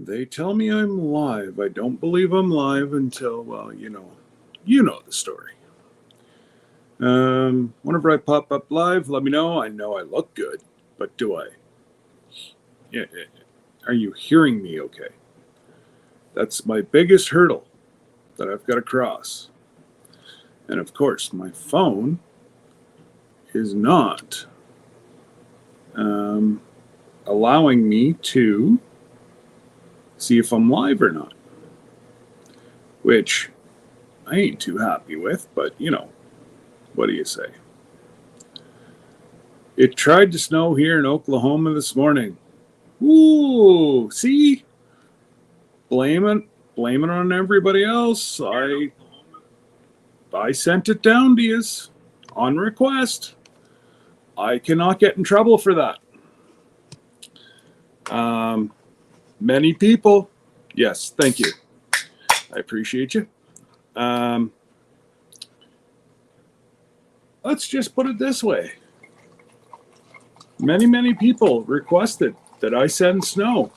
They tell me I'm live. I don't believe I'm live until, well, you know the story. Whenever I pop up live, let me know. I know I look good, but do I? Yeah, are you hearing me okay? That's my biggest hurdle that I've got to cross. And of course, my phone is not um, allowing me to see if I'm live or not, which I ain't too happy with, but what do you say? It tried to snow here in Oklahoma this morning. Ooh, see? Blame it, blame it on everybody else. I sent it down to you on request. I cannot get in trouble for that. Many people, yes, thank you. I appreciate you. Let's just put it this way. Many people requested that I send snow.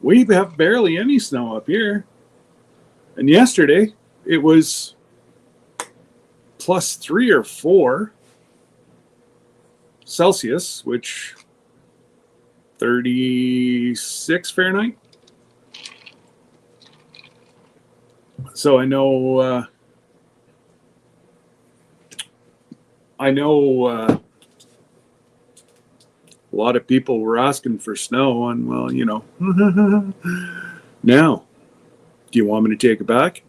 We have barely any snow up here. And yesterday, it was +3 or 4 Celsius, which 36 Fahrenheit. So I know a lot of people were asking for snow, and well, now, do you want me to take it back?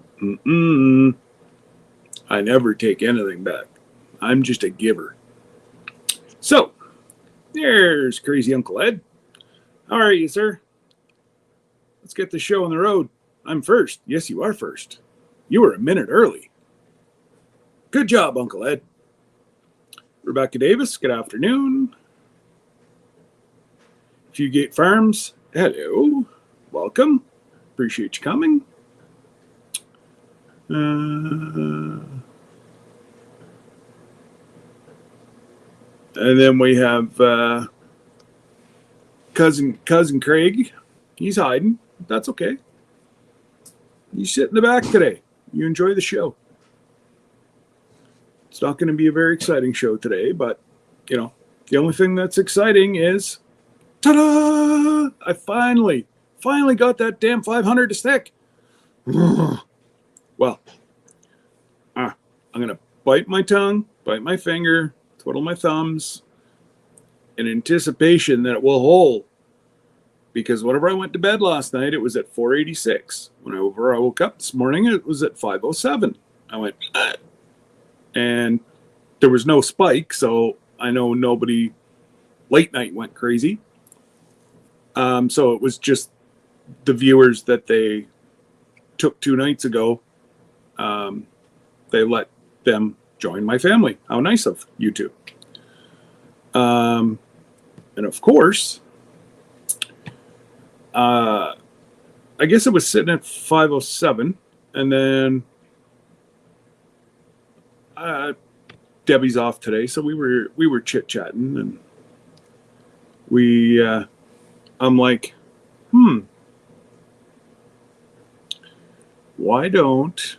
I never take anything back. I'm just a giver. So, there's Crazy Uncle Ed. How are you, sir? Let's get the show on the road. I'm first. Yes, you are first. You were a minute early. Good job, Uncle Ed. Rebecca Davis, good afternoon. Fugate Farms, hello. Welcome. Appreciate you coming. And then we have cousin Craig. He's hiding. That's okay. You sit in the back today. You enjoy the show. It's not going to be a very exciting show today, but the only thing that's exciting is, ta-da! I finally got that damn 500 to stick. Well, I'm going to bite my tongue, bite my finger, twiddle my thumbs in anticipation that it will hold. Because whenever I went to bed last night, it was at 486. Whenever I woke up this morning, it was at 507. I went, and there was no spike, so I know nobody late night went crazy. So it was just the viewers that they took 2 nights ago. They let them join my family. How nice of you two. And of course, I guess it was sitting at 507, and then Debbie's off today, so we were chit-chatting, and I'm like, why don't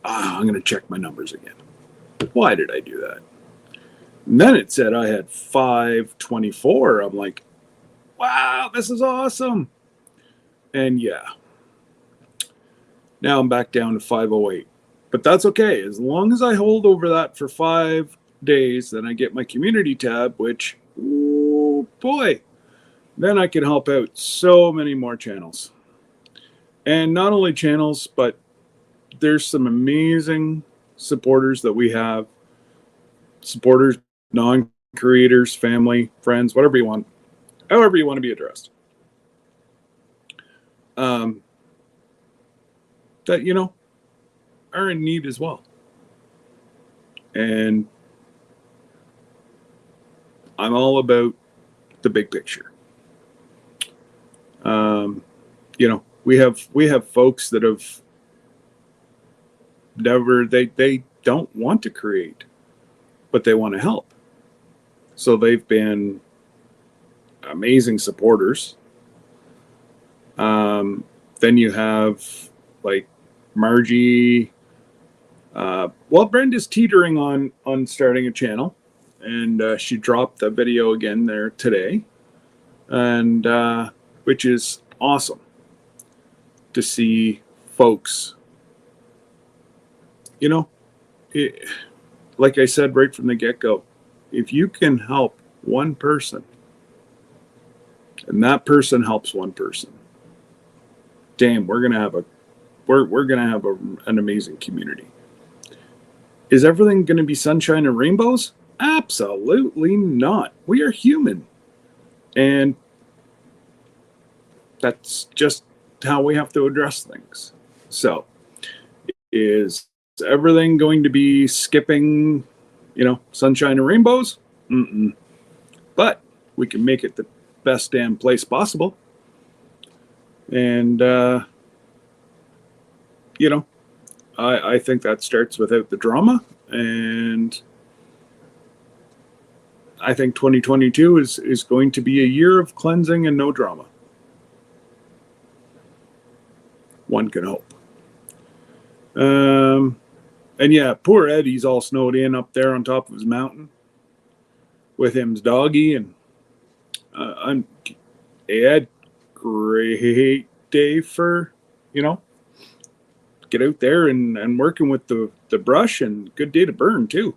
I'm going to check my numbers again. Why did I do that? And then it said I had 524. I'm like, wow, this is awesome. And yeah, now I'm back down to 508. But that's okay. As long as I hold over that for 5 days, then I get my community tab, which, oh boy, then I can help out so many more channels. And not only channels, but there's some amazing supporters that we have. Supporters, non-creators, family, friends, whatever you want. However you want to be addressed. That, are in need as well. And I'm all about the big picture. We have folks that have never, they don't want to create, but they want to help. So they've been amazing supporters. Then you have like Margie. Well, Brenda's teetering on starting a channel, and she dropped the video again there today, and which is awesome to see folks. You know, like I said right from the get-go, if you can help one person, and that person helps one person, damn, we're gonna have an amazing community. Is everything going to be sunshine and rainbows? Absolutely not. We are human, and that's just how we have to address things. So, is everything going to be skipping, sunshine and rainbows? Mm-mm. But we can make it the best damn place possible. And, I think that starts without the drama. And I think 2022 is going to be a year of cleansing and no drama. One can hope. And yeah, poor Eddie's all snowed in up there on top of his mountain with him's doggy. And Ed, great day for, get out there and working with the brush, and good day to burn too.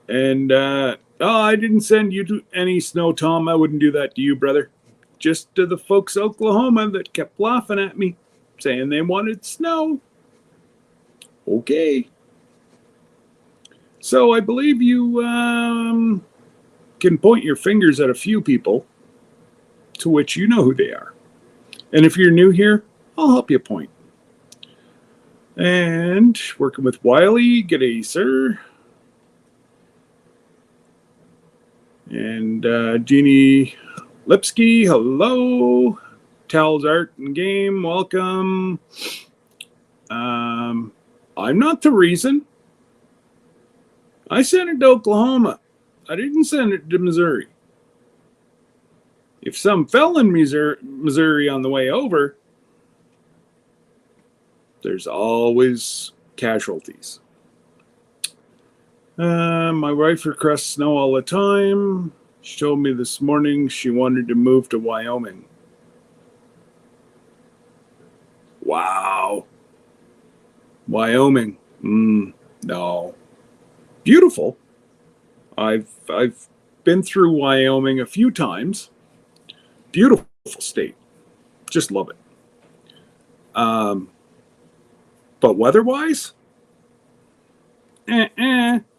And I didn't send you to any snow, Tom. I wouldn't do that to you, brother. Just to the folks in Oklahoma that kept laughing at me, saying they wanted snow. Okay. So I believe you can point your fingers at a few people to which you know who they are. And if you're new here, I'll help you point. And working with Wiley, g'day, sir. And Jeannie Lipsky, hello. Tal's Art and Game, welcome. I'm not the reason. I sent it to Oklahoma. I didn't send it to Missouri. If some fell in Missouri on the way over, there's always casualties. My wife requests snow all the time. She told me this morning she wanted to move to Wyoming. Wow. Wyoming. No. Beautiful. I've been through Wyoming a few times. Beautiful state. Just love it. But weather-wise, I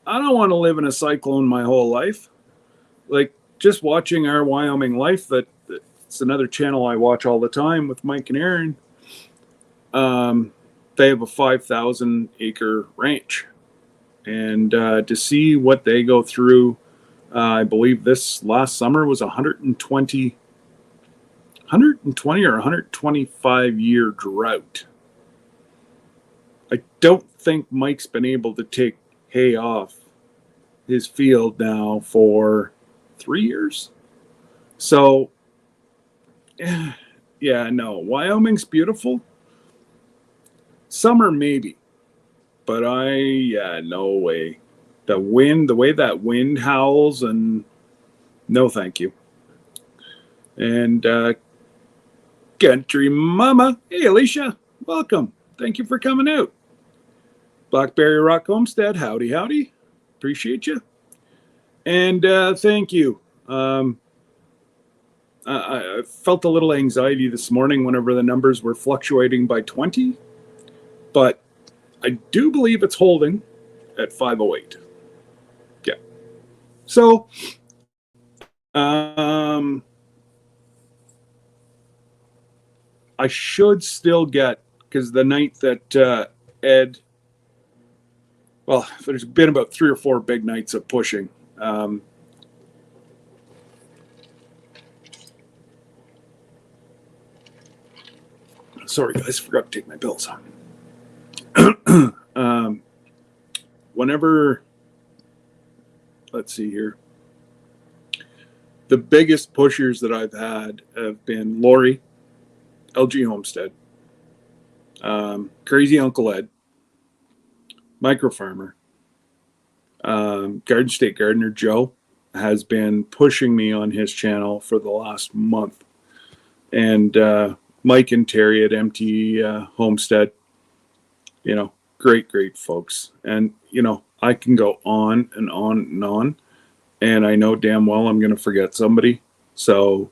don't want to live in a cyclone my whole life. Like, just watching Our Wyoming Life, it's another channel I watch all the time with Mike and Aaron. They have a 5,000-acre ranch. And to see what they go through, I believe this last summer was 120 or 125-year drought. I don't think Mike's been able to take hay off his field now for 3 years. So, yeah, no, Wyoming's beautiful. Summer, maybe. But no way. The way that wind howls, and no thank you. And Country Mama, hey Alicia, welcome. Thank you for coming out. Blackberry Rock Homestead, howdy, howdy. Appreciate you. And thank you. I felt a little anxiety this morning whenever the numbers were fluctuating by 20, but I do believe it's holding at 508. Yeah. So, I should still get, because the night that Ed, well, there's been about 3 or 4 big nights of pushing. Sorry, guys, forgot to take my pills. Whenever, let's see here, the biggest pushers that I've had have been Lori, LG Homestead, Crazy Uncle Ed, Micro Farmer, Garden State Gardener Joe has been pushing me on his channel for the last month, and Mike and Terry at MT Homestead, great folks. And I can go on and on and on, and I know damn well I'm going to forget somebody. So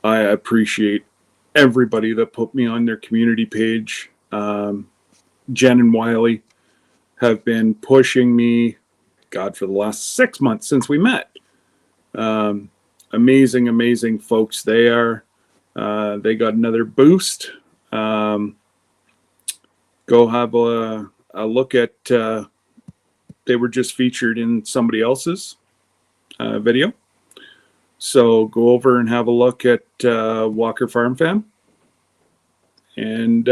I appreciate everybody that put me on their community page. Jen and Wiley have been pushing me, God, for the last 6 months since we met. Amazing folks they are. They got another boost. Go have a look at, they were just featured in somebody else's video. So go over and have a look at Walker Farm Fam. And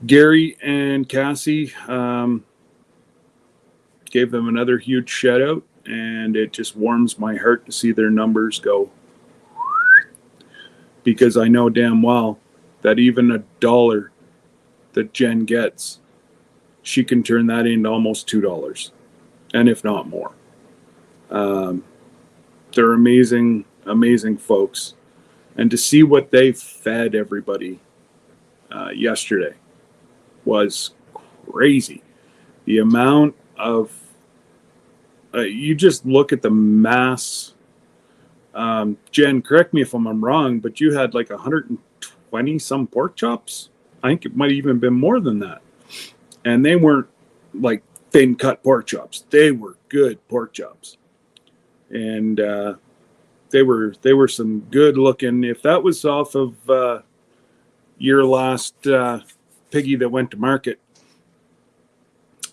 Gary and Cassie gave them another huge shout out, and it just warms my heart to see their numbers go, because I know damn well that even $1 that Jen gets, she can turn that into almost $2, and if not more. They're amazing folks, and to see what they fed everybody yesterday was crazy. The amount of you just look at the mass. Jen, correct me if I'm wrong, but you had like 120 some pork chops. I think it might even been more than that, and they weren't like thin cut pork chops. They were good pork chops, and they were some good looking. If that was off of your last piggy that went to market,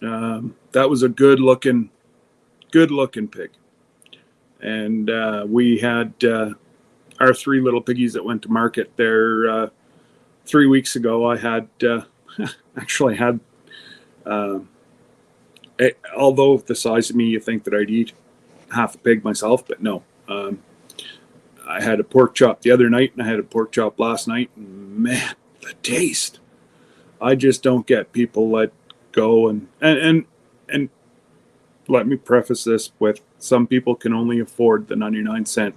that was a good looking pig. And we had our 3 little piggies that went to market there 3 weeks ago. I had actually had, although the size of me, you think that I'd eat half a pig myself, but no. I had a pork chop the other night, and I had a pork chop last night. And man, the taste! I just don't get people that go and let me preface this with, some people can only afford the 99-cent,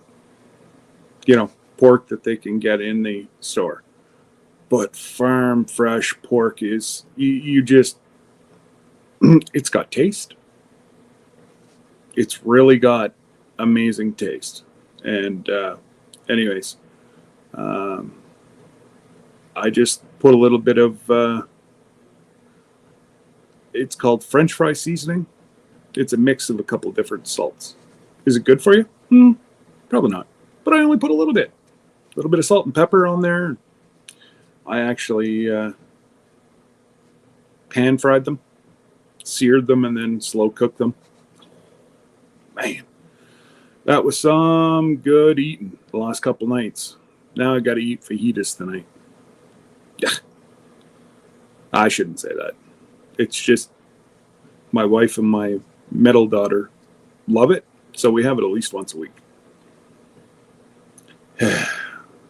pork that they can get in the store. But farm fresh pork is, you just, it's got taste. It's really got amazing taste. And anyways, I just put a little bit of, it's called French fry seasoning. It's a mix of a couple of different salts. Is it good for you? Probably not. But I only put a little bit of salt and pepper on there. I actually pan fried them, seared them, and then slow cooked them. Man, that was some good eating the last couple nights. Now I got to eat fajitas tonight. Yeah, I shouldn't say that. It's just my wife and my middle daughter love it, so we have it at least once a week.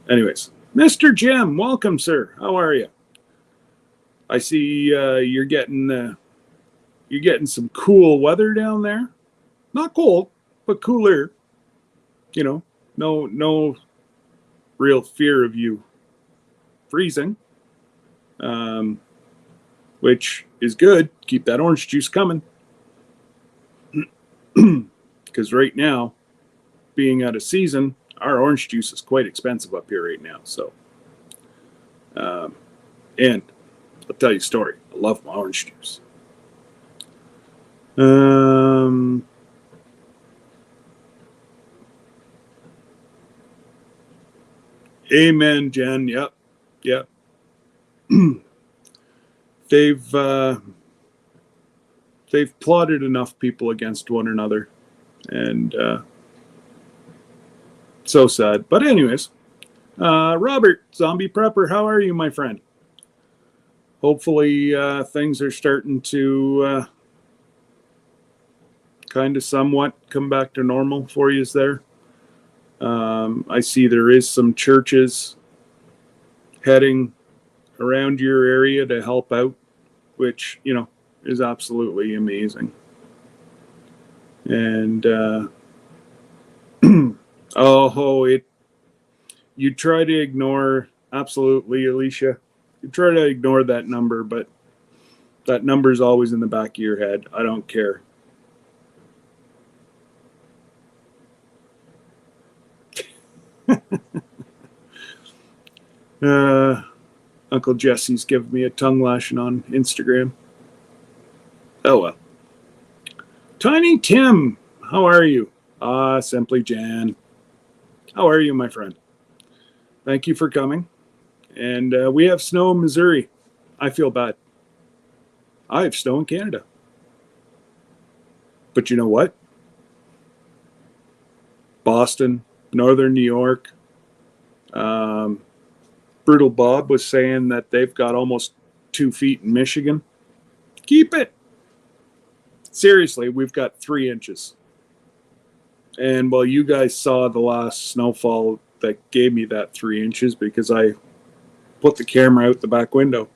Anyways, Mr. Jim, welcome, sir. How are you? I see you're getting some cool weather down there. Not cold, but cooler. No real fear of you freezing, which is good. Keep that orange juice coming. Because right now, being out of season, our orange juice is quite expensive up here right now. So, and I'll tell you a story. I love my orange juice. Amen, Jen. Yep. They've plotted enough people against one another, and so sad. But anyways, Robert, Zombie Prepper, how are you, my friend? Hopefully things are starting to kind of somewhat come back to normal for you there. I see there is some churches heading around your area to help out, which, is absolutely amazing. And, you try to ignore, absolutely, Alicia, you try to ignore that number, but that number is always in the back of your head. I don't care. Uncle Jesse's giving me a tongue lashing on Instagram. Oh well. Tiny Tim, how are you? Simply Jan. How are you, my friend? Thank you for coming. And we have snow in Missouri. I feel bad. I have snow in Canada. But you know what? Boston, Northern New York. Brutal Bob was saying that they've got almost 2 feet in Michigan. Keep it. Seriously, we've got 3 inches. And while you guys saw the last snowfall that gave me that 3 inches because I put the camera out the back window.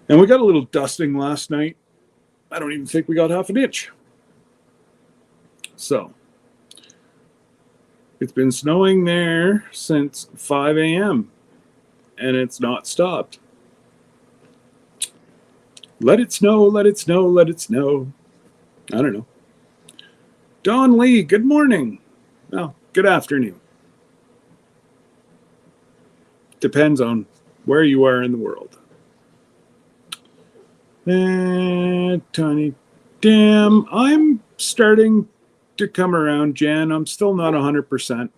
And we got a little dusting last night. I don't even think we got half an inch. So, it's been snowing there since 5 a.m. and it's not stopped. Let it snow, let it snow, let it snow. I don't know. Don Lee, good morning. Well, good afternoon. Depends on where you are in the world. Tiny Damn, I'm starting to come around, Jan. I'm still not 100%.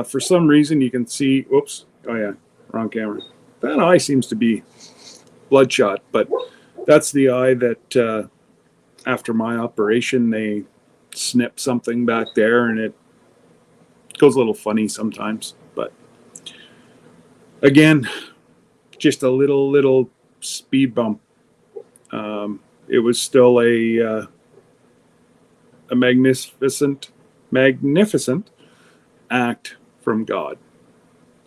For some reason, you can see, whoops, oh yeah, wrong camera. That eye seems to be bloodshot, but that's the eye that after my operation, they snip something back there and it goes a little funny sometimes. But again, just a little speed bump. It was still a magnificent act from God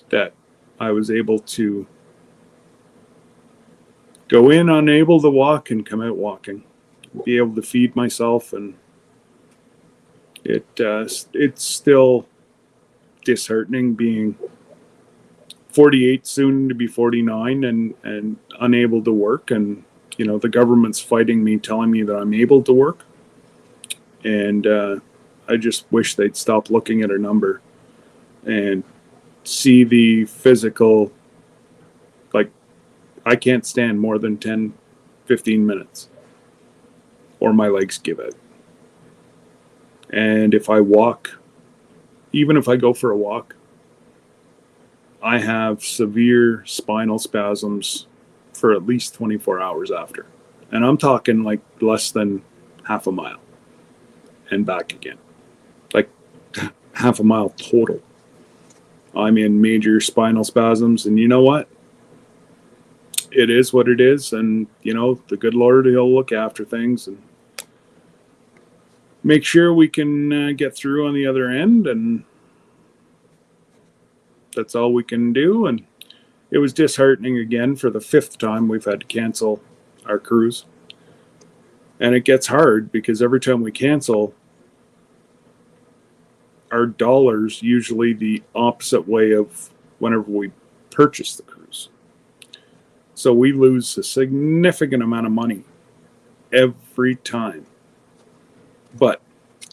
that I was able to go in unable to walk and come out walking, be able to feed myself, and it's still disheartening being 48, soon to be 49, and unable to work, and the government's fighting me, telling me that I'm able to work, and I just wish they'd stop looking at a number and see the physical. Like, I can't stand more than 10-15 minutes or my legs give out. And if I walk, even if I go for a walk, I have severe spinal spasms for at least 24 hours after. And I'm talking like less than half a mile and back again. Like half a mile total. I'm in major spinal spasms, and you know what? It is what it is, and the good Lord, he'll look after things and make sure we can get through on the other end, and that's all we can do. And it was disheartening again for the 5th time we've had to cancel our cruise. And it gets hard because every time we cancel, our dollar's usually the opposite way of whenever we purchase the cruise. So we lose a significant amount of money every time. But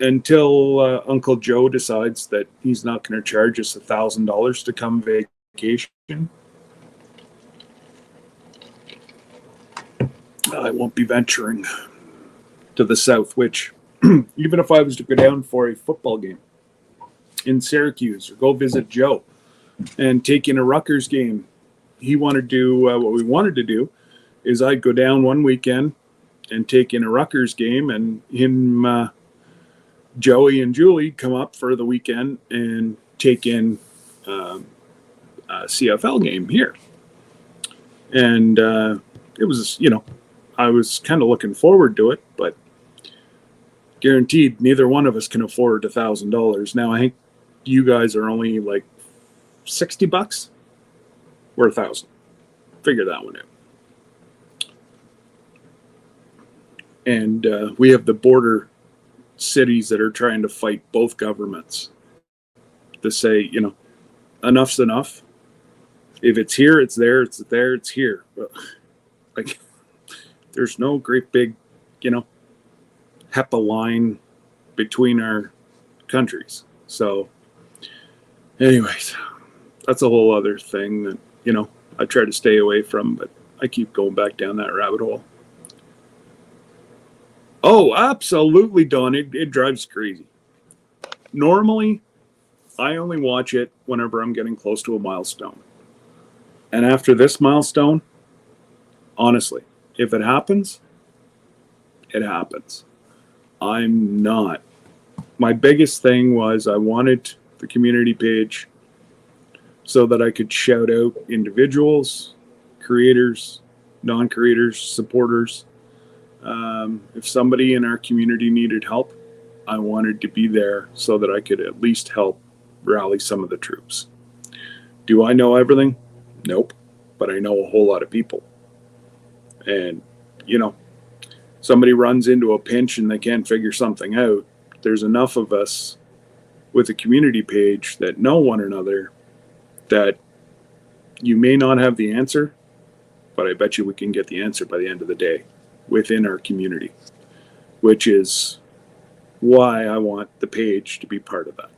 until Uncle Joe decides that he's not going to charge us $1,000 to come vacation, I won't be venturing to the south, which even if I was to go down for a football game in Syracuse or go visit Joe and take in a Rutgers game, he wanted to do what we wanted to do is I'd go down one weekend and take in a Rutgers game, and him, Joey and Julie come up for the weekend and take in a CFL game here. And it was, I was kind of looking forward to it, but guaranteed neither one of us can afford $1,000. Now I think you guys are only like $60. We're 1,000. Figure that one out. And we have the border cities that are trying to fight both governments to say, you know, enough's enough. If it's here, it's there. It's there, it's here. But, like, there's no great big, you know, HEPA line between our countries. So, anyways, that's a whole other thing that, you know, I try to stay away from, but I keep going back down that rabbit hole. Oh, absolutely, Don. It drives crazy. Normally, I only watch it whenever I'm getting close to a milestone. And after this milestone, honestly, if it happens, it happens. I'm not. My biggest thing was I wanted the community page so that I could shout out individuals, creators, non-creators, supporters. If somebody in our community needed help, I wanted to be there so that I could at least help rally some of the troops. Do I know everything? Nope. But I know a whole lot of people. And, you know, somebody runs into a pinch and they can't figure something out. There's enough of us with a community page that know one another that you may not have the answer, but I bet you we can get the answer by the end of the day within our community, which is why I want the page to be part of that.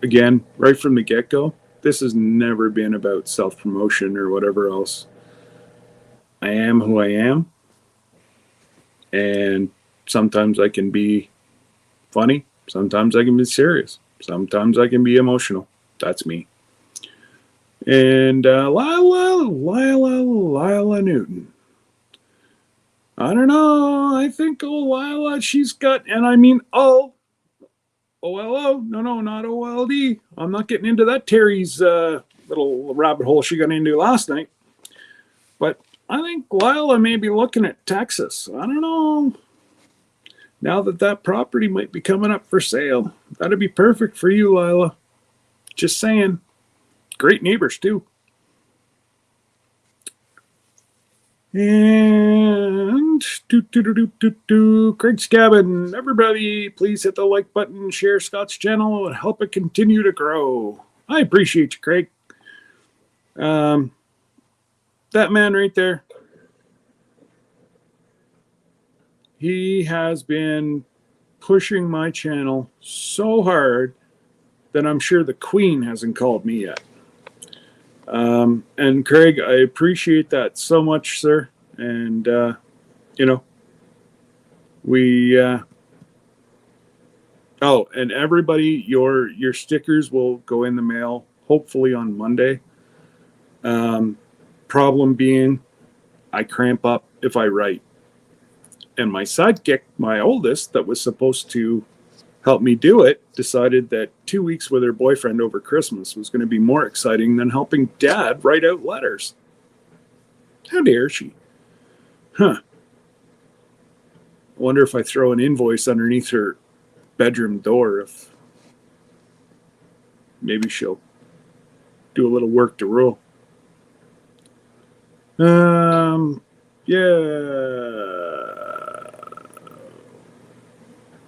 Again, right from the get-go, this has never been about self-promotion or whatever else. I am who I am, and sometimes I can be funny, sometimes I can be serious, sometimes I can be emotional. That's me. And Lila Newton. I don't know. I think Lila, she's got, and I mean OLO. No, not OLD. I'm not getting into that Terry's little rabbit hole she got into last night. But I think Lila may be looking at Texas. I don't know. Now that property might be coming up for sale, that'd be perfect for you, Lila. Just saying. Great neighbors, too. And Craig's Cabin. Everybody, please hit the like button, share Scott's channel, and help it continue to grow. I appreciate you, Craig. That man right there, he has been pushing my channel so hard that I'm sure the Queen hasn't called me yet. And Craig, I appreciate that so much, sir. And, you know, we, oh, and everybody, your stickers will go in the mail, hopefully on Monday. Problem being, I cramp up if I write. And my sidekick, my oldest, that was supposed to help me do it, decided that 2 weeks with her boyfriend over Christmas was going to be more exciting than helping Dad write out letters. How dare she? Huh. I wonder if I throw an invoice underneath her bedroom door, if maybe she'll do a little work to rule. Yeah.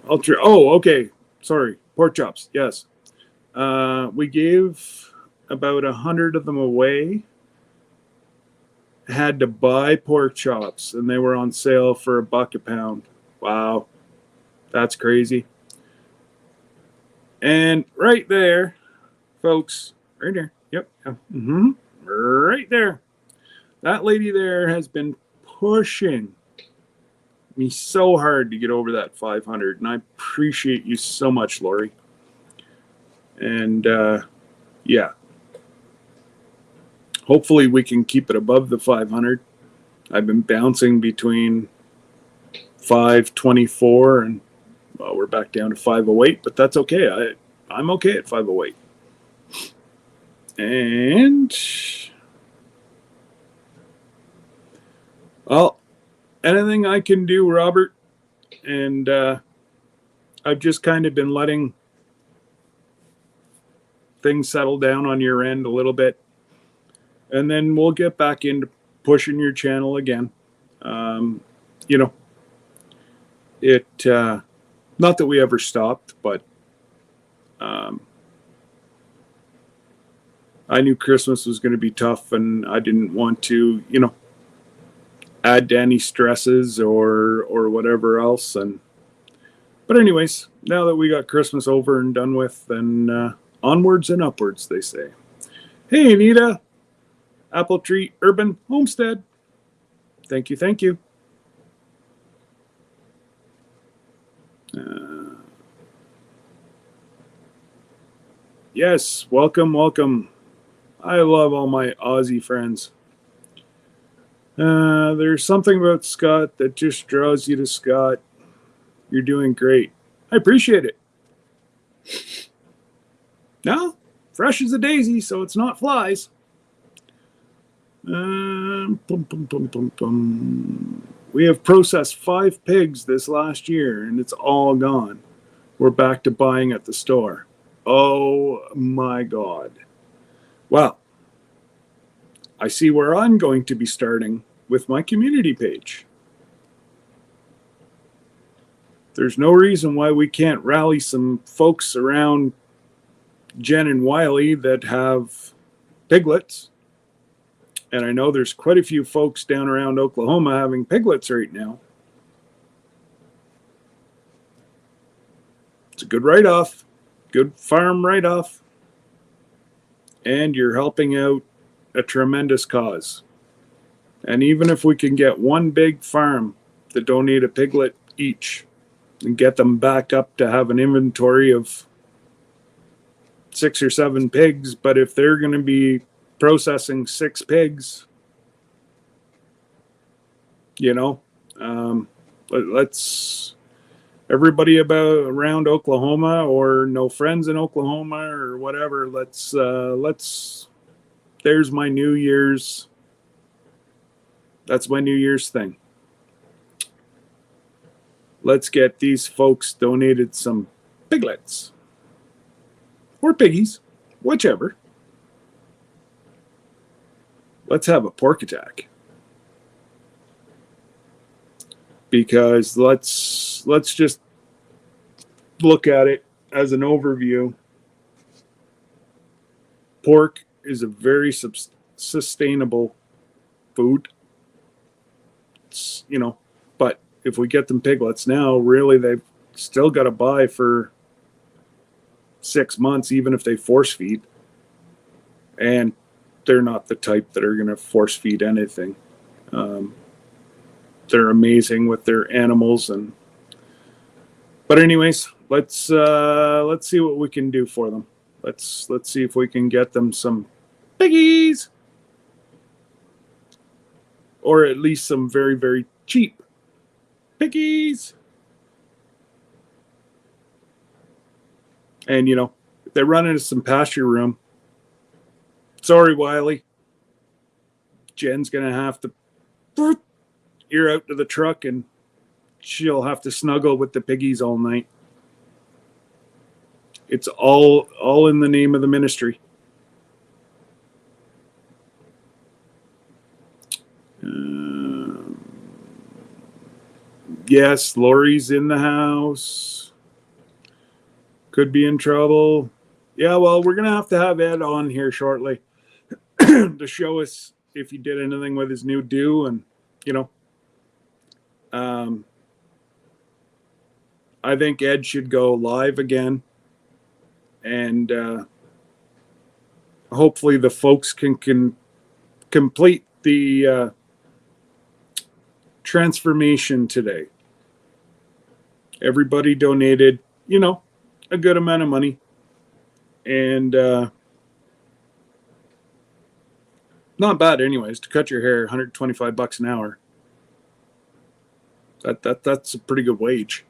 Oh, okay. Sorry. Pork chops. Yes. We gave about 100 of them away. Had to buy pork chops, and they were on sale for $1 a pound. Wow. That's crazy. And right there, folks, right there. Yep. Right there. That lady there has been pushing me so hard to get over that 500, and I appreciate you so much, Lori. And yeah, hopefully we can keep it above the 500. I've been bouncing between 524 and, well, we're back down to 508, but that's okay. I'm okay at 508. And, well, anything I can do, Robert, and I've just kind of been letting things settle down on your end a little bit, and then we'll get back into pushing your channel again. You know, it not that we ever stopped, but I knew Christmas was going to be tough, and I didn't want to, you know, add to any stresses or whatever else. And but anyways, now that we got Christmas over and done with, then onwards and upwards, they say. Hey, Anita, Apple Tree Urban Homestead. Thank you, thank you. Yes, welcome, welcome. I love all my Aussie friends. There's something about Scott that just draws you to Scott. You're doing great. I appreciate it. No, fresh as a daisy, so it's not flies. We have processed 5 pigs this last year, and it's all gone. We're back to buying at the store. Oh my God. Well, I see where I'm going to be starting with my community page. There's no reason why we can't rally some folks around Jen and Wiley that have piglets. And I know there's quite a few folks down around Oklahoma having piglets right now. It's a good write-off, good farm write-off. And you're helping out a tremendous cause. And even if we can get one big farm that donate a piglet each and get them back up to have an inventory of 6 or 7 pigs, but if they're going to be processing 6 pigs, you know, let's everybody around Oklahoma or no friends in Oklahoma or whatever, let's there's my New Year's. That's my New Year's thing. Let's get these folks donated some piglets or piggies, whichever. Let's have a pork attack. Because let's just look at it as an overview. Pork is a very sustainable food. It's, you know, but if we get them piglets now, really they've still got to buy for 6 months, even if they force feed. And they're not the type that are going to force feed anything. They're amazing with their animals, but anyways, let's see what we can do for them. Let's see if we can get them some piggies, or at least some very, very cheap piggies. And you know, if they run into some pasture room, sorry, Wiley, Jen's gonna have to ear out to the truck, and she'll have to snuggle with the piggies all night. It's all in the name of the ministry. Yes, Lori's in the house. Could be in trouble. Yeah, well, we're going to have Ed on here shortly to show us if he did anything with his new do. And, you know, I think Ed should go live again. And hopefully the folks can complete the transformation today. Everybody donated, you know, a good amount of money. And not bad anyways, to cut your hair, $125 an hour. That's a pretty good wage.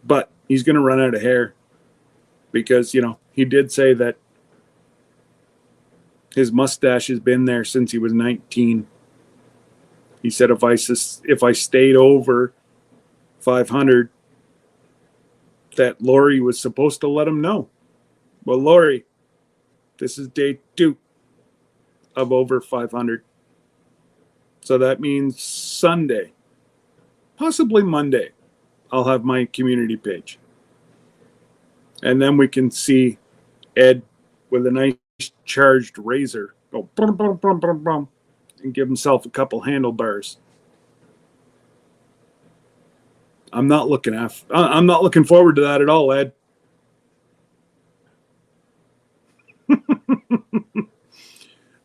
But he's going to run out of hair because, you know, he did say that his mustache has been there since he was 19. He said if I stayed over 500, that Lori was supposed to let him know. Well, Lori, this is day 2 of over 500. So that means Sunday, possibly Monday, I'll have my community page. And then we can see Ed with a nice charged razor go brum, brum, brum, brum, brum, and give himself a couple handlebars. I'm not looking forward to that at all, Ed.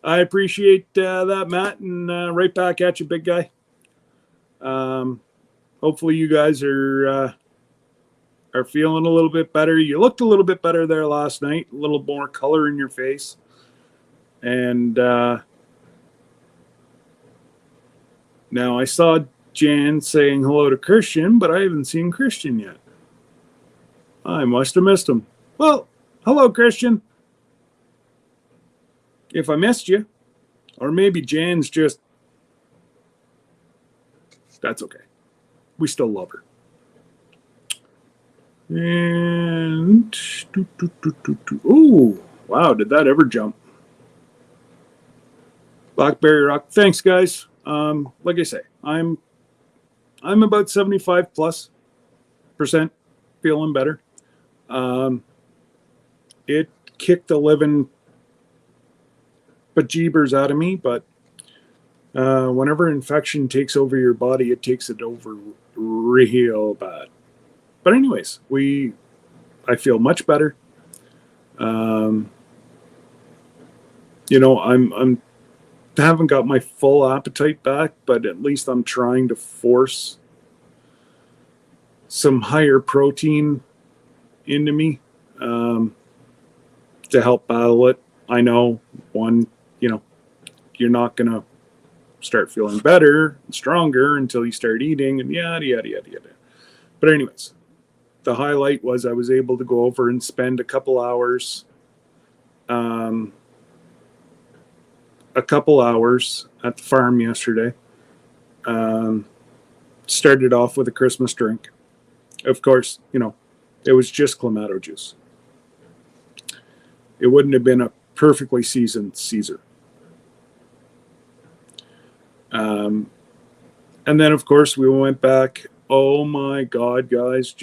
I appreciate that, Matt, and right back at you, big guy. Hopefully you guys are feeling a little bit better. You looked a little bit better there last night, a little more color in your face. And now I saw Jan saying hello to Christian, but I haven't seen Christian yet. I must have missed him. Well, hello, Christian. If I missed you, or maybe Jan's just, that's okay. We still love her. And ooh, wow, did that ever jump? Blackberry Rock. Thanks, guys. Like I say, I'm about 75+% feeling better. It kicked the living bejeebers out of me, but whenever infection takes over your body, it takes it over real bad. But anyways, I feel much better. I'm haven't got my full appetite back, but at least I'm trying to force some higher protein into me to help battle it. I know you're not going to start feeling better and stronger until you start eating and yada, yada, yada, yada. But anyways, the highlight was I was able to go over and spend a couple hours at the farm yesterday. Started off with a Christmas drink. Of course, it was just Clamato juice. It wouldn't have been a perfectly seasoned Caesar. And then, of course, we went back. Oh, my God, guys,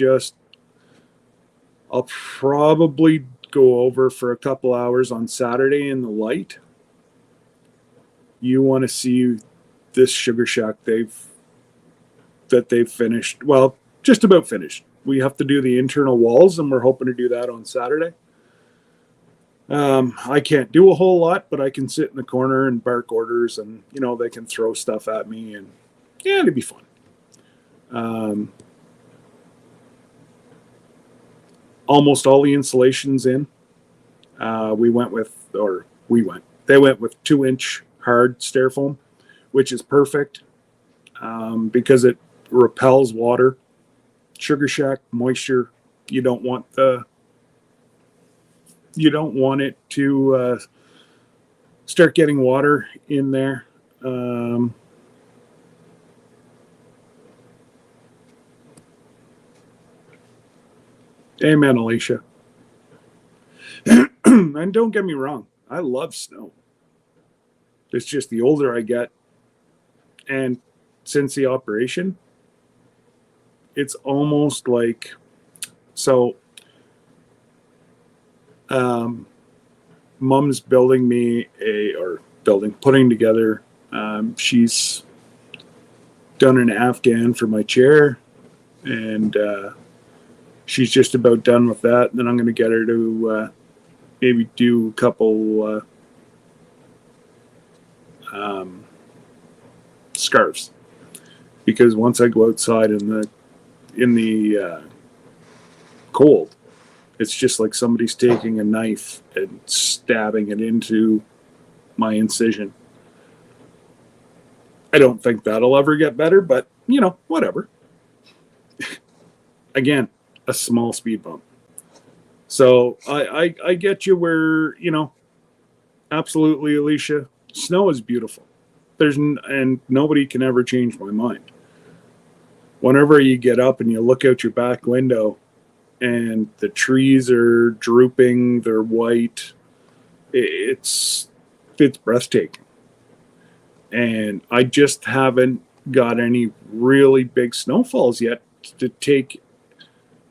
I'll probably go over for a couple hours on Saturday in the light. You want to see this Sugar Shack that they've finished. Well, just about finished. We have to do the internal walls, and we're hoping to do that on Saturday. I can't do a whole lot, but I can sit in the corner and bark orders, and they can throw stuff at me, and yeah, it'd be fun. Almost all the insulation's in. They went with 2-inch hard Styrofoam, which is perfect because it repels water. Sugar Shack moisture, you don't want it to start getting water in there. Amen, Alicia. And don't get me wrong, I love snow. It's just the older I get, and since the operation, it's almost like, so Mom's putting together, she's done an Afghan for my chair, and she's just about done with that. And then I'm going to get her to maybe do a couple scarves, because once I go outside in the cold, it's just like somebody's taking a knife and stabbing it into my incision. I don't think that'll ever get better, but whatever. Again, a small speed bump. So I get you where, absolutely, Alicia, snow is beautiful. and nobody can ever change my mind. Whenever you get up and you look out your back window and the trees are drooping, they're white, it's breathtaking. And I just haven't got any really big snowfalls yet to take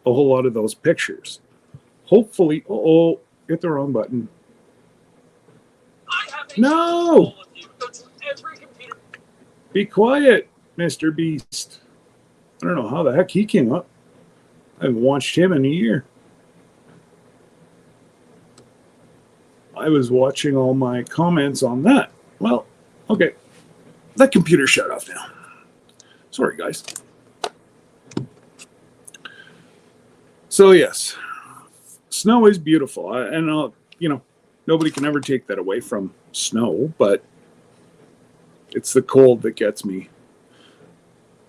a whole lot of those pictures. Hopefully, hit the wrong button. No! Be quiet, Mr. Beast. I don't know how the heck he came up. I haven't watched him in a year. I was watching all my comments on that. Well, okay. That computer shut off now. Sorry, guys. So, yes. Snow is beautiful. Nobody can ever take that away from snow, but it's the cold that gets me.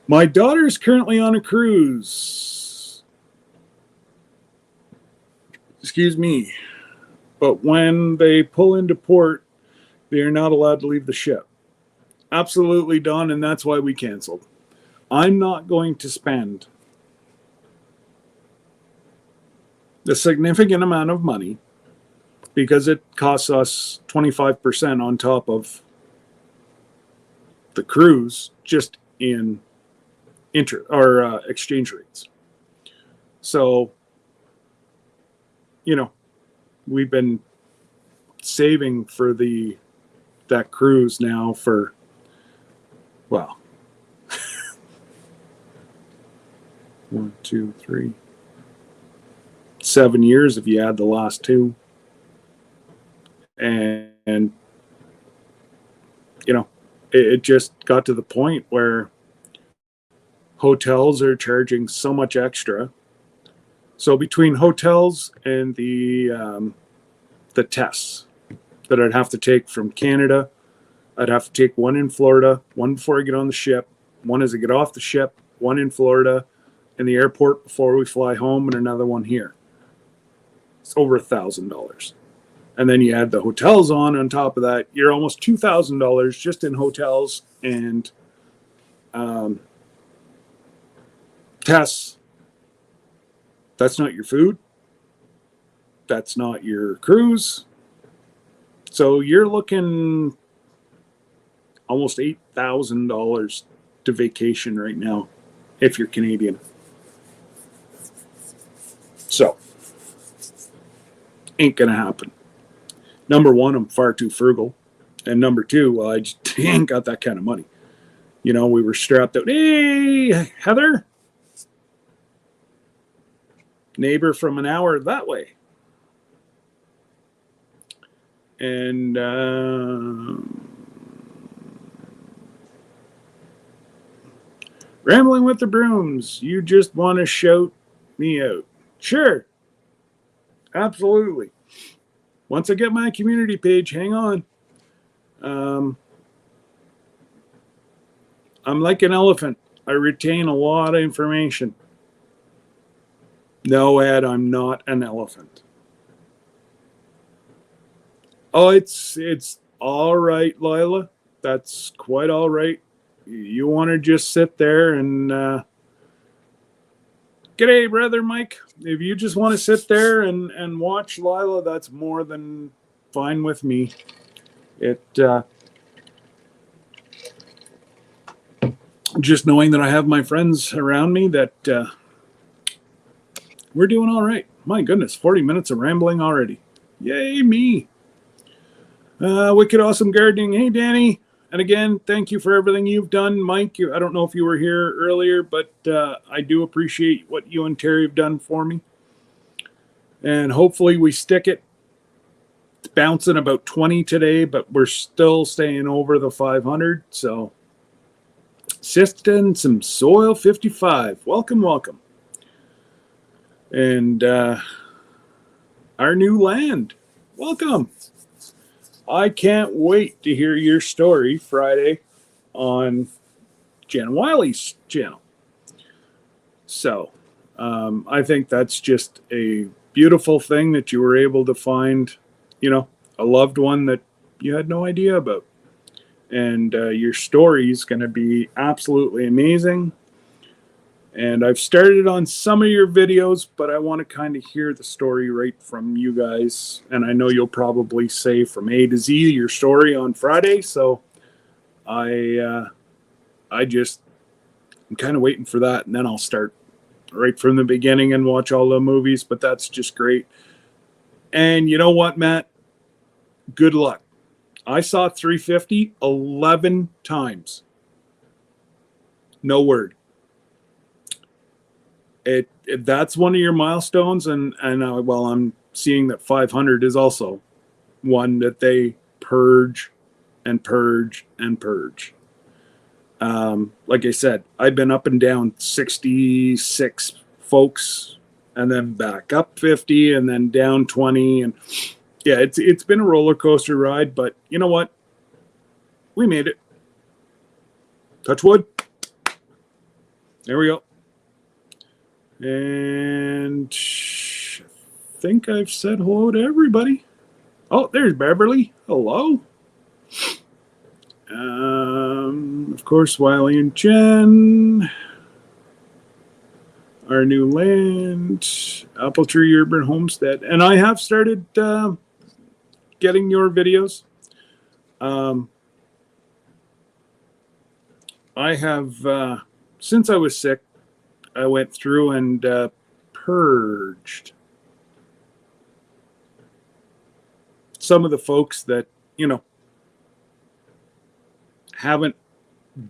My daughter's currently on a cruise. Excuse me. But when they pull into port, they are not allowed to leave the ship. Absolutely done, and that's why we canceled. I'm not going to spend a significant amount of money because it costs us 25% on top of the cruise just in exchange rates. So, we've been saving for that cruise now for, well, 1, 2, 3, 7 years if you add the last 2. And it just got to the point where hotels are charging so much extra. So between hotels and the tests that I'd have to take from Canada, I'd have to take one in Florida, one before I get on the ship, one as I get off the ship, one in Florida, in the airport before we fly home, and another one here. It's over $1,000. And then you add the hotels on top of that, you're almost $2,000 just in hotels and tests. That's not your food. That's not your cruise. So you're looking almost $8,000 to vacation right now if you're Canadian. So, ain't going to happen. Number one, I'm far too frugal. And number two, I just ain't got that kind of money. We were strapped out. Hey, Heather. Neighbor from an hour that way. And rambling with the brooms. You just want to shout me out. Sure. Absolutely. Once I get my community page, hang on. I'm like an elephant. I retain a lot of information. No, Ed, I'm not an elephant. Oh, it's all right, Lila. That's quite all right. You want to just sit there and g'day, brother Mike. If you just want to sit there and watch Lila, that's more than fine with me. Just knowing that I have my friends around me, that we're doing all right. My goodness, 40 minutes of rambling already. Yay, me. Wicked Awesome Gardening. Hey, Danny. And again, thank you for everything you've done. Mike, I don't know if you were here earlier, but I do appreciate what you and Terry have done for me. And hopefully we stick it. It's bouncing about 20 today, but we're still staying over the 500. So, Siston, some soil 55. Welcome, welcome. And our new land. Welcome. I can't wait to hear your story Friday on Jen Wiley's channel. So I think that's just a beautiful thing that you were able to find, a loved one that you had no idea about. and your story is going to be absolutely amazing. And I've started on some of your videos, but I want to kind of hear the story right from you guys. And I know you'll probably say from A to Z your story on Friday, so I'm kind of waiting for that, and then I'll start right from the beginning and watch all the movies. But that's just great. And you know what, Matt? Good luck. I saw 350 11 times. No word. That's one of your milestones, and well, I'm seeing that 500 is also one that they purge and purge and purge. Like I said, I've been up and down 66 folks, and then back up 50, and then down 20, and yeah, it's been a roller coaster ride. But you know what? We made it. Touch wood. There we go. And I think I've said hello to everybody. Oh, there's Beverly. Hello. Of course, Wiley and Jen. Our new land, Apple Tree Urban Homestead. And I have started getting your videos. I have, since I was sick, I went through and purged some of the folks that, haven't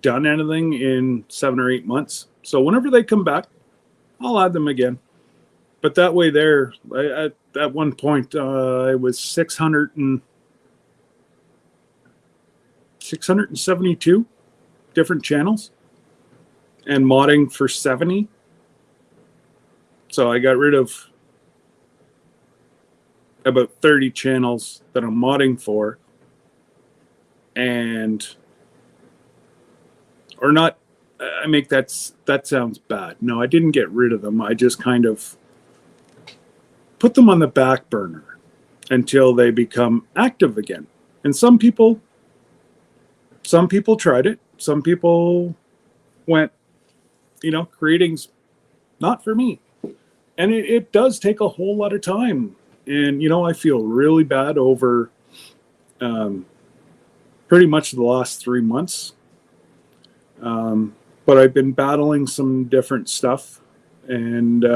done anything in 7 or 8 months. So whenever they come back, I'll add them again. But that way at one point, I was 672 different channels and modding for 70. So I got rid of about 30 channels that I'm modding for, or not. I make that sounds bad. No, I didn't get rid of them. I just kind of put them on the back burner until they become active again. And some people tried it. Some people went, creating's not for me. And it does take a whole lot of time. And, I feel really bad over pretty much the last 3 months. But I've been battling some different stuff, and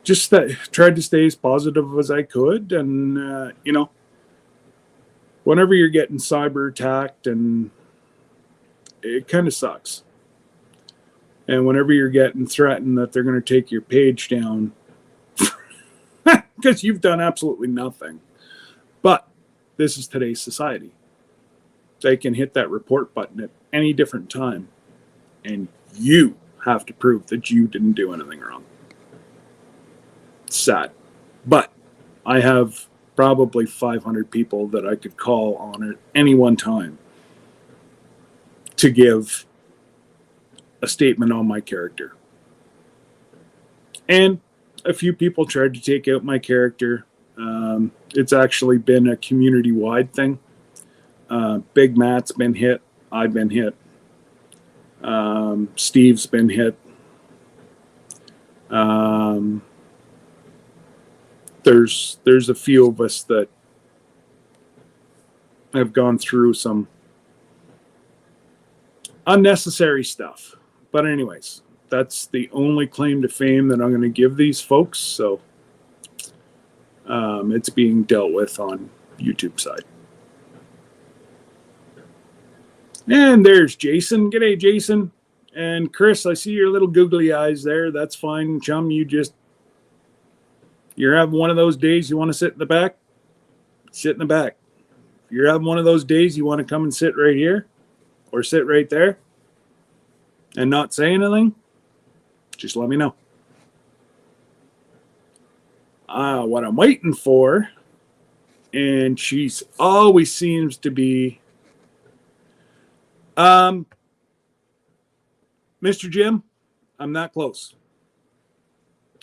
just tried to stay as positive as I could. And, whenever you're getting cyber attacked, and it kind of sucks. And whenever you're getting threatened that they're going to take your page down because you've done absolutely nothing. But this is today's society. They can hit that report button at any different time, and you have to prove that you didn't do anything wrong. It's sad. But I have probably 500 people that I could call on at any one time to give a statement on my character. And a few people tried to take out my character. It's actually been a community-wide thing. Big Matt's been hit. I've been hit. Steve's been hit. There's a few of us that have gone through some unnecessary stuff. But anyways, that's the only claim to fame that I'm going to give these folks. So it's being dealt with on YouTube side. And there's Jason. G'day, Jason. And Chris, I see your little googly eyes there. That's fine, chum. You're having one of those days you want to sit in the back? Sit in the back. If you're having one of those days you want to come and sit right here or sit right there and not say anything, just let me know. What I'm waiting for, and she's always seems to be Mr. Jim, I'm that close.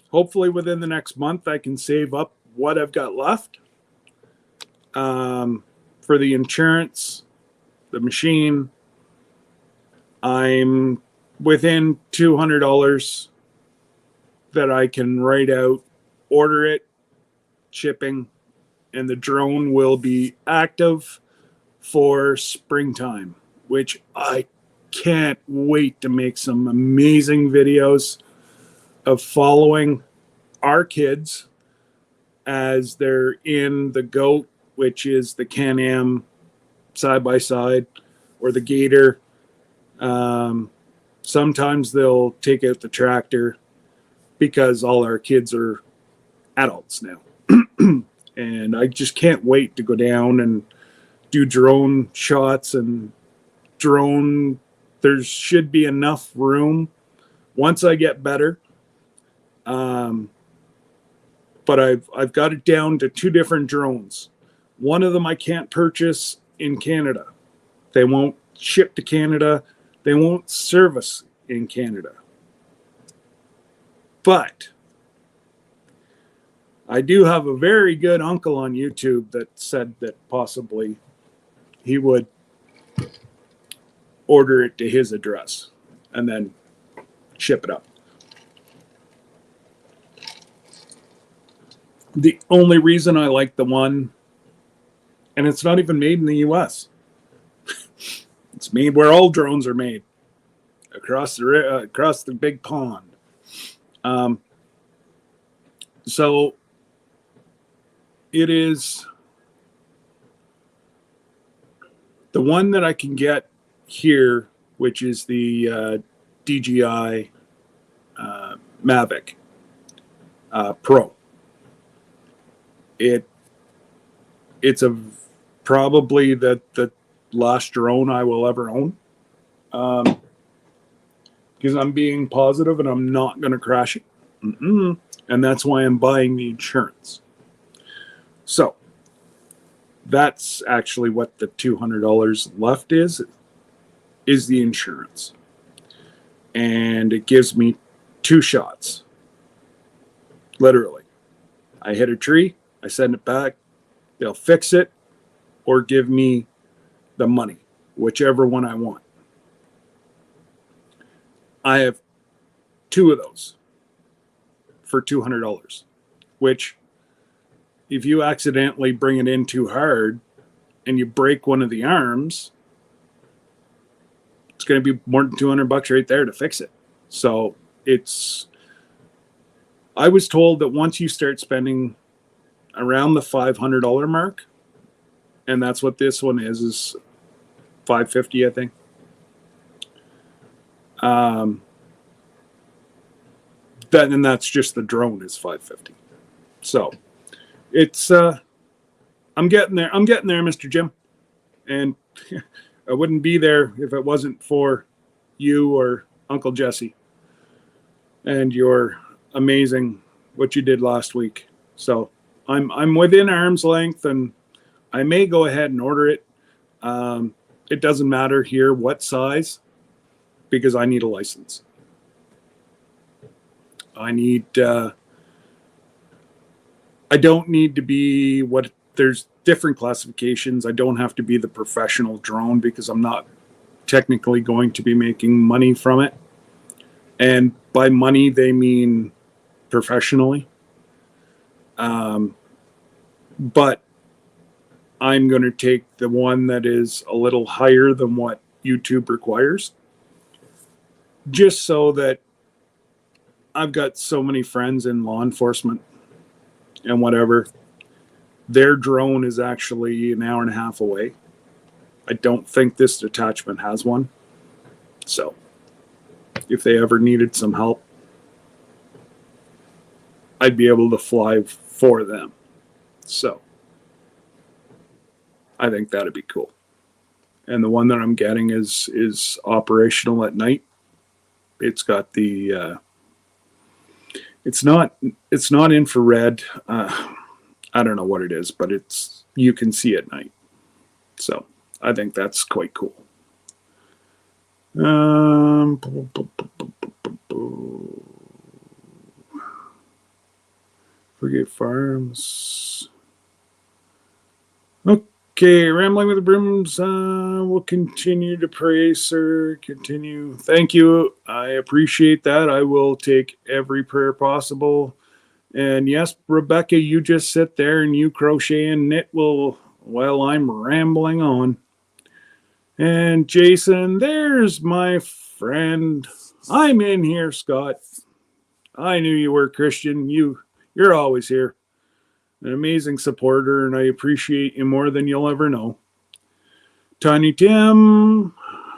Hopefully within the next month I can save up what I've got left. for the insurance, the machine, I'm within $200 that I can write out, order it, shipping, and the drone will be active for springtime, which I can't wait to make some amazing videos of following our kids as they're in the GOAT, which is the Can-Am side-by-side, or the Gator. Sometimes they'll take out the tractor because all our kids are adults now. And I just can't wait to go down and do drone shots and drone. There should be enough room once I get better. But I've got it down to 2 different drones. One of them I can't purchase in Canada. They won't ship to Canada. They won't service in Canada. But I do have a very good uncle on YouTube that said that possibly he would order it to his address and then ship it up. The only reason I like the one, and it's not even made in the US. It's made where all drones are made, across the big pond. So it is the one that I can get here, which is the DJI Mavic Pro. It's probably the last drone I will ever own, because I'm being positive and I'm not going to crash it. And that's why I'm buying the insurance. So that's actually what the $200 left is the insurance. And it gives me 2 shots. Literally. I hit a tree, I send it back, they'll fix it or give me the money, whichever one I want. I have 2 of those for $200, which if you accidentally bring it in too hard and you break one of the arms, it's going to be more than $200 right there to fix it. So I was told that once you start spending around the $500 mark, and that's what this one is $550, I think. And that's just the drone is $550. So it's I'm getting there, Mr. Jim. And I wouldn't be there if it wasn't for you or Uncle Jesse and your amazing what you did last week. So I'm within arm's length, and I may go ahead and order it. It doesn't matter here what size, because I need a license. I don't need to be there's different classifications. I don't have to be the professional drone because I'm not technically going to be making money from it. And by money, they mean professionally. But I'm going to take the one that is a little higher than what YouTube requires, just so that I've got so many friends in law enforcement and whatever. Their drone is actually an hour and a half away. I don't think this detachment has one. So if they ever needed some help, I'd be able to fly for them. So I think that'd be cool. And the one that I'm getting is operational at night. It's got the it's not infrared. I don't know what it is, but you can see at night. So I think that's quite cool. Forget Farms. Okay, rambling with the brooms. We'll continue to pray, sir. Continue. Thank you. I appreciate that. I will take every prayer possible. And yes, Rebecca, you just sit there and you crochet and knit while I'm rambling on. And Jason, there's my friend. I'm in here, Scott. I knew you were Christian. You're always here. An amazing supporter, and I appreciate you more than you'll ever know. Tiny Tim.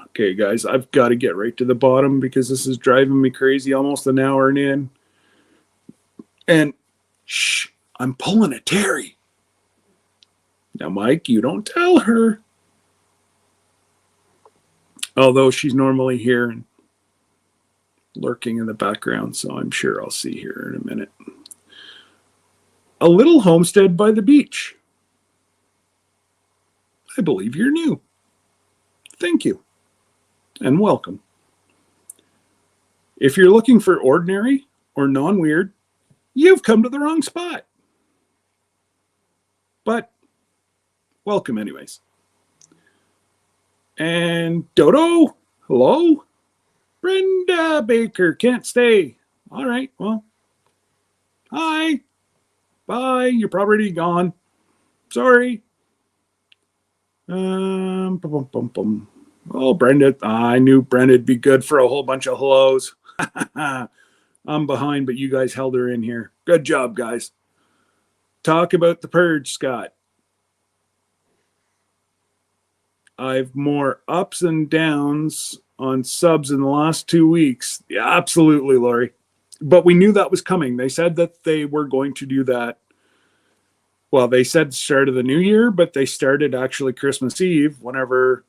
Okay, guys, I've got to get right to the bottom because this is driving me crazy. Almost an hour in. And shh, I'm pulling a Terry. Now, Mike, you don't tell her. Although she's normally here and lurking in the background, so I'm sure I'll see her in a minute. A little homestead by the beach. I believe you're new. Thank you. And welcome. If you're looking for ordinary or non-weird, you've come to the wrong spot. But welcome anyways. And Dodo, hello? Brenda Baker can't stay. All right, well, hi. Bye. You're probably gone. Sorry. Oh, Brenda. I knew Brenda'd be good for a whole bunch of hellos. I'm behind, but you guys held her in here. Good job, guys. Talk about the purge, Scott. I've more ups and downs on subs in the last 2 weeks. Yeah, absolutely, Lori. But we knew that was coming. They said that they were going to do that. Well, they said start of the new year, but they started actually Christmas Eve whenever,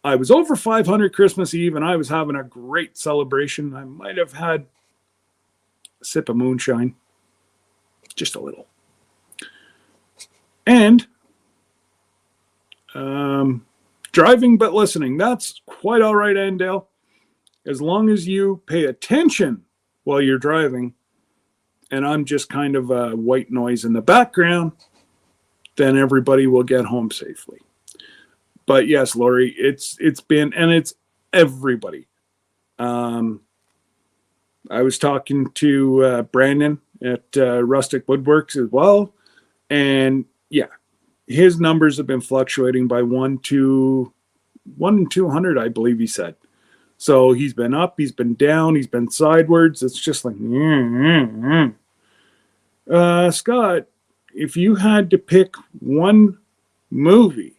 I was over 500 Christmas Eve and I was having a great celebration. I might have had a sip of moonshine. Just a little. And driving but listening. That's quite all right, Andale. As long as you pay attention while you're driving, and I'm just kind of a white noise in the background, then everybody will get home safely. But yes, Lori, it's been, and it's everybody. I was talking to Brandon at Rustic Woodworks as well, and yeah, his numbers have been fluctuating by 1 in 200, I believe he said. So he's been up, he's been down, he's been sideways. It's just like, Scott, if you had to pick one movie,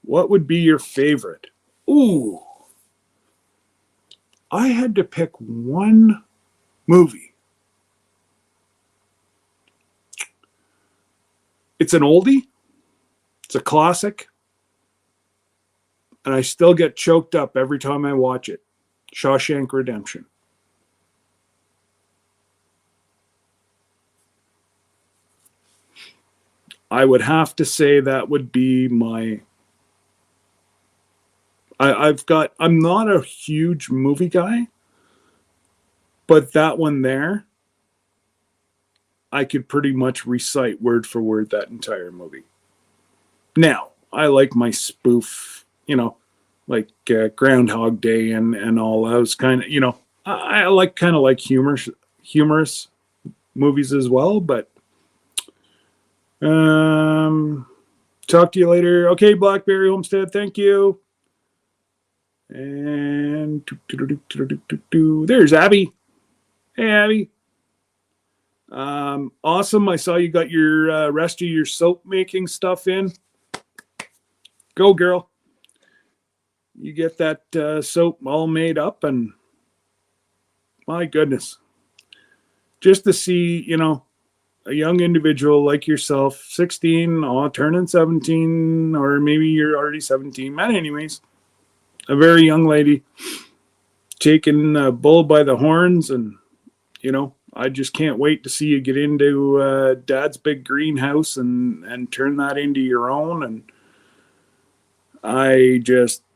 what would be your favorite? Ooh, I had to pick one movie. It's an oldie. It's a classic. And I still get choked up every time I watch it. Shawshank Redemption. I would have to say that would be my... I'm not a huge movie guy, but that one there, I could pretty much recite word for word that entire movie. Now, I like my spoof, like Groundhog Day and all those kind of, I like kind of like humorous movies as well, but talk to you later. Okay, Blackberry Homestead, thank you. And there's Abby. Hey, Abby. Awesome. I saw you got your rest of your soap making stuff in. Go, girl. You get that soap all made up, and my goodness, just to see, a young individual like yourself, 16, turning 17, or maybe you're already 17. But anyways, a very young lady taking a bull by the horns, and, I just can't wait to see you get into Dad's big greenhouse and turn that into your own. And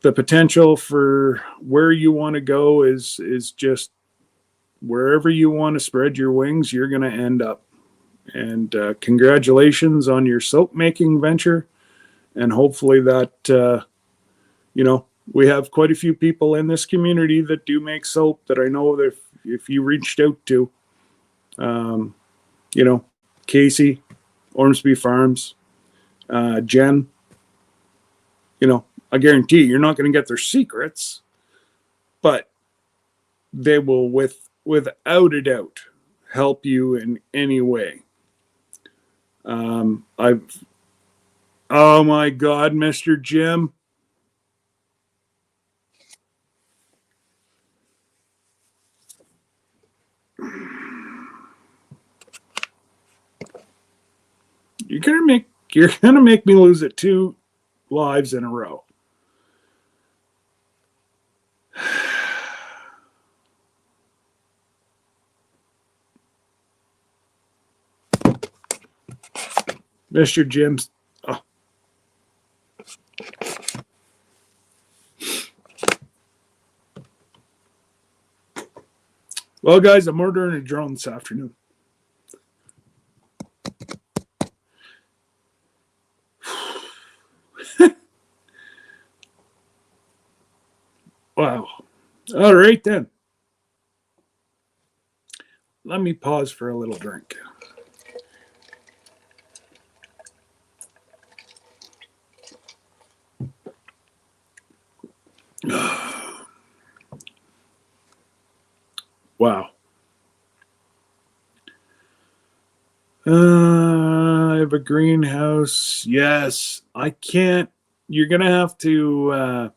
the potential for where you want to go is just wherever you want to spread your wings, you're going to end up. And congratulations on your soap making venture. And hopefully that, we have quite a few people in this community that do make soap that I know that if you reached out to, Casey, Ormsby Farms, Jen, I guarantee you're not going to get their secrets, but they will without a doubt help you in any way. Oh my God, Mr. Jim. You're gonna make me lose it 2 lives in a row. Mr. Jim's. Oh. Well, guys, I'm ordering a drone this afternoon. Wow. All right, then. Let me pause for a little drink. Wow. I have a greenhouse. Yes, I can't. You're gonna have to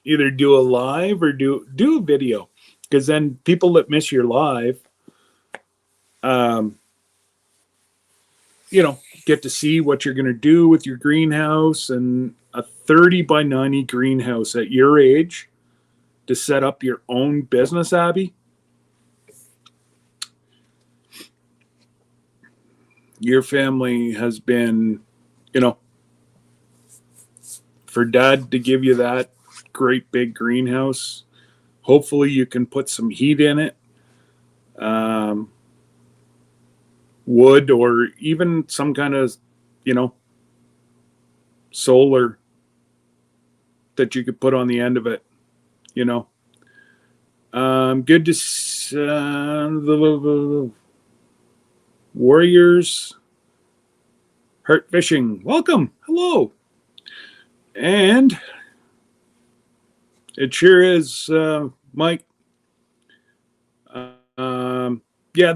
either do a live or do a video, because then people that miss your live, get to see what you're gonna do with your greenhouse. And a 30 by 90 greenhouse at your age to set up your own business, Abby. Your family has been, for Dad to give you that great big greenhouse. Hopefully you can put some heat in it, wood, or even some kind of, solar that you could put on the end of it. Good to the Warriors Heart Fishing. Welcome. Hello. And it sure is, Mike. Yeah,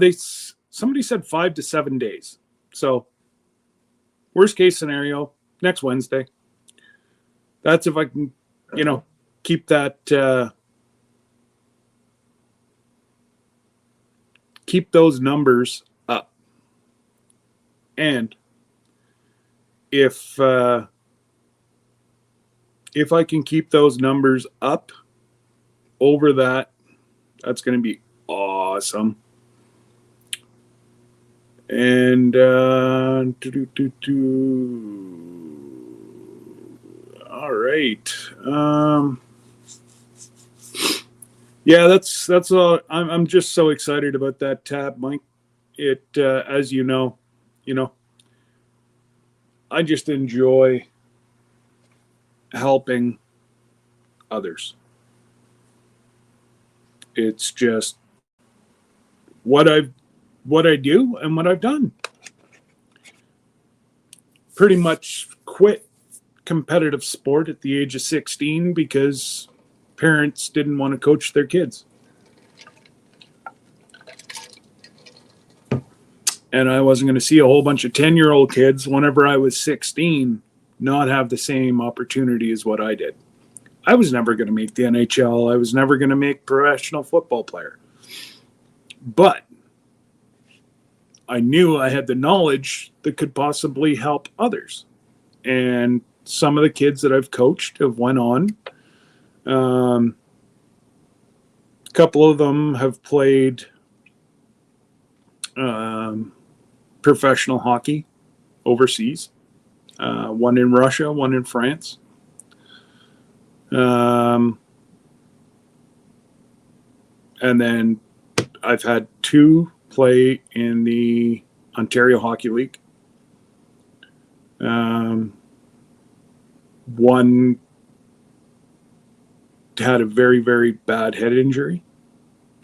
somebody said 5 to 7 days. So worst case scenario, next Wednesday. That's if I can, keep that, keep those numbers up. And if I can keep those numbers up over that, that's going to be awesome. And all right. Yeah, that's all. I'm just so excited about that tab, Mike. It, as you know, I just enjoy helping others. It's just what I do and what I've done. Pretty much quit competitive sport at the age of 16 because parents didn't want to coach their kids. And I wasn't going to see a whole bunch of 10-year-old kids whenever I was 16 not have the same opportunity as what I did. I was never going to make the NHL. I was never going to make professional football player. But I knew I had the knowledge that could possibly help others. And some of the kids that I've coached have went on. A couple of them have played professional hockey overseas. One in Russia, one in France. And then I've had 2 play in the Ontario Hockey League. One had a very, very bad head injury.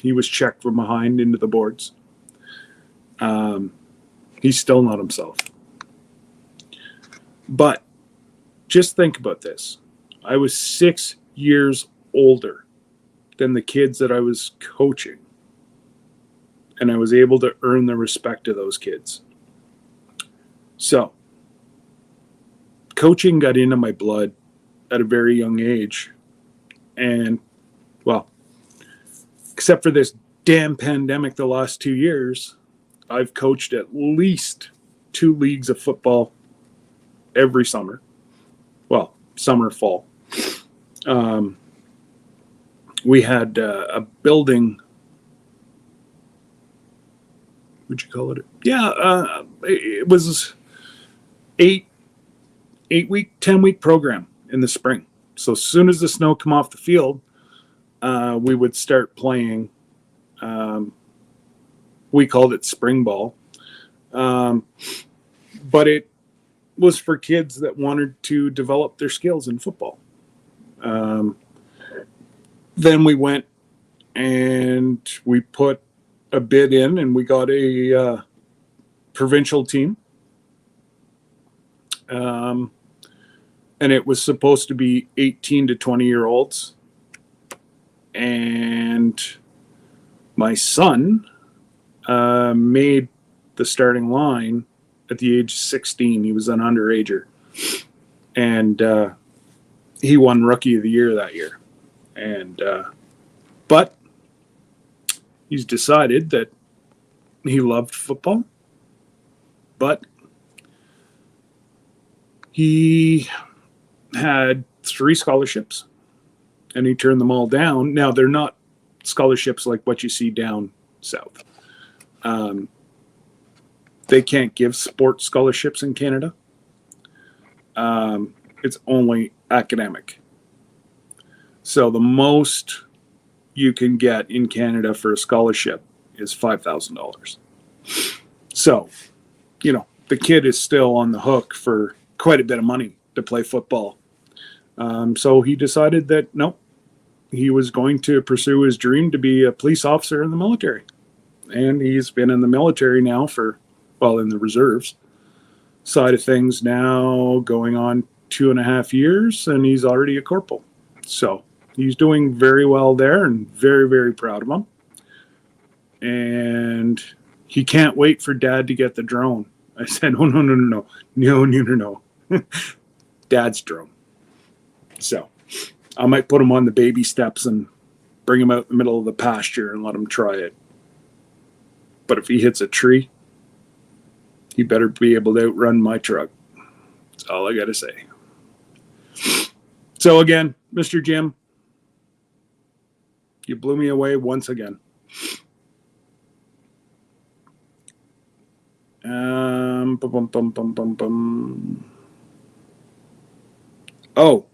He was checked from behind into the boards. He's still not himself. But just think about this. I was 6 years older than the kids that I was coaching. And I was able to earn the respect of those kids. So, coaching got into my blood at a very young age. And, well, except for this damn pandemic the last 2 years, I've coached at least 2 leagues of football every summer. Well, summer, fall. We had a building. What'd you call it? Yeah, it was 8-week, 10-week program in the spring. So as soon as the snow come off the field, we would start playing. We called it spring ball. But it was for kids that wanted to develop their skills in football. Then we went and we put a bid in and we got a provincial team. And it was supposed to be 18 to 20-year-olds. And my son made the starting line at the age of 16. He was an underager. And he won Rookie of the Year that year. And but he's decided that he loved football. But he had 3 scholarships, and he turned them all down. Now, they're not scholarships like what you see down south. They can't give sports scholarships in Canada. It's only academic. So the most you can get in Canada for a scholarship is $5,000. So, the kid is still on the hook for quite a bit of money to play football. So he decided that, nope, he was going to pursue his dream to be a police officer in the military. And he's been in the military now in the reserves side of things now going on 2.5 years, and he's already a corporal. So he's doing very well there and very, very proud of him. And he can't wait for Dad to get the drone. I said, oh, no. Dad's drone. So I might put him on the baby steps and bring him out in the middle of the pasture and let him try it. But if he hits a tree, he better be able to outrun my truck. That's all I got to say. So again, Mr. Jim, you blew me away once again. Oh,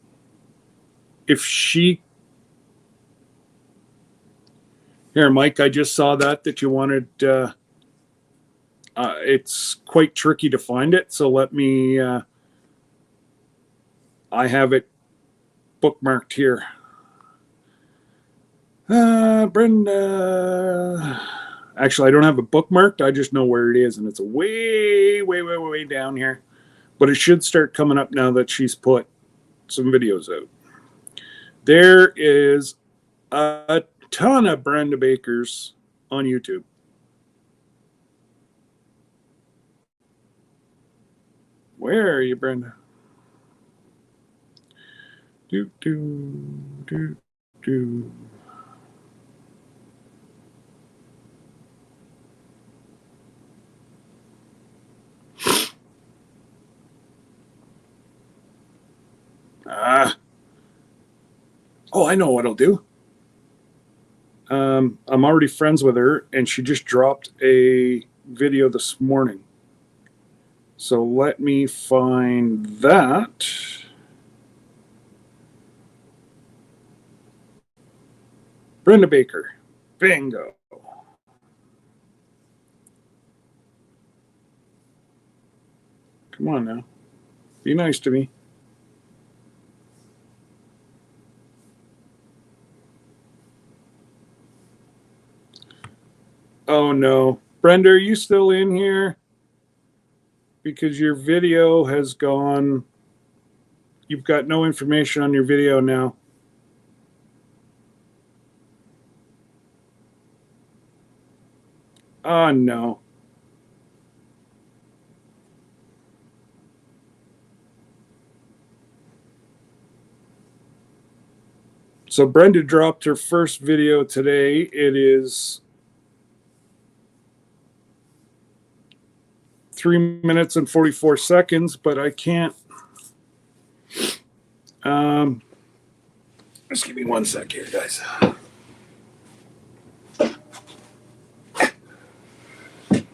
if she... Here, Mike, I just saw that you wanted... it's quite tricky to find it, so let me... I have it bookmarked here. Brenda... Actually, I don't have it bookmarked. I just know where it is, and it's way, way, way, way down here. But it should start coming up now that she's put some videos out. There is a ton of Brenda Bakers on YouTube. Where are you, Brenda? Do. Oh, I know what I'll do. I'm already friends with her, and she just dropped a video this morning. So let me find that. Brenda Baker. Bingo. Come on now. Be nice to me. Oh no. Brenda, are you still in here? Because your video has gone. You've got no information on your video now. Oh no. So Brenda dropped her first video today. It is 3 minutes and 44 seconds, but I can't. Just give me 1 sec here, guys.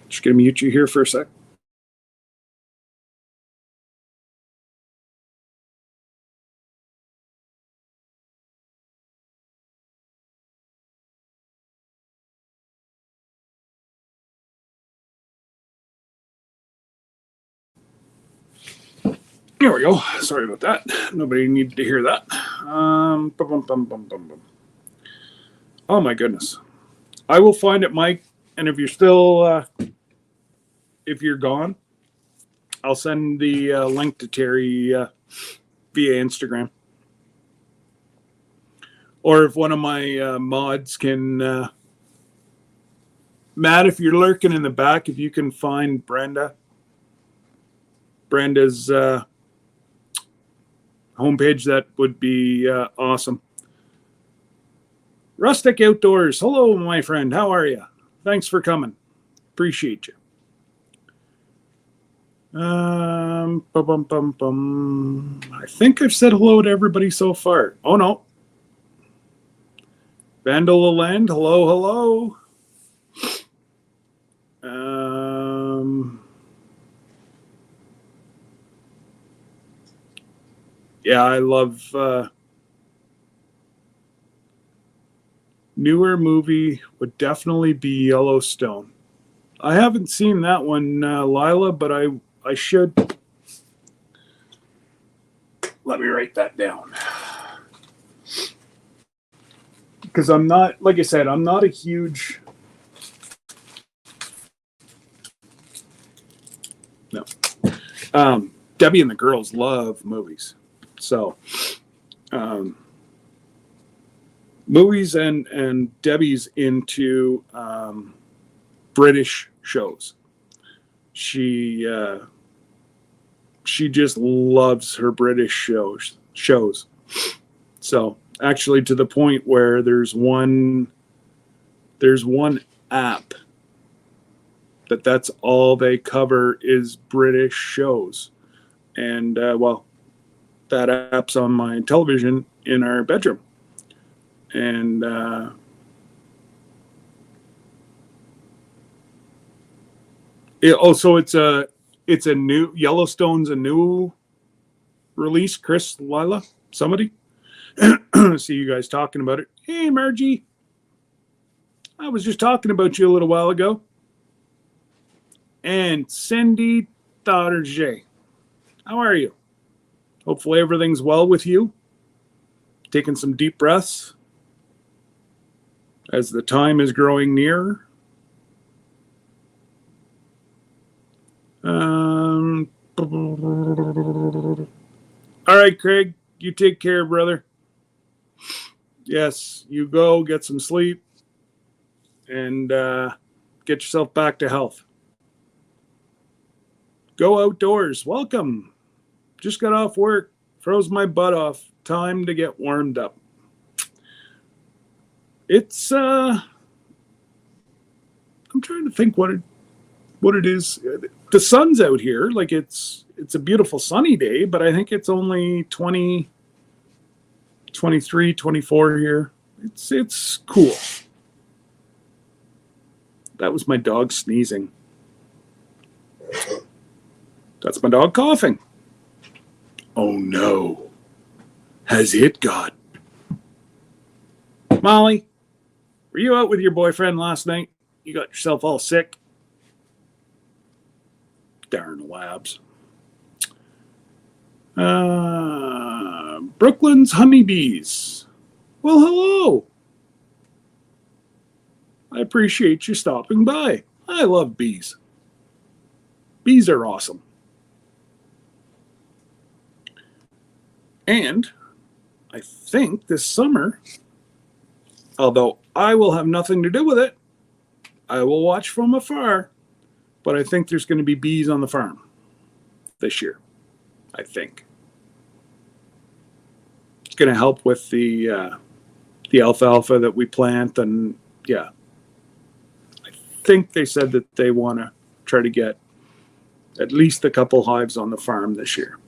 Just gonna mute you here for a sec. There we go. Sorry about that. Nobody needed to hear that. Oh my goodness. I will find it, Mike. And if you're still, if you're gone, I'll send the link to Terry via Instagram. Or if one of my mods can, Matt, if you're lurking in the back, if you can find Brenda's homepage, that would be awesome. Rustic Outdoors. Hello, my friend. How are you? Thanks for coming. Appreciate you. I think I've said hello to everybody so far. Oh, no. Vandal Land. Hello, hello. Yeah, I love newer movie would definitely be Yellowstone. I haven't seen that one, Lila, but I should. Let me write that down. Because I'm not, like I said, I'm not a huge. No. Debbie and the girls love movies. So, movies and Debbie's into British shows. She just loves her British shows. So actually, to the point where there's one app that's all they cover is British shows, and that app's on my television in our bedroom, and it's a new Yellowstone's a new release. Chris, Lila, somebody. See you guys talking about it. Hey, Margie, I was just talking about you a little while ago. And Cindy Dauderje, how are you? Hopefully everything's well with you. Taking some deep breaths as the time is growing near. All right, Craig, you take care, brother. Yes, you go get some sleep and get yourself back to health. Go outdoors. Welcome. Just got off work. Froze my butt off. Time to get warmed up. It's I'm trying to think what it is. The sun's out here. Like it's a beautiful sunny day, but I think it's only 20, 23, 24 here. It's cool. That was my dog sneezing. That's my dog coughing. Oh no. Has it got? Molly, were you out with your boyfriend last night? You got yourself all sick? Darn labs. Brooklyn's honeybees. Well, hello. I appreciate you stopping by. I love bees. Bees are awesome. And I think this summer, although I will have nothing to do with it, I will watch from afar, but I think there's going to be bees on the farm this year, I think. It's going to help with the alfalfa that we plant, and yeah. I think they said that they want to try to get at least a couple hives on the farm this year.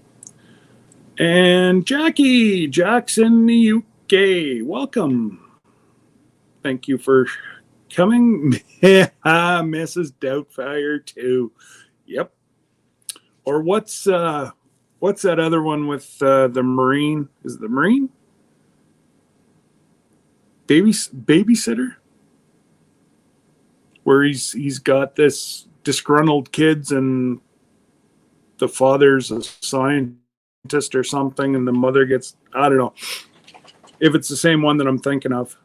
And Jack's in the UK. Welcome. Thank you for coming. Mrs. Doubtfire too. Yep. Or what's that other one with the Marine? Is it the Marine? Babysitter? Where he's got this disgruntled kids and the father's a scientist or something, and the mother gets, I don't know if it's the same one that I'm thinking of.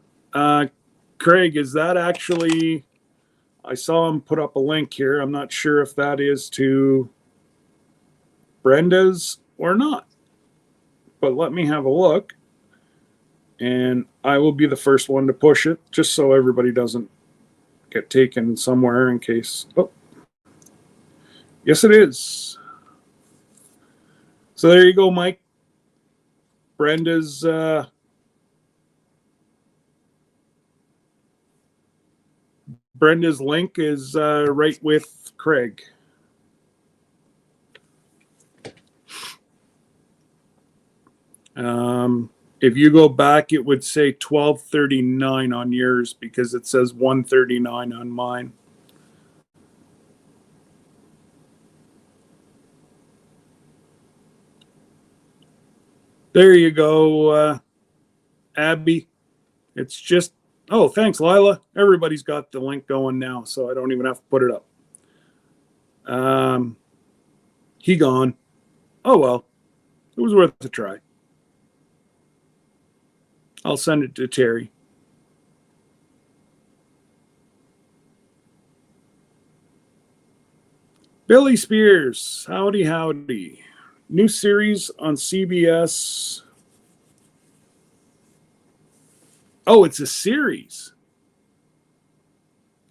Craig, is that actually, I saw him put up a link here. I'm not sure if that is to Brenda's or not, but let me have a look, and I will be the first one to push it, just so everybody doesn't get taken somewhere in case. Oh, yes, it is. So there you go, Mike. Brenda's link is right with Craig. If you go back, it would say 1239 on yours because it says 139 on mine. There you go, Abby. It's just, oh, thanks, Lila. Everybody's got the link going now, so I don't even have to put it up. He gone. Oh, well, it was worth a try. I'll send it to Terry. Billy Spears, howdy, howdy. New series on CBS. Oh, it's a series.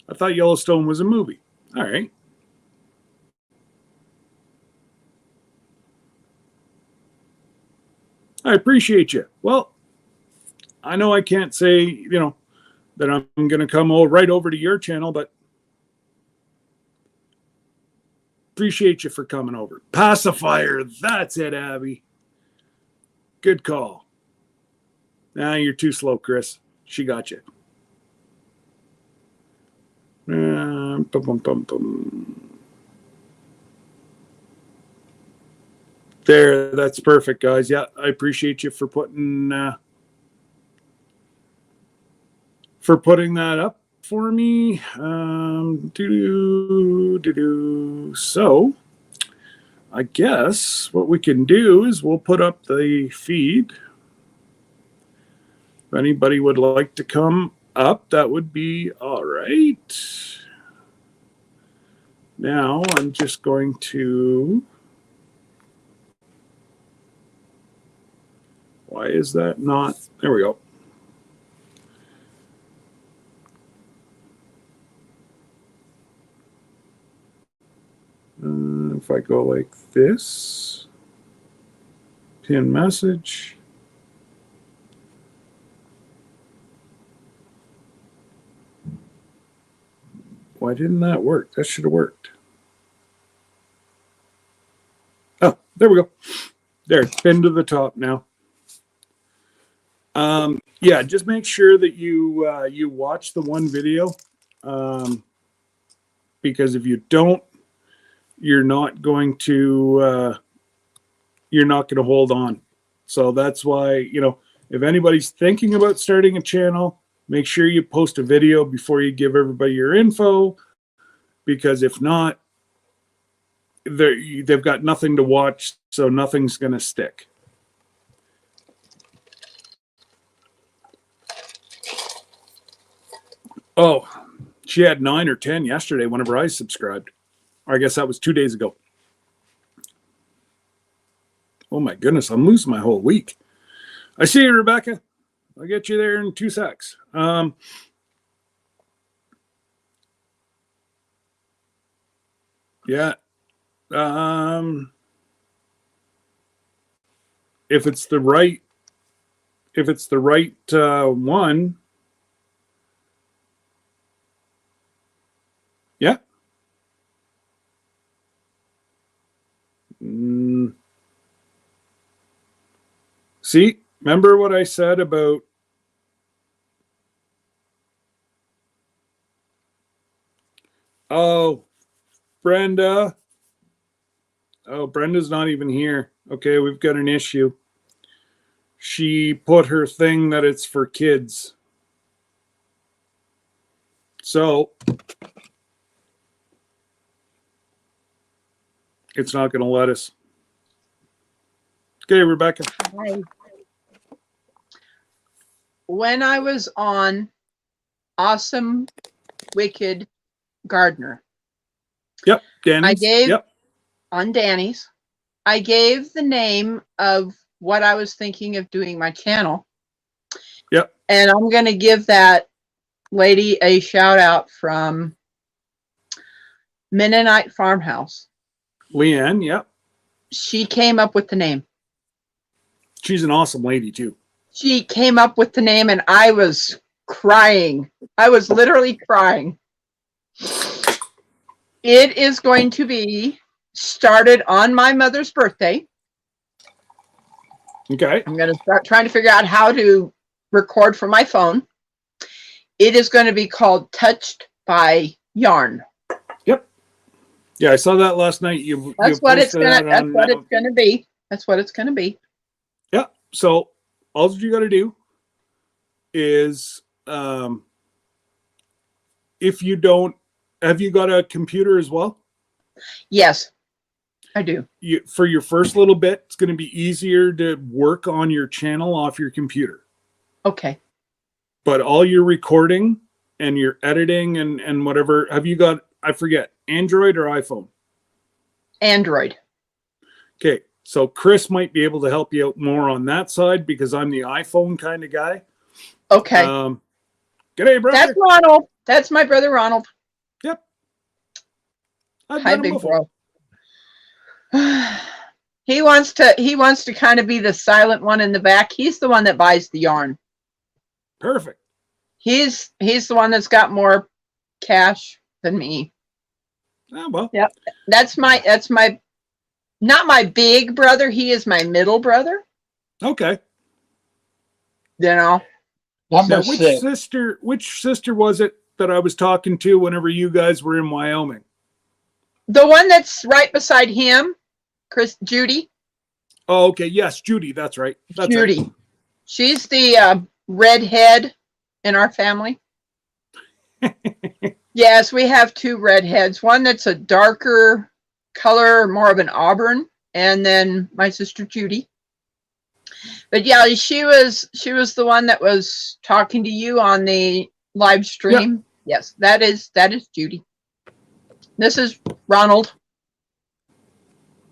I thought Yellowstone was a movie. All right. I appreciate you. Well, I know I can't say, that I'm going to come right over to your channel, but appreciate you for coming over. Pacifier, that's it, Abby. Good call. Nah, you're too slow, Chris. She got you. There, that's perfect, guys. Yeah, I appreciate you for putting that up for me. So, I guess what we can do is we'll put up the feed. If anybody would like to come up, that would be all right. Now I'm just going to. Why is that not? There we go. If I go like this, pin message. Why didn't that work? That should have worked. Oh, there we go. There, pinned to the top now. Yeah, just make sure that you watch the one video, because if you don't, you're not going to hold on. So that's why, if anybody's thinking about starting a channel, make sure you post a video before you give everybody your info, because if not, they've got nothing to watch, so nothing's going to stick. Oh, she had 9 or 10 yesterday whenever I subscribed. I guess that was 2 days ago. Oh my goodness, I'm losing my whole week. I see you, Rebecca. I'll get you there in 2 secs. Yeah. If it's the right one, yeah. See, remember what I said about Brenda. Oh, Brenda's not even here. Okay, we've got an issue. She put her thing that it's for kids. So it's not going to let us. Okay, Rebecca. Hi. When I was on Awesome Wicked Gardener. Yep, Danny's. I gave on Danny's. I gave the name of what I was thinking of doing my channel. Yep. And I'm going to give that lady a shout out from Mennonite Farmhouse. Leanne, yep. She came up with the name. She's an awesome lady too. She came up with the name and I was crying. I was literally crying. It is going to be started on my mother's birthday. Okay. I'm going to start trying to figure out how to record from my phone. It is going to be called Touched by Yarn. Yep. Yeah, I saw that last night. That's what it's going to be. That's what it's going to be. Yeah. So all you got to do is, if you don't, have you got a computer as well? Yes, I do. For your first little bit, it's going to be easier to work on your channel off your computer. Okay. But all your recording and your editing and whatever, have you got, I forget, Android or iPhone? Android. Okay. So Chris might be able to help you out more on that side because I'm the iPhone kind of guy. Okay. G'day, brother. That's Ronald. That's my brother Ronald. Yep. Hi, big bro. He wants to kind of be the silent one in the back. He's the one that buys the yarn. Perfect. He's the one that's got more cash than me. Oh, well. Yep. That's my not my big brother. He is my middle brother. Okay. You know. Now, which sister was it that I was talking to whenever you guys were in Wyoming? The one that's right beside him, Judy. Oh, okay. Yes, Judy. That's right. That's Judy. Right. She's the redhead in our family. Yes, we have 2 redheads. One that's a darker color, more of an auburn, and then my sister Judy. But yeah, she was the one that was talking to you on the live stream. Yep. Yes, that is Judy. This is Ronald.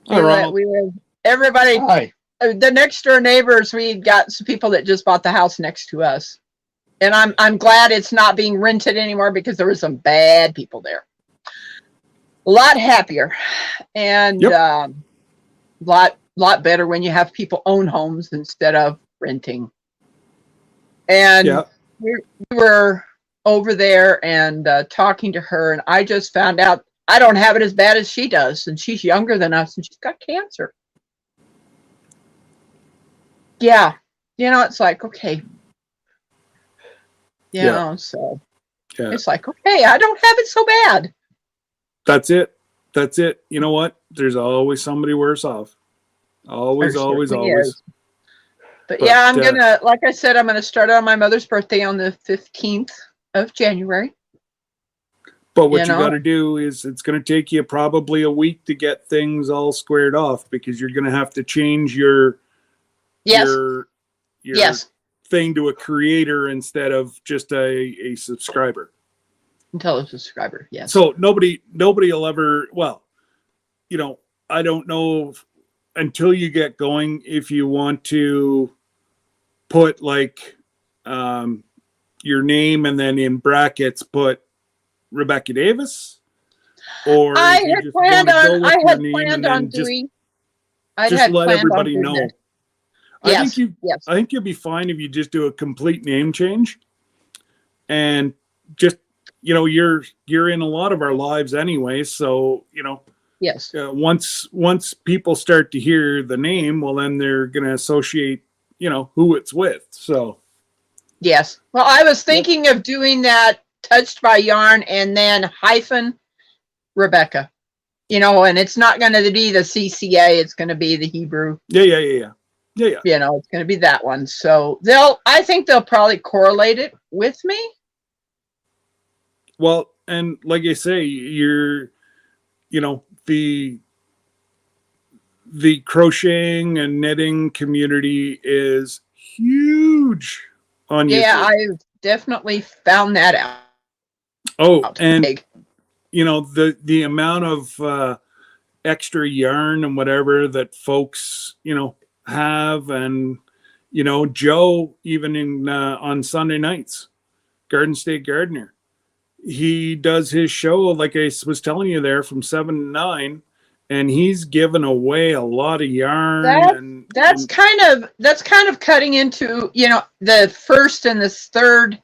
Hi, Ronald. Everybody. Hi. The next door neighbors, we got some people that just bought the house next to us. And I'm glad it's not being rented anymore because there were some bad people there. A lot happier and yep. lot better when you have people own homes instead of renting. And yep. we were over there and talking to her, and I just found out I don't have it as bad as she does, and she's younger than us, and she's got cancer. Yeah, it's like, okay. You know, so it's like, okay, I don't have it so bad. That's it. You know what? There's always somebody worse off. Always. But yeah, I'm gonna, like I said, I'm gonna start on my mother's birthday on the 15th of January. But what you got to do is it's going to take you probably a week to get things all squared off, because you're going to have to change your thing to a creator instead of just a subscriber. Until a subscriber, yes. So nobody will ever, well, you know, I don't know until you get going if you want to put like your name and then in brackets put Rebecca Davis, or I had planned on doing. Just let everybody know. Yes, I think you'll be fine if you just do a complete name change, and just, you know, you're in a lot of our lives anyway, so you know. Yes. Once people start to hear the name, well, then they're going to associate, you know, who it's with. So. Yes. Well, I was thinking of doing that, touched by yarn, and then hyphen Rebecca, you know, and it's not going to be the CCA. It's going to be the Hebrew. Yeah. You know, it's going to be that one. So I think they'll probably correlate it with me. Well, and like I say, you know, the crocheting and knitting community is huge on YouTube. Yeah, I've definitely found that out. Oh, and you know, the amount of extra yarn and whatever that folks, you know, have, and you know, Joe, even in on Sunday nights, Garden State Gardener, he does his show, like I was telling you there, from 7 to 9, and he's given away a lot of yarn. That's kind of cutting into, you know, the first and the third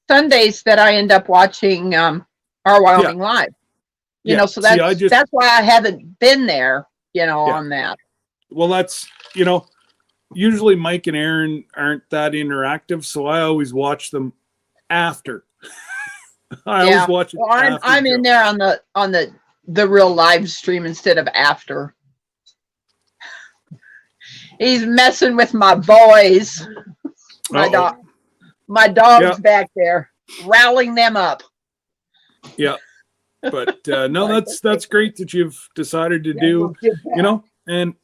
Sundays that I end up watching our Wyoming Live. You know, so that's why I haven't been there, you know, on that. Well, that's, you know, usually Mike and Aaron aren't that interactive, so I always watch them after. I always watch it. Well, I'm in there on the real live stream instead of after. He's messing with my boys. My dog's back there, rallying them up. Yeah, but no, that's great that you've decided to do. You know, and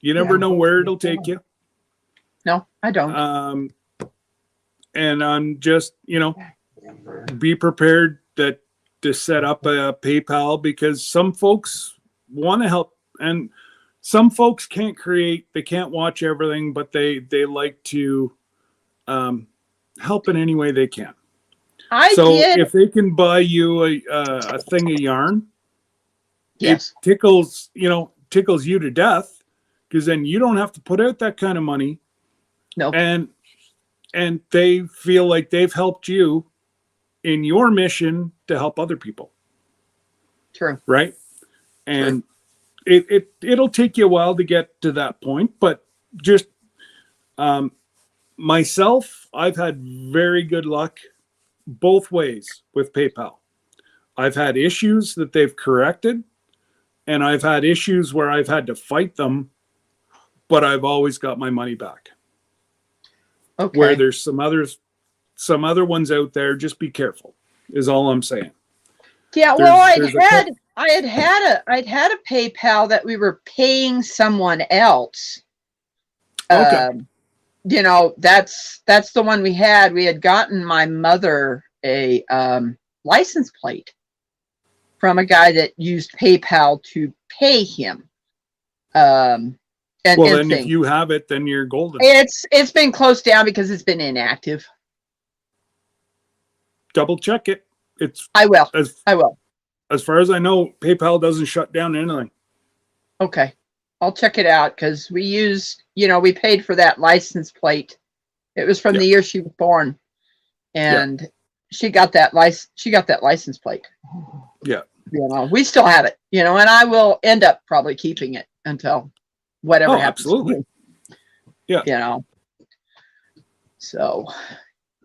you never know where it'll take you. No, I don't. And I'm just, you know, be prepared to set up a PayPal, because some folks want to help, and some folks can't create, they can't watch everything, but they like to help in any way they can. If they can buy you a thing of yarn, it tickles you to death, because then you don't have to put out that kind of money. No. And they feel like they've helped you in your mission to help other people. True. Right? And it'll take you a while to get to that point, but just myself, I've had very good luck both ways with PayPal. I've had issues that they've corrected, and I've had issues where I've had to fight them, but I've always got my money back. Okay. Where there's some other ones out there, just be careful, is all I'm saying. Yeah, well, I'd had a PayPal that we were paying someone else. Okay. You know, that's the one we had. We had gotten my mother a license plate from a guy that used PayPal to pay him. If you have it, then you're golden. It's been closed down because it's been inactive. Double check it. I will. As far as I know, PayPal doesn't shut down anything. Okay. I'll check it out, because we paid for that license plate. It was from the year she was born, and she got that license plate. Yeah. You know, we still have it, you know, and I will end up probably keeping it until whatever happens. Absolutely. Yeah. You know. So,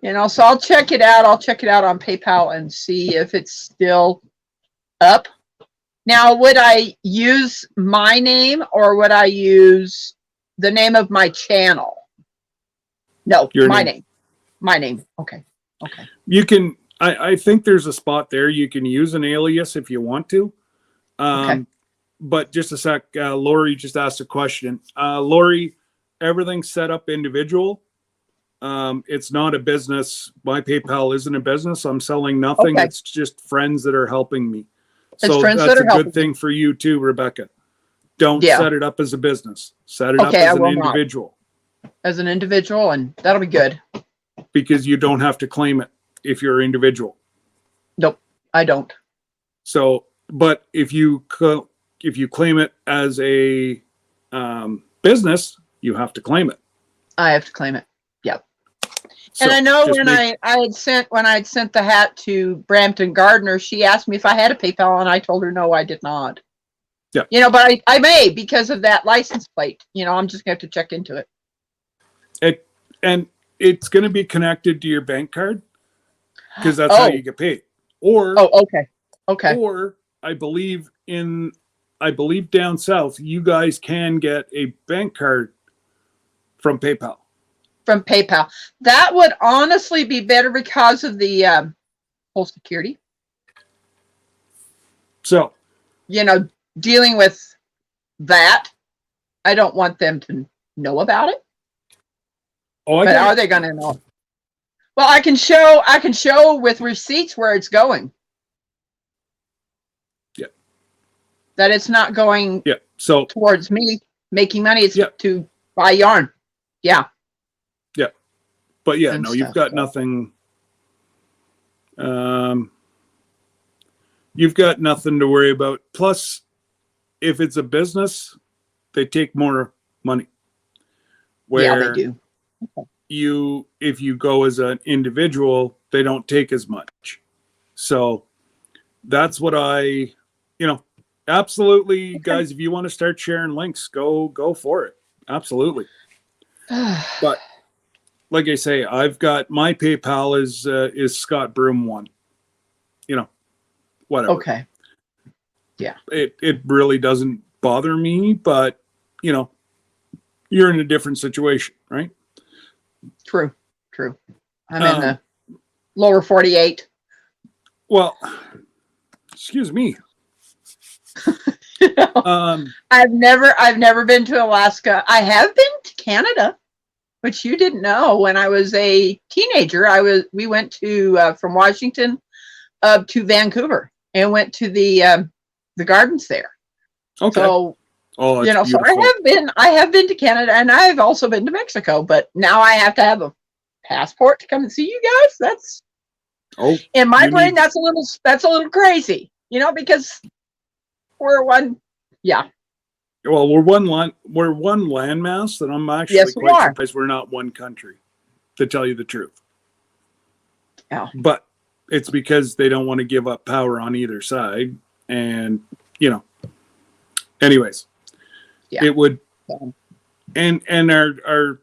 you know, so I'll check it out. I'll check it out on PayPal and see if it's still up. Now, would I use my name, or would I use the name of my channel? No, my name. My name. Okay. You can I think there's a spot there. You can use an alias if you want to. Okay. But just a sec, Lori just asked a question. Lori, everything's set up individual. It's not a business. My PayPal isn't a business. I'm selling nothing. Okay. It's just friends that are helping me. It's So friends that's that are a helping good thing for you too, Rebecca. Don't Yeah. set it up as a business. Set it up Okay, I as an will not. individual as an individual, and that'll be good. because you don't have to claim it if you're individual. Nope, I don't. So, but if you claim it as a business, you have to claim it. I have to claim it. Yep. So And I know just when I had sent the hat to Brampton Gardner, she asked me if I had a PayPal, and I told her no, I did not. Yeah. You know, but I may because of that license plate. You know, I'm just gonna have to check into it. and it's going to be connected to your bank card because that's how you get paid. Or Okay. Or I believe down south, you guys can get a bank card from PayPal. From PayPal, that would honestly be better because of the whole security. So, You know, dealing with that, I don't want them to know about it. But are they going to know? Well, I can show with receipts where it's going. Yeah. That it's not going So towards me making money. It's Yeah. to buy yarn. Yeah. Yeah. But yeah, And no, you've stuff, got so. nothing. You've got nothing to worry about. Plus, if it's a business, they take more money. Yeah, they do. If you go as an individual, they don't take as much. So that's what absolutely, guys, if you want to start sharing links, go for it. Absolutely. But like I say, I've got my PayPal is Scott Broom 1. Whatever. Okay. Yeah. It really doesn't bother me, but you're in a different situation, right? True. I'm in the lower 48. Well, excuse me. I've never been to Alaska. I have been to Canada, which you didn't know. When I was a teenager, we went to from Washington up to Vancouver and went to the gardens there. Okay. So so so I have been to Canada, and I've also been to Mexico, but now I have to have a passport to come and see you guys. That's in my brain. That's a little crazy, because we're one. Yeah. Well, we're one landmass, and I'm actually quite surprised we're not one country, to tell you the truth. Yeah. But it's because they don't want to give up power on either side, and anyways. Yeah. It would, and our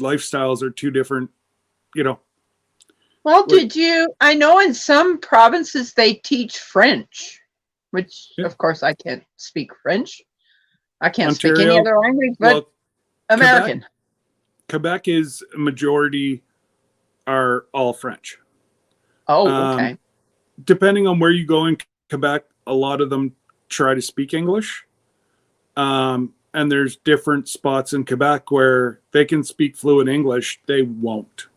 lifestyles are too different, Well, I know in some provinces they teach French, which of course I can't speak French. I can't speak any other language but American. Quebec is majority are all French. Oh, okay. Depending on where you go in Quebec, a lot of them try to speak English. And there's different spots in Quebec where they can speak fluent English. They won't.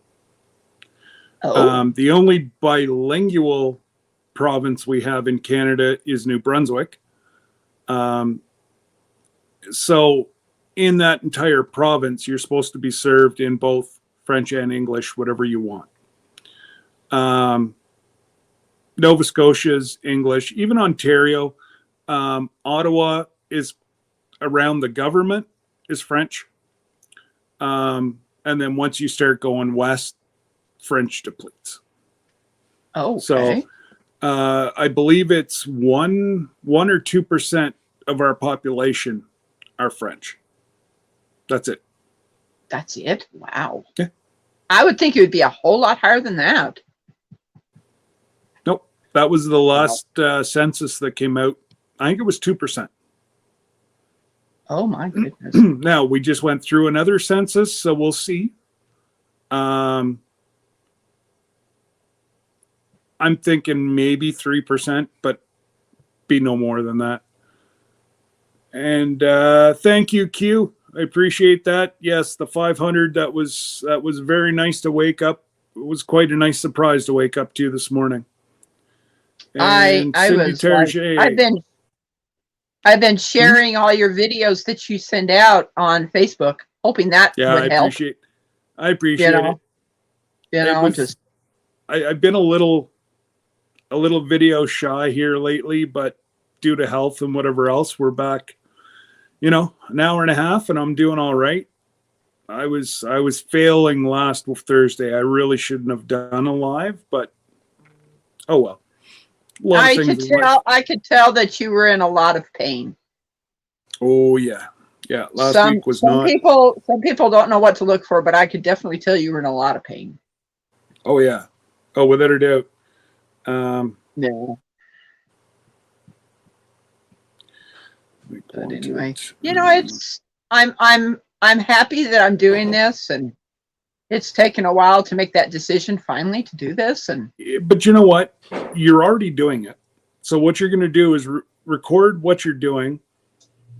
The only bilingual province we have in Canada is New Brunswick. So in that entire province, you're supposed to be served in both French and English, whatever you want. Nova Scotia's English, even Ontario, Ottawa is around the government is French. And then once you start going west, French depletes. Oh, okay. So I believe it's 1 or 2% of our population are French. That's it. That's it? Wow. Yeah. I would think it would be a whole lot higher than that. Nope. That was the last census that came out. I think it was 2%. Oh my goodness. Now we just went through another census, so we'll see. I'm thinking maybe 3%, but be no more than that. And thank you, Q. I appreciate that. Yes, the 500. That was very nice to wake up. It was quite a nice surprise to wake up to this morning. And I Cindy was like, Terje. I've been sharing all your videos that you send out on Facebook, hoping that would help. I appreciate it. I've been a little video shy here lately, but due to health and whatever else, we're back, an hour and a half, and I'm doing all right. I was failing last Thursday. I really shouldn't have done a live, but oh well. I could tell that you were in a lot of pain. Oh yeah. Yeah. Last week was some people don't know what to look for, but I could definitely tell you were in a lot of pain. Oh yeah. Oh, without a doubt. No. But anyway, I'm happy that I'm doing this, and it's taken a while to make that decision finally to do this. But you know what? You're already doing it. So what you're going to do is record what you're doing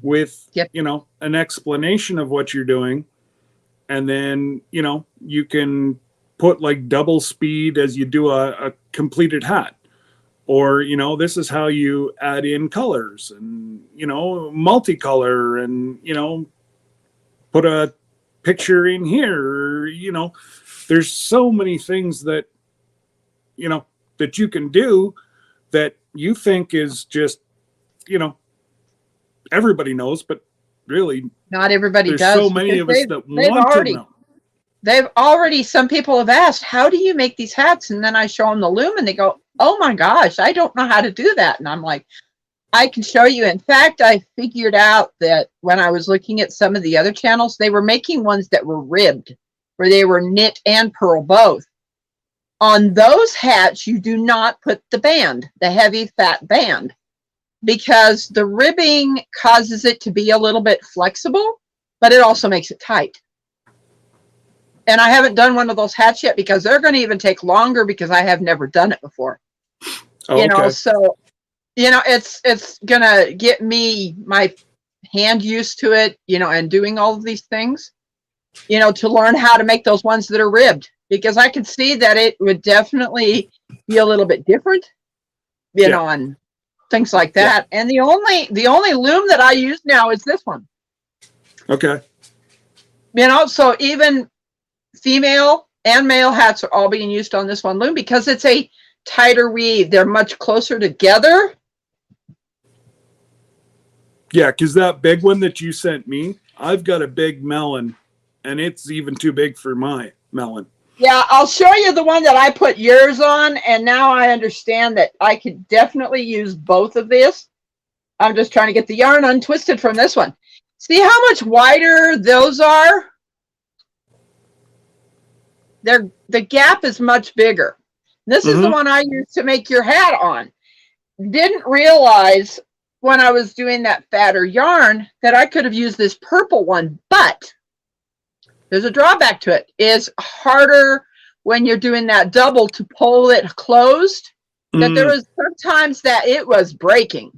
with, an explanation of what you're doing. And then, you can put like double speed as you do a completed hat. Or, this is how you add in colors and, multicolor and, put a picture in here. There's so many things that, that you can do that you think is just, everybody knows, but really not everybody does. There's so many of us that want to know. Some people have asked, how do you make these hats? And then I show them the loom and they go, oh my gosh, I don't know how to do that. And I'm like, I can show you. In fact, I figured out that when I was looking at some of the other channels, they were making ones that were ribbed, where they were knit and purl both. On those hats, you do not put the band, the heavy fat band, because the ribbing causes it to be a little bit flexible, but it also makes it tight. And I haven't done one of those hats yet because they're going to even take longer because I have never done it before. So, it's going to get my hand used to it, and doing all of these things, to learn how to make those ones that are ribbed, because I could see that it would definitely be a little bit different, on things like that. Yeah. And the only loom that I use now is this one. Okay. So even female and male hats are all being used on this one loom because it's a tighter weave. They're much closer together. Yeah, because that big one that you sent me, I've got a big melon, and it's even too big for my melon. Yeah, I'll show you the one that I put yours on, and now I understand that I could definitely use both of this. I'm just trying to get the yarn untwisted from this one. See how much wider those are? The gap is much bigger. This is the one I used to make your hat on. Didn't realize when I was doing that fatter yarn that I could have used this purple one, but there's a drawback to it. It's harder when you're doing that double to pull it closed, that there was sometimes that it was breaking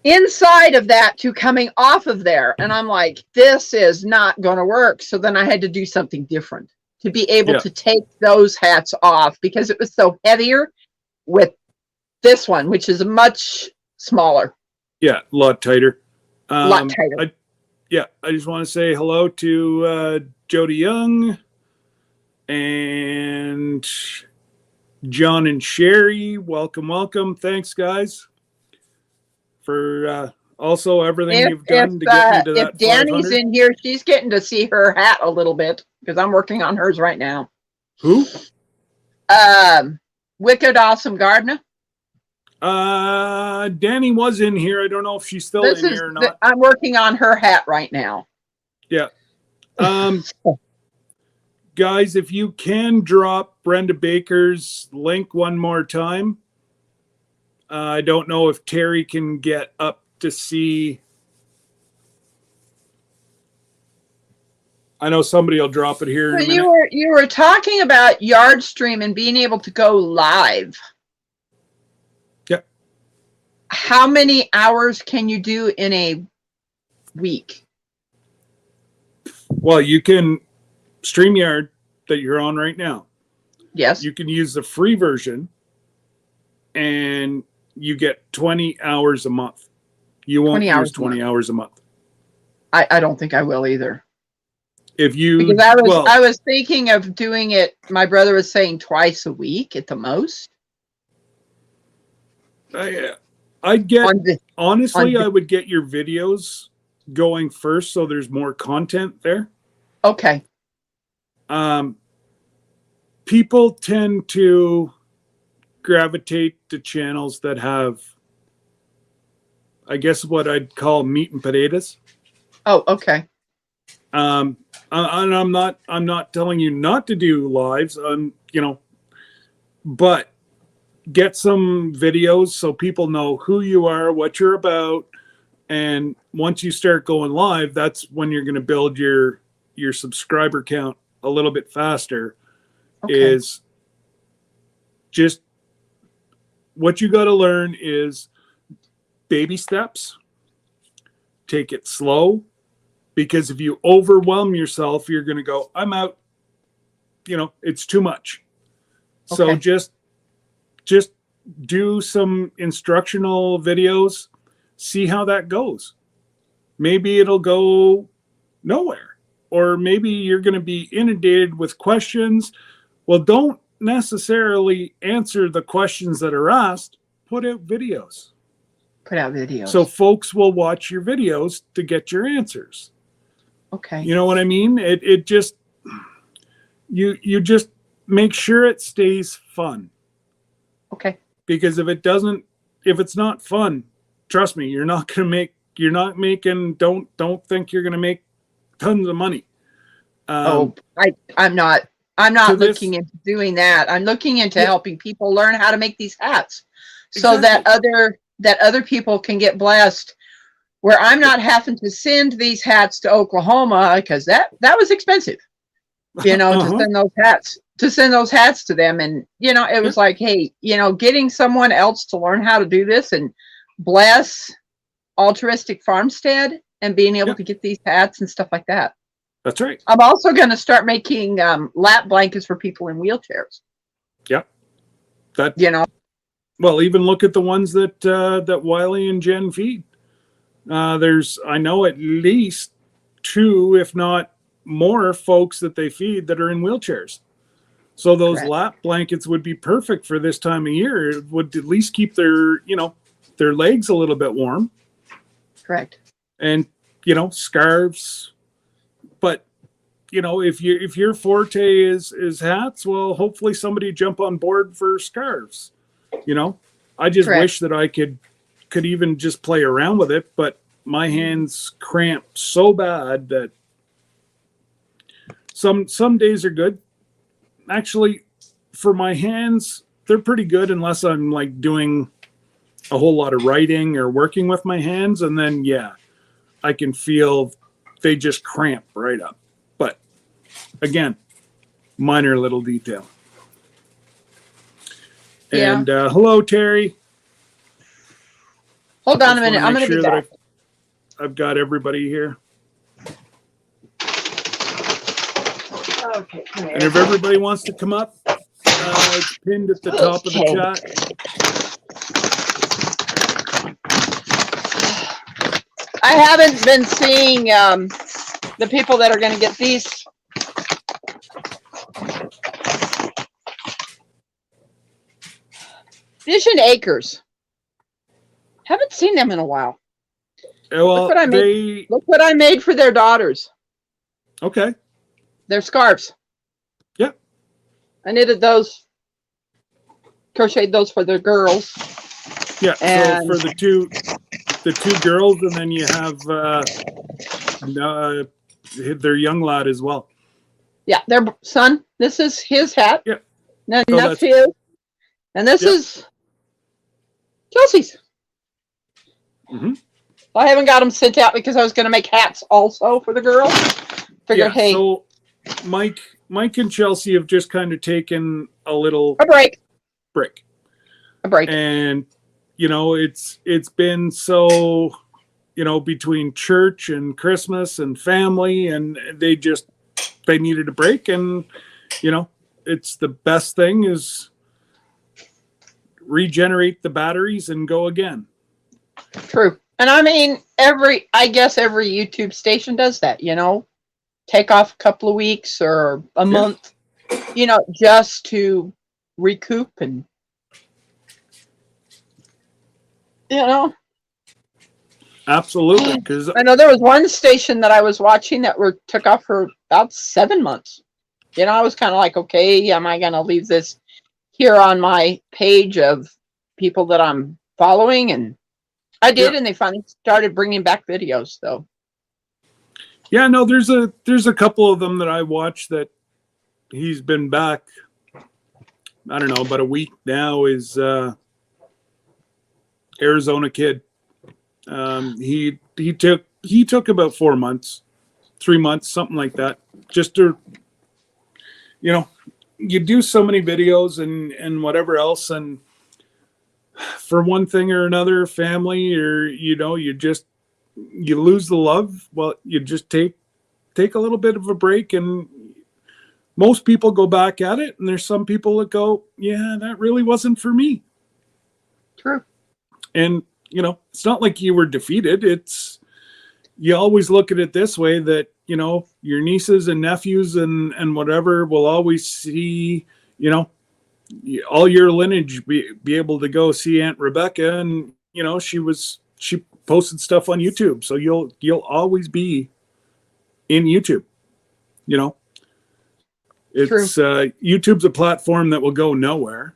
inside of that to coming off of there. And I'm like, this is not going to work. So then I had to do something different to be able to take those hats off because it was so heavier with this one, which is much smaller. Yeah, a lot tighter. A lot tighter. I just want to say hello to Jody Young and John and Sherry. Welcome. Thanks, guys, for also everything you've done to get me to that 500. If Danny's in here, she's getting to see her hat a little bit because I'm working on hers right now. Who? Wicked Awesome Gardener. Danny was in here. I don't know if she's still in here or not. I'm working on her hat right now. Yeah. Guys, if you can drop Brenda Baker's link one more time. I don't know if Terry can get up to see I know somebody will drop it here in a Well, minute. you were talking about Yard Stream and being able to go live. Yep. How many hours can you do in a week? Well, you can StreamYard that you're on right now. Yes. You can use the free version and you get 20 hours a month. You won't 20 use hours 20 hours a month. I don't think I will either. If you, Because well, I was thinking of doing it. My brother was saying twice a week at the most. I'd get, honestly, on I would get your videos going first so there's more content there. Okay. People tend to gravitate to channels that have, I guess, what I'd call meat and potatoes. Oh, okay. And I'm not telling you not to do lives, but get some videos so people know who you are, what you're about, and once you start going live, that's when you're going to build your subscriber count a little bit faster. Okay. Is just what you got to learn is baby steps. Take it slow, because if you overwhelm yourself, you're going to go, I'm out. It's too much. So Okay. just do some instructional videos, see how that goes. Maybe it'll go nowhere, or maybe you're going to be inundated with questions. Well, don't necessarily answer the questions that are asked. Put out videos. Put out videos. So folks will watch your videos to get your answers. Okay. You know what I mean? It just, you just make sure it stays fun. Okay. Because if it's not fun, trust me, don't think you're going to make tons of money. I'm not looking into doing that. I'm looking into helping people learn how to make these hats so that other people can get blessed, where I'm not having to send these hats to Oklahoma, because that was expensive, to send those hats to them. And, it was like, hey, getting someone else to learn how to do this and bless Altruistic Farmstead and being able to get these hats and stuff like that. That's right. I'm also going to start making lap blankets for people in wheelchairs. Yep. Well, even look at the ones that Wiley and Jen feed. There's, I know, at least 2, if not more, folks that they feed that are in wheelchairs. So those lap blankets would be perfect for this time of year. It would at least keep their legs a little bit warm. Correct. And, scarves. But, if your forte is hats, well, hopefully somebody jump on board for scarves. I just wish that I could even just play around with it, but my hands cramp so bad that some days are good. Actually, for my hands, they're pretty good unless I'm like doing a whole lot of writing or working with my hands, and then I can feel they just cramp right up. But again, minor little detail. And hello, Terry. Hold on a minute. I'm going to be back. I've got everybody here. Okay. And if everybody wants to come up, it's pinned at the top of the chat. I haven't been seeing the people that are going to get these. Vision Acres. Haven't seen them in a while. Well, look what I made for their daughters. Okay. Their scarves. Yep. I knitted those, crocheted those for the girls. Yeah. And so for the two girls, and then you have their young lad as well. Yeah, their son. This is his hat. Yeah. And that's his. And this is Chelsea's. Mm-hmm. I haven't got them sent out because I was going to make hats also for the girls. Figured, hey, so Mike and Chelsea have just kind of taken a little a break. break. A break. And it's been so, between church and Christmas and family, and they needed a break. And it's the best thing is regenerate the batteries and go again. True. And I mean, I guess every YouTube station does that, take off a couple of weeks or a month, just to recoup and, Absolutely. Because I know there was one station that I was watching that took off for about 7 months. I was kind of like, okay, am I going to leave this here on my page of people that I'm following? And I did, and they finally started bringing back videos, though. Yeah, no, there's a couple of them that I watched that he's been back. I don't know, about a week now. Is Arizona Kid. He took about 4 months, 3 months, something like that, just to, you do so many videos and whatever else, and for one thing or another, family, or you lose the love. Well, you just take a little bit of a break, and most people go back at it, and there's some people that go, yeah, that really wasn't for me. True. And it's not like you were defeated. You always look at it this way, that your nieces and nephews and whatever will always see, all your lineage be able to go see Aunt Rebecca, and she posted stuff on YouTube, so you'll always be in YouTube. It's YouTube's a platform that will go nowhere,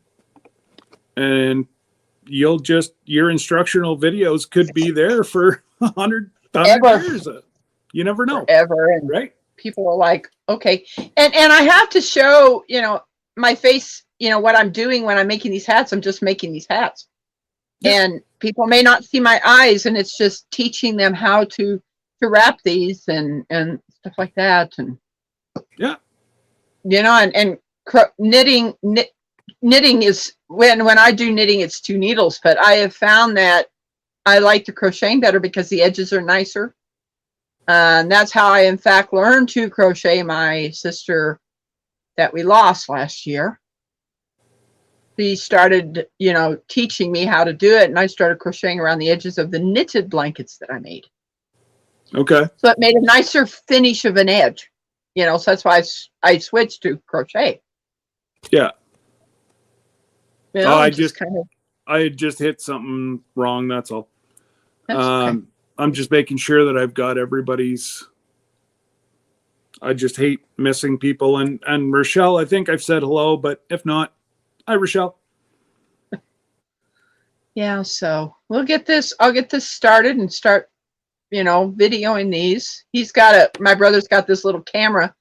and your instructional videos could be there for 100 years. You never know. Forever. And right? People are like, okay. And I have to show, my face, what I'm doing when I'm making these hats. I'm just making these hats. Yeah. And people may not see my eyes, and it's just teaching them how to wrap these and stuff like that. And yeah. Knitting is when I do knitting, it's 2 needles, but I have found that I like the crocheting better because the edges are nicer. And that's how I, in fact, learned to crochet. My sister that we lost last year, she started, teaching me how to do it. And I started crocheting around the edges of the knitted blankets that I made. Okay. So it made a nicer finish of an edge, so that's why I switched to crochet. Yeah. I just hit something wrong. That's all. Okay. I'm just making sure that I've got everybody's. I just hate missing people. And Rochelle, I think I've said hello, but if not, hi, Rochelle. Yeah, so I'll get this started and start, videoing these. My brother's got this little camera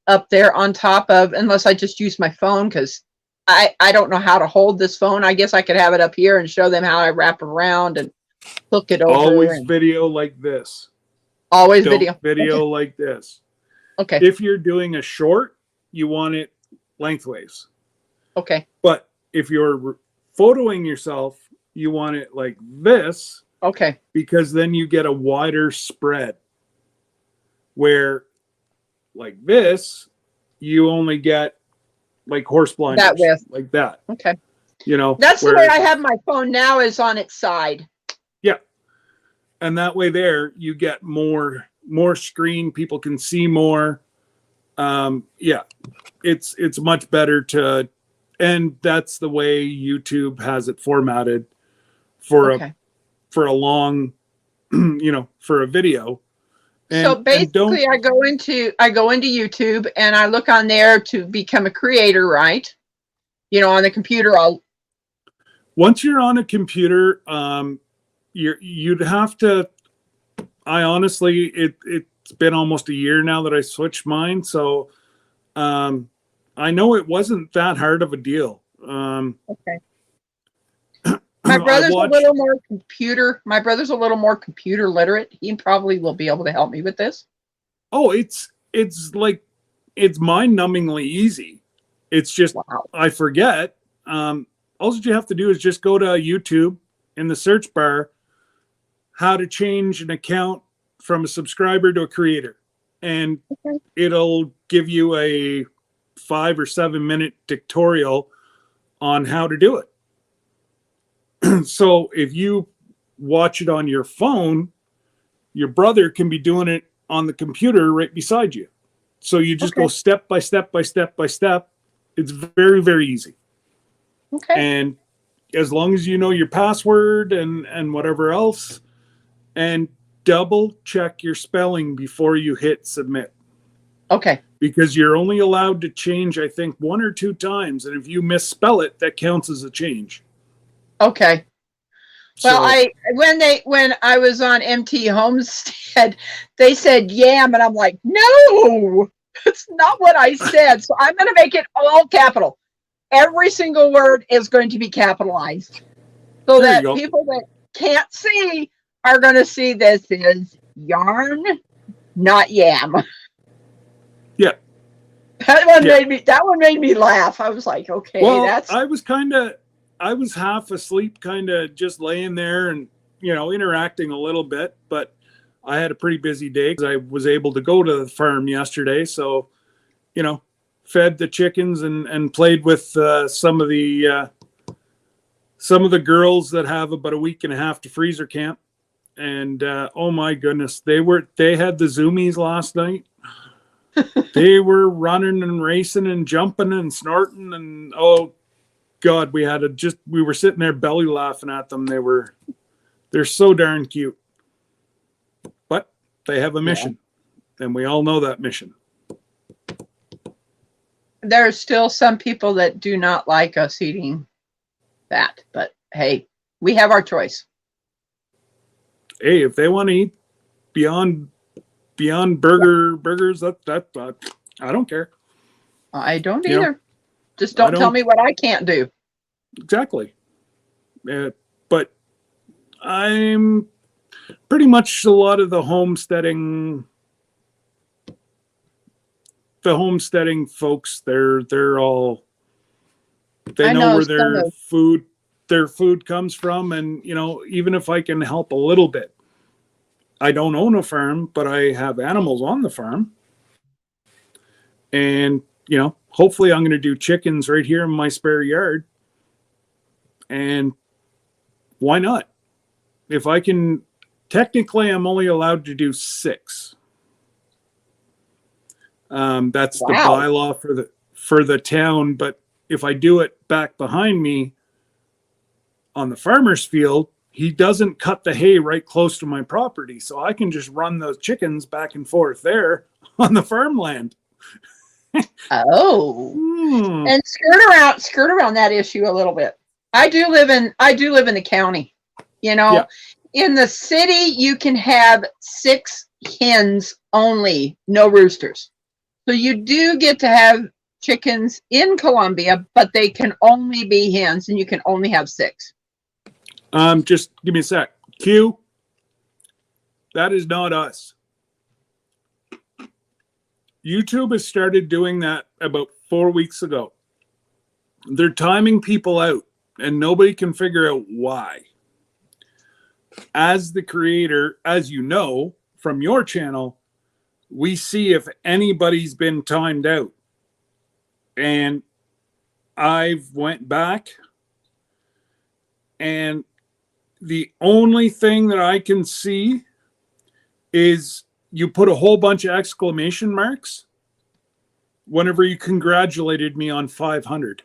up there on top of, unless I just use my phone, because I don't know how to hold this phone. I guess I could have it up here and show them how I wrap it around and hook it over. Always video like this. Always Video okay. Like this. Okay. If you're doing a short, you want it lengthways. Okay. But if you're photoing yourself, you want it like this. Okay. Because then you get a wider spread. Where like this, you only get like horse blinders. That width. Like that. Okay. That's the way I have my phone now, is on its side. Yeah. And that way there you get more screen, people can see more. Yeah. It's much better and that's the way YouTube has it formatted for a long, for a video. So basically I go into YouTube and I look on there to become a creator, right? On the computer, once you're on a computer, you'd have to, I honestly, it's been almost a year now that I switched mine. So, I know it wasn't that hard of a deal. Okay. My brother's a little more computer literate. He probably will be able to help me with this. Oh, it's it's like, it's mind-numbingly easy. It's just, Wow. I forget. All you have to do is just go to YouTube in the search bar, how to change an account from a subscriber to a creator. And Okay. it'll give you a 5 or 7 minute tutorial on how to do it. So if you watch it on your phone, your brother can be doing it on the computer right beside you. So you just go step by step by step by step. It's very, very easy. Okay. And as long as you know your password and whatever else, and double check your spelling before you hit submit. Okay. Because you're only allowed to change, I think, 1 or 2 times. And if you misspell it, that counts as a change. Okay. Well, So, when I was on MT Homestead, they said yam, and I'm like, no, that's not what I said. So I'm going to make it all capital. Every single word is going to be capitalized, so there you that go. people that can't see are going to see this is yarn, not yam. Yeah. That one made me laugh. I was like, okay, Well, that's I was half asleep, kind of just laying there and, interacting a little bit, but I had a pretty busy day because I was able to go to the farm yesterday. So, fed the chickens and played with some of the girls that have about a week and a half to freezer camp. And oh my goodness, they had the zoomies last night. They were running and racing and jumping and snorting, and oh God, we were sitting there belly laughing at them. They're so darn cute. But they have a mission, and we all know that mission. there's still some people that do not like us eating that, but hey, we have our choice. Hey, if they want to eat beyond burgers, that I don't care. I don't You know, either. Just don't tell me what I can't do. Exactly. But I'm pretty much a lot of the homesteading folks. They're all, they I know know where some their food comes from, and even if I can help a little bit. I don't own a farm, but I have animals on the farm, and hopefully I'm going to do chickens right here in my spare yard. And why not? If I can, technically I'm only allowed to do 6. That's the bylaw for the town. But if I do it back behind me on the farmer's field, he doesn't cut the hay right close to my property. So I can just run those chickens back and forth there on the farmland. And skirt around that issue a little bit. I do live in the county. In the city you can have 6 hens only, no roosters. So you do get to have chickens in Columbia, but they can only be hens, and you can only have 6. Just give me a sec. Q, that is not us. YouTube has started doing that about 4 weeks ago. They're timing people out, and nobody can figure out why. As the creator, as you know from your channel, we see if anybody's been timed out. And I've went back, and the only thing that I can see is you put a whole bunch of exclamation marks whenever you congratulated me on 500.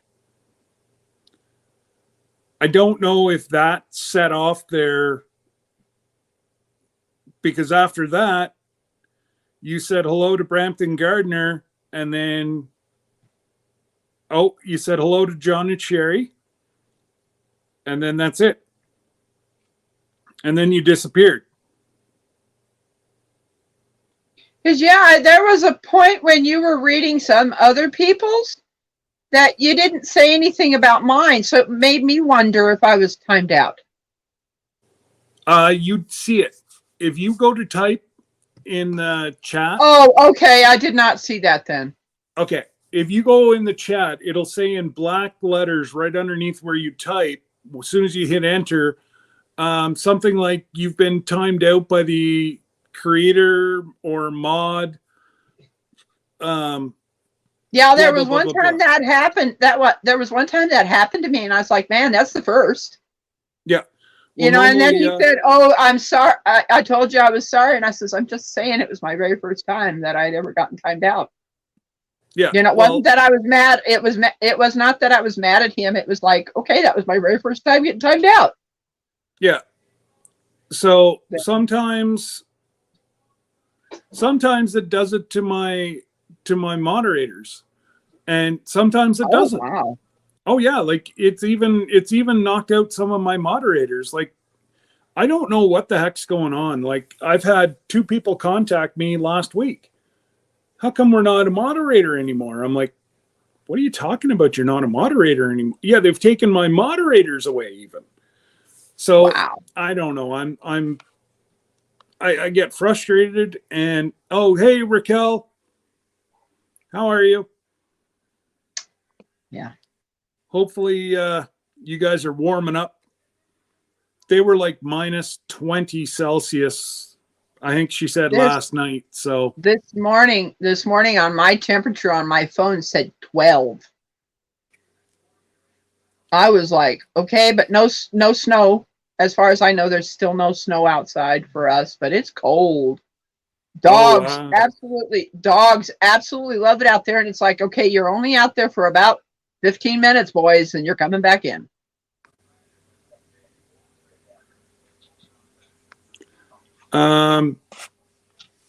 I don't know if that set off their, because after that, you said hello to Brampton Gardner, and then, you said hello to John and Sherry, and then that's it. And then you disappeared. Because there was a point when you were reading some other people's that you didn't say anything about mine, so it made me wonder if I was timed out. You'd see it if you go to type in the chat? Oh, okay. I did not see that then. Okay. If you go in the chat, it'll say in black letters right underneath where you type, as soon as you hit enter, something like you've been timed out by the creator or mod. Yeah, there Blah, was blah, one blah, blah, time blah. that happened. There was one time that happened to me, and I was like, "Man, that's the first." Yeah. You know, and then he said, "Oh, I'm sorry. I told you I was sorry," and I says, "I'm just saying it was my very first time that I'd ever gotten timed out." Yeah. You know, it wasn't that I was mad. It was not that I was mad at him. It was like, okay, that was my very first time getting timed out. Yeah. So sometimes it does it to my moderators, and sometimes it doesn't. Wow. Oh yeah, like it's even knocked out some of my moderators. Like I don't know what the heck's going on. Like I've had 2 people contact me last week. How come we're not a moderator anymore? I'm like, what are you talking about? You're not a moderator anymore. Yeah, they've taken my moderators away even. So Wow. I don't know. I get frustrated and oh hey Raquel, how are you? Yeah. Hopefully you guys are warming up. They were like minus 20 Celsius, I think she said last night. So this morning on my temperature on my phone said 12. I was like, okay, but no snow. As far as I know, there's still no snow outside for us, but it's cold. Dogs absolutely love it out there. And it's like, okay, you're only out there for about 15 minutes, boys, and you're coming back in.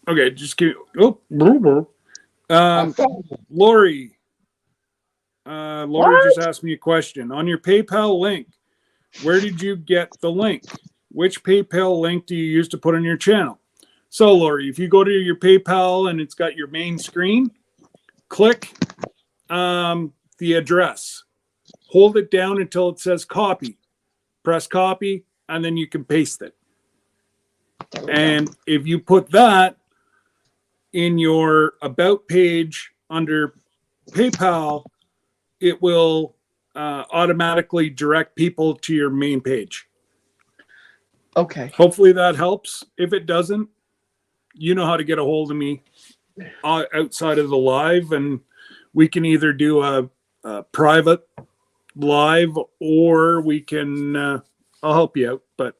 Okay, just give Lori. Lori just asked me a question. On your PayPal link, where did you get the link? Which PayPal link do you use to put on your channel? So, Lori, if you go to your PayPal and it's got your main screen, click the address. Hold it down until it says copy. Press copy, and then you can paste it. And if you put that in your About page under PayPal, it will automatically direct people to your main page. Okay. Hopefully that helps. If it doesn't, you know how to get a hold of me outside of the live, and we can either do a private live or we can I'll help you out. But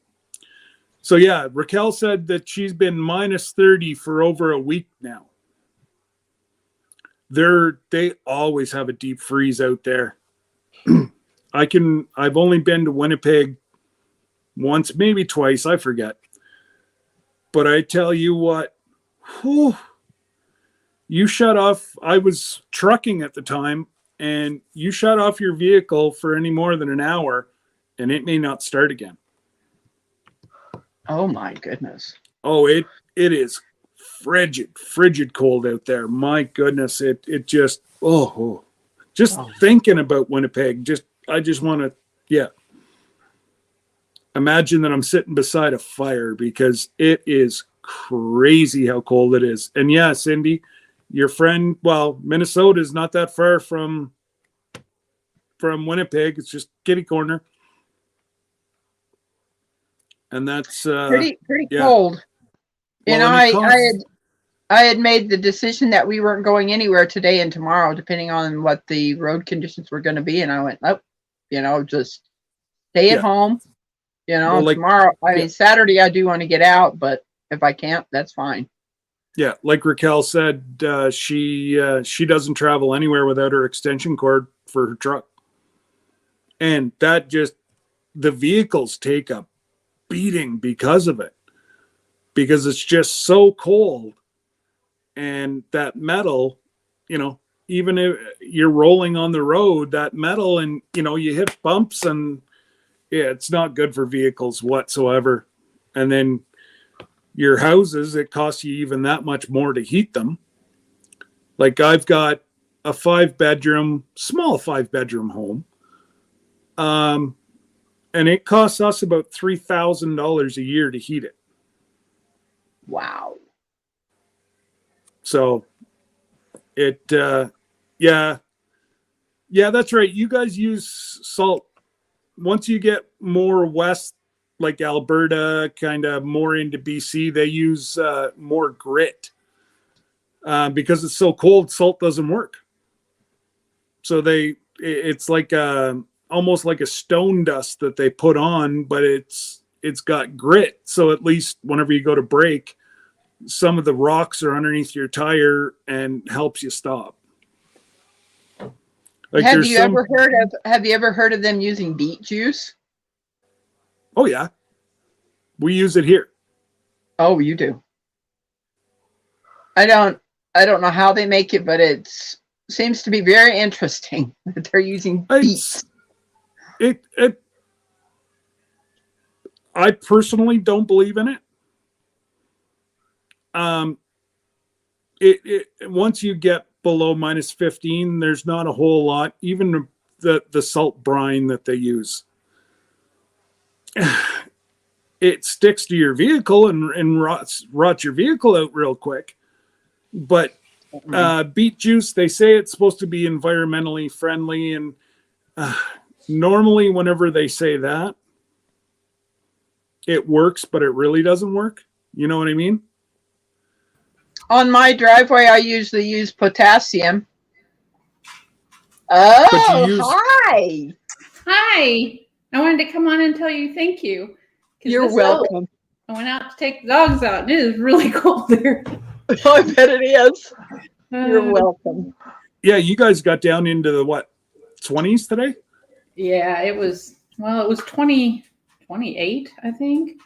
so yeah, Raquel said that she's been minus 30 for over a week now. They always have a deep freeze out there. I've only been to Winnipeg once, maybe twice, I forget. But I tell you what, you shut off. I was trucking at the time, and you shut off your vehicle for any more than an hour, and it may not start again. Oh my goodness. Oh, it is frigid cold out there. My goodness, it just thinking about Winnipeg, I just want to imagine that I'm sitting beside a fire because it is crazy how cold it is. And yeah, Cindy, your friend, well, Minnesota is not that far from Winnipeg. It's just kitty corner. And that's pretty cold. You know, I had made the decision that we weren't going anywhere today and tomorrow, depending on what the road conditions were going to be. And I went, nope, just stay at home. Tomorrow, Saturday, I do want to get out, but if I can't, that's fine. Yeah, like Raquel said, she doesn't travel anywhere without her extension cord for her truck. And that the vehicles take a beating because of it. Because it's just so cold. And that metal, even if you're rolling on the road, that metal, and you hit bumps, and it's not good for vehicles whatsoever. And then your houses, it costs you even that much more to heat them. Like I've got a small 5-bedroom home. And it costs us about $3,000 a year to heat it. Wow. So it, yeah, that's right. You guys use salt once you get more west, like Alberta, kind of more into BC. They use more grit because it's so cold. Salt doesn't work. So it's like almost like a stone dust that they put on, but it's got grit. So at least whenever you go to brake, some of the rocks are underneath your tire and helps you stop. Like have you ever heard of them using beet juice? Oh yeah, we use it here. Oh, you do. I don't know how they make it, but it seems to be very interesting that they're using beets. I personally don't believe in it. Once you get below minus 15, there's not a whole lot. Even the salt brine that they use, it sticks to your vehicle and rots your vehicle out real quick. But beet juice, they say it's supposed to be environmentally friendly, and normally whenever they say that, it works, but it really doesn't work. You know what I mean? On my driveway, I usually use potassium. Oh, hi. Hi. I wanted to come on and tell you thank you. You're welcome. I went out to take the dogs out, and it is really cold there. Oh, I bet it is. You're welcome. Yeah, you guys got down into the, what, 20s today? Yeah, it was 28, I think.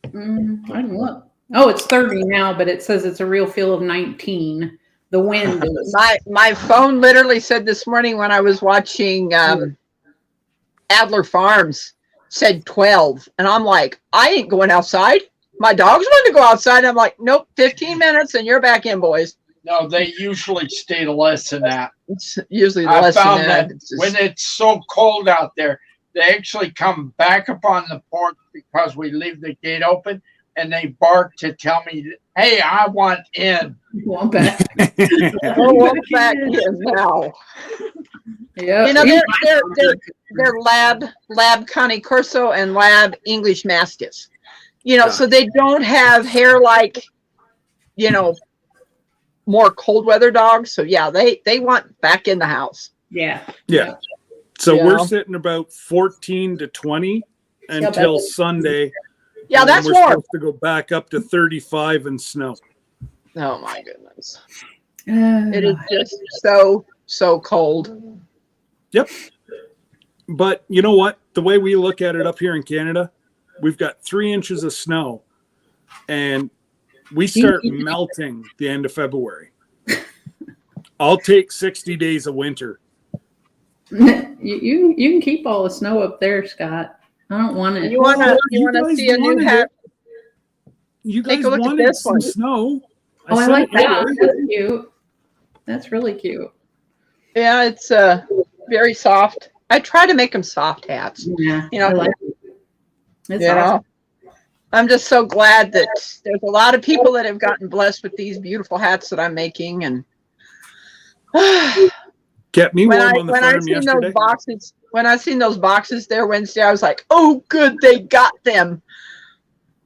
I can look. Oh, it's 30 now, but it says it's a real feel of 19. The wind is. My phone literally said this morning when I was watching Adler Farms, said 12. And I'm like, I ain't going outside. My dogs want to go outside. I'm like, nope, 15 minutes and you're back in, boys. No, they usually stay less than that. It's usually less than that. When it's so cold out there, they actually come back up on the porch because we leave the gate open, and they bark to tell me, hey, I want in. Want back. Oh, want back in now. Yeah. You know, they're lab Connie Corso and lab English Mastiffs. You know, so they don't have hair like, you know, more cold weather dogs. So yeah, they want back in the house. Yeah. So we're sitting about 14 to 20 until Sunday. Yeah, that's we're warm. supposed to go back up to 35 and snow. Oh my goodness. It is just so cold. Yep. But you know what? The way we look at it up here in Canada, we've got 3 inches of snow, and we start melting the end of February. I'll take 60 days of winter. You can keep all the snow up there, Scott. I don't want it. You want to see a new hat? You guys Take a look at wanted this some one. snow. I like that. That's cute. That's really cute. Yeah, it's very soft. I try to make them soft hats. Yeah, you know, I like it. It's awesome. I'm just so glad that there's a lot of people that have gotten blessed with these beautiful hats that I'm making, and kept me warm on the farm yesterday. When I seen those boxes there Wednesday, I was like, "Oh, good, they got them."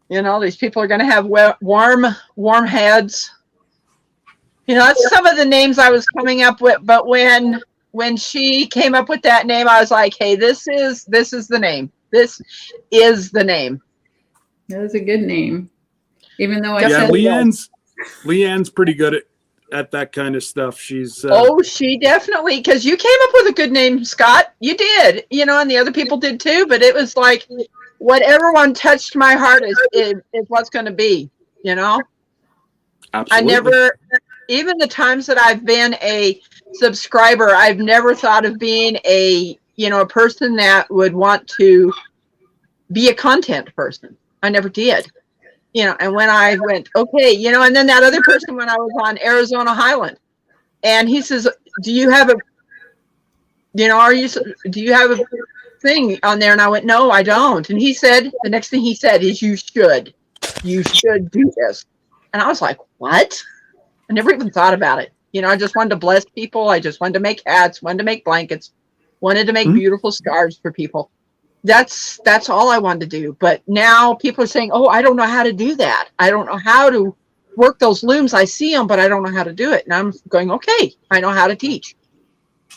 You know, these people are going to have warm heads. You know, that's some of the names I was coming up with. But when she came up with that name, I was like, "Hey, this is the name. This is the name." That is a good name. Even though Leanne's pretty good at that kind of stuff. She's she definitely, because you came up with a good name, Scott. You did, you know, and the other people did too. But it was like, whatever one touched my heart is what's going to be. You know, absolutely. I never, even the times that I've been a subscriber, I've never thought of being a person that would want to be a content person. I never did. You know, and when I went, okay, you know, and then that other person when I was on Arizona Highland, and he says, do you have a thing on there? And I went, no, I don't. And he said, the next thing he said is, you should do this. And I was like, what? I never even thought about it. I just wanted to bless people. I just wanted to make hats, wanted to make blankets, wanted to make beautiful scarves for people. That's all I wanted to do. But now people are saying, oh, I don't know how to do that. I don't know how to work those looms. I see them, but I don't know how to do it. And I'm going, okay, I know how to teach.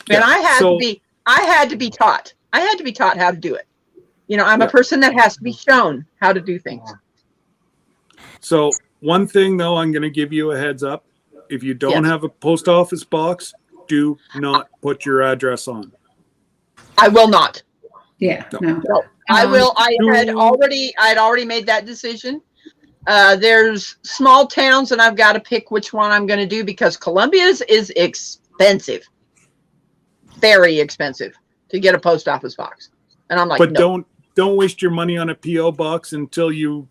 And I had to be taught. I had to be taught how to do it. I'm a person that has to be shown how to do things. So one thing, though, I'm going to give you a heads up. If you don't have a post office box, do not put your address on. I will not. Yeah, no. I will. I'd already made that decision. There's small towns, and I've got to pick which one I'm going to do because Columbia's is expensive, very expensive to get a post office box. And I'm like, but no. don't waste your money on a PO box until you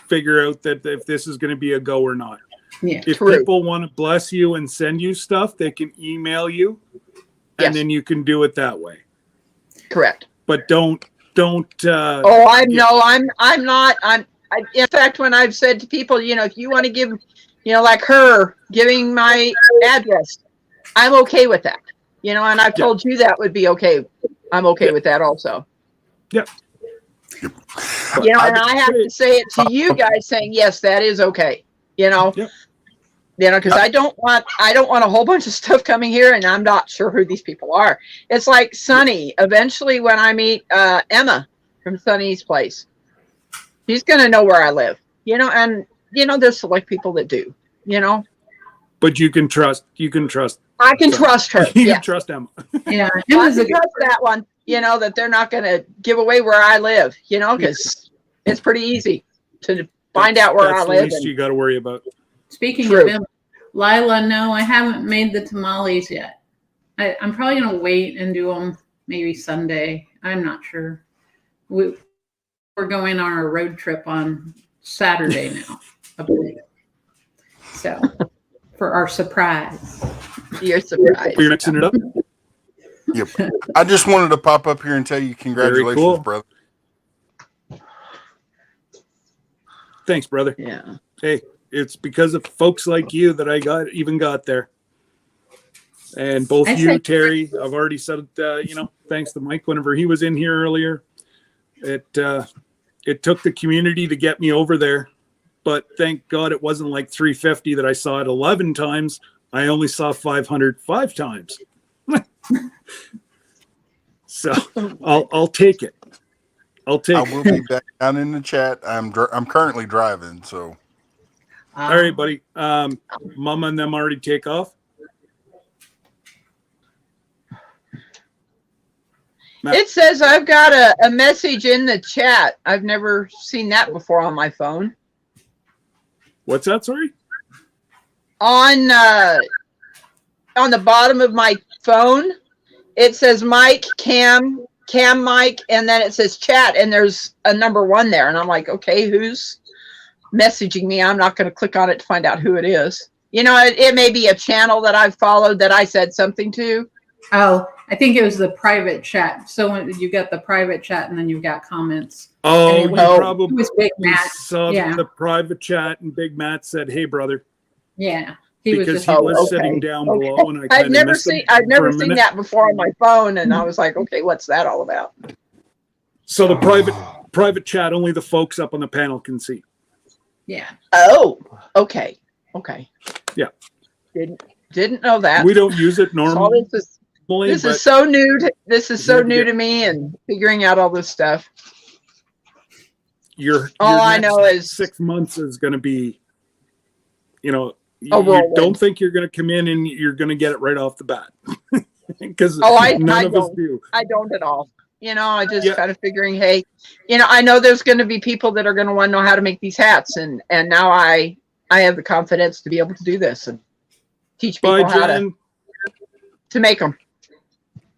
figure out that if this is going to be a go or not. Yeah, if people want to bless you and send you stuff, they can email you, and then you can do it that way. Correct. But don't. I'm not. In fact, when I've said to people, if you want to give, like her giving my address, I'm okay with that. And I've told you that would be okay. I'm okay with that also. Yeah. And I have to say it to you guys saying, yes, that is okay. Because I don't want a whole bunch of stuff coming here and I'm not sure who these people are. It's like Sunny. Eventually, when I meet Emma from Sunny's place, she's going to know where I live. And there's select people that do. But you can trust. I can trust her. You can trust Emma. Yeah, I can trust that one. That they're not going to give away where I live. Because it's pretty easy to find out where I live. That's the least you got to worry about. Speaking of Emma, Lila, no, I haven't made the tamales yet. I'm probably going to wait and do them maybe Sunday. I'm not sure. We're going on a road trip on Saturday now, I believe. So, for our surprise. Your surprise. You're mixing it up? Yep. I just wanted to pop up here and tell you congratulations, brother. Thanks, brother. Yeah. Hey, it's because of folks like you that I got there. And both you, Terry, I've already said, thanks to Mike whenever he was in here earlier. It took the community to get me over there, but thank God it wasn't like 350 that I saw it 11 times. I only saw 505 times. So I'll take it. I will be back down in the chat. I'm currently driving, so. All right, buddy. Mama and them already take off. Matt. It says I've got a message in the chat. I've never seen that before on my phone. What's that? Sorry. On the bottom of my phone, it says Mike, Cam Mike, and then it says chat, and there's a number 1 there. And I'm like, okay, who's messaging me? I'm not going to click on it to find out who it is. It may be a channel that I've followed that I said something to. Oh, I think it was the private chat. So when you got the private chat and then you've got comments. Oh, you probably it was Big Matt. saw the private chat and Big Matt said, hey, brother. Yeah. He was sitting down below, and I've never seen that before on my phone, and I was like, okay, what's that all about? So the private chat, only the folks up on the panel can see. Yeah. Oh, okay. Yeah. Didn't know that. We don't use it normally. This is so new. This is so new to me, and figuring out all this stuff. All I know is 6 months is going to be, you don't think you're going to come in and you're going to get it right off the bat. Because none of us do. I don't at all. I just kind of figuring, hey, I know there's going to be people that are going to want to know how to make these hats, and now I have the confidence to be able to do this and teach people how to make them.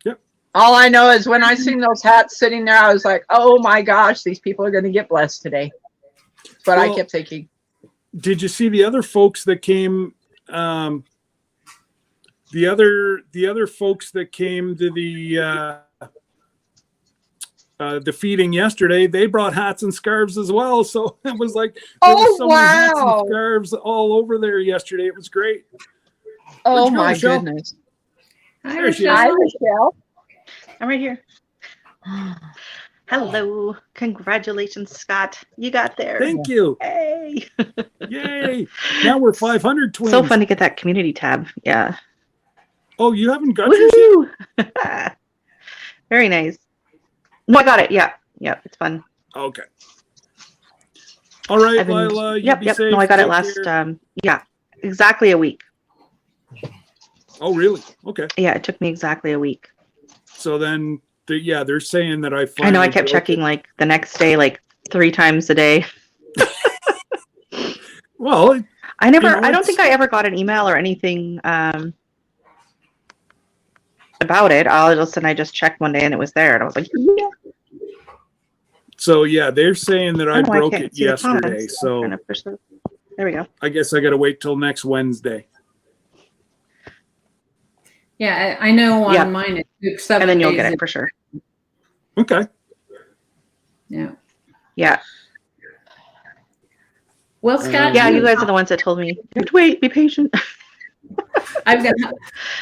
Yep. All I know is when I seen those hats sitting there, I was like, oh my gosh, these people are going to get blessed today. That's what I kept thinking. Did you see the other folks that came? The other folks that came to the the feeding yesterday, they brought hats and scarves as well. So it was like there Oh, was so many hats and wow. scarves all over there yesterday. It was great. Oh, Where'd you go, my Michelle? goodness. Hi, There she is. Hi, Rochelle. Michelle. I'm right here. Hello. Congratulations, Scott. You got there. Thank you. Hey. Yay. Now we're 500 twins. So fun to get that community tab. Yeah. Oh, you haven't got yours yet? Woohoo! Very nice. No, I got it. Yeah. Yeah. It's fun. Okay. All right, I've been, Lila. You yep. be Yep. safe. No, I got it Take last, care. yeah, exactly a week. Oh, really? Okay. Yeah. It took me exactly a week. So then, they're saying that I I know I finally kept broke checking it. like the next day, like 3 times a day. Well, I never, You know, I don't it's- think I ever got an email or anything about it. All of a sudden I just checked one day and it was there. And I was like, yeah. so yeah, they're saying that I don't know why broke can't it see the yesterday. comments. I'm So trying to push this. There we go. I guess I got to wait till next Wednesday. Yeah, I know on Yeah. mine it took 7 And then you'll days. get it for sure. Okay. Yeah. Yeah. Well, Scott, Yeah, you guys are the ones that told me, wait, be patient. I've got a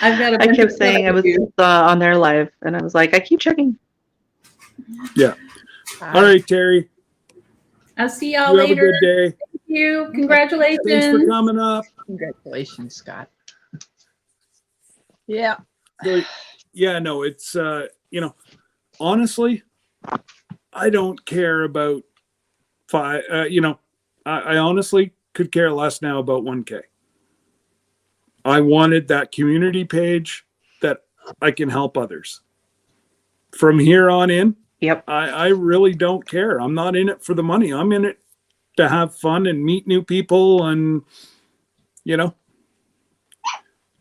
I bunch kept of saying I stuff was to do. on their live and I was like, I keep checking. Yeah. All right, Terry. I'll see y'all You have a later. good day. Thank you. Congratulations. Thanks for coming up. Congratulations, Scott. Yeah. So, yeah, no, it's honestly, I don't care about I honestly could care less now about 1K. I wanted that community page that I can help others. From here on in, Yep. I really don't care. I'm not in it for the money. I'm in it to have fun and meet new people. And,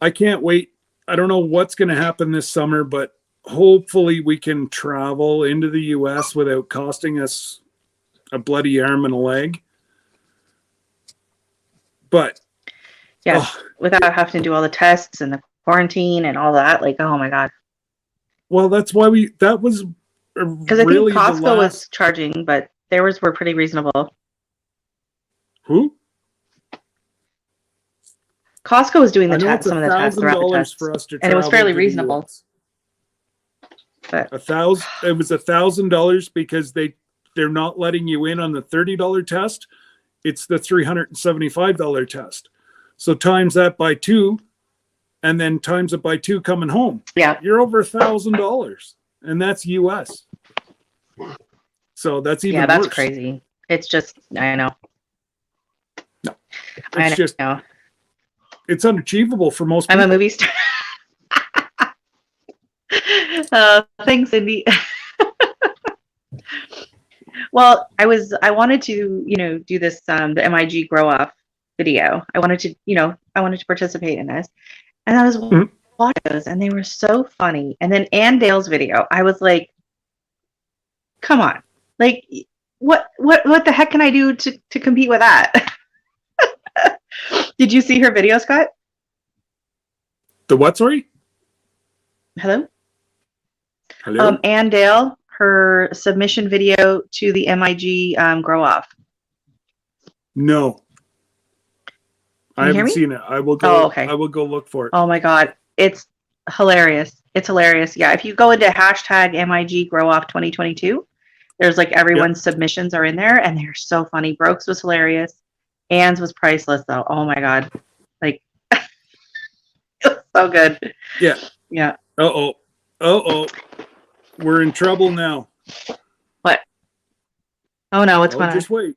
I can't wait. I don't know what's going to happen this summer, but hopefully we can travel into the US without costing us a bloody arm and a leg. But Yeah. oh, Without having to do all the tests and the quarantine and all that. Like, oh my God. well, that's why that was Because I think really the Costco was last. charging, but theirs were pretty reasonable. Who? Costco was doing I the know test, it's some of the tests throughout the $1,000 tests. for us to And it was travel fairly to the reasonable. US. But $1,000. It was $1,000 because they're not letting you in on the $30 test. It's the $375 test. So times that by 2, and then times it by 2 coming home. yeah, You're over $1,000, and that's US. So that's even yeah, that's worse. crazy. It's just, I know. No, I it's just know. it's unachievable for most I'm people. a movie star. Thanks, Cindy. Well, I wanted to, do this, the MIG grow off video. I wanted to participate in this. And I was Mhm. watching those and they were so funny. And then Ann Dale's video, I was like, come on. Like, what the heck can I do to compete with that? Did you see her video, Scott? The what, sorry? Hello? Hello? Ann Dale, her submission video to the MIG grow off. No. I you hear haven't me? seen it. I will go. Oh, okay. I will go look for it. Oh my God. It's hilarious. It's hilarious. Yeah. If you go into hashtag MIG grow off 2022, there's like everyone's submissions are in there and they're so funny. Brooks was hilarious. Ann's was priceless though. Oh my God. Like, it was so good. Yeah. Yeah. Uh-oh. We're in trouble now. What? Oh no, what's going on? Just wait.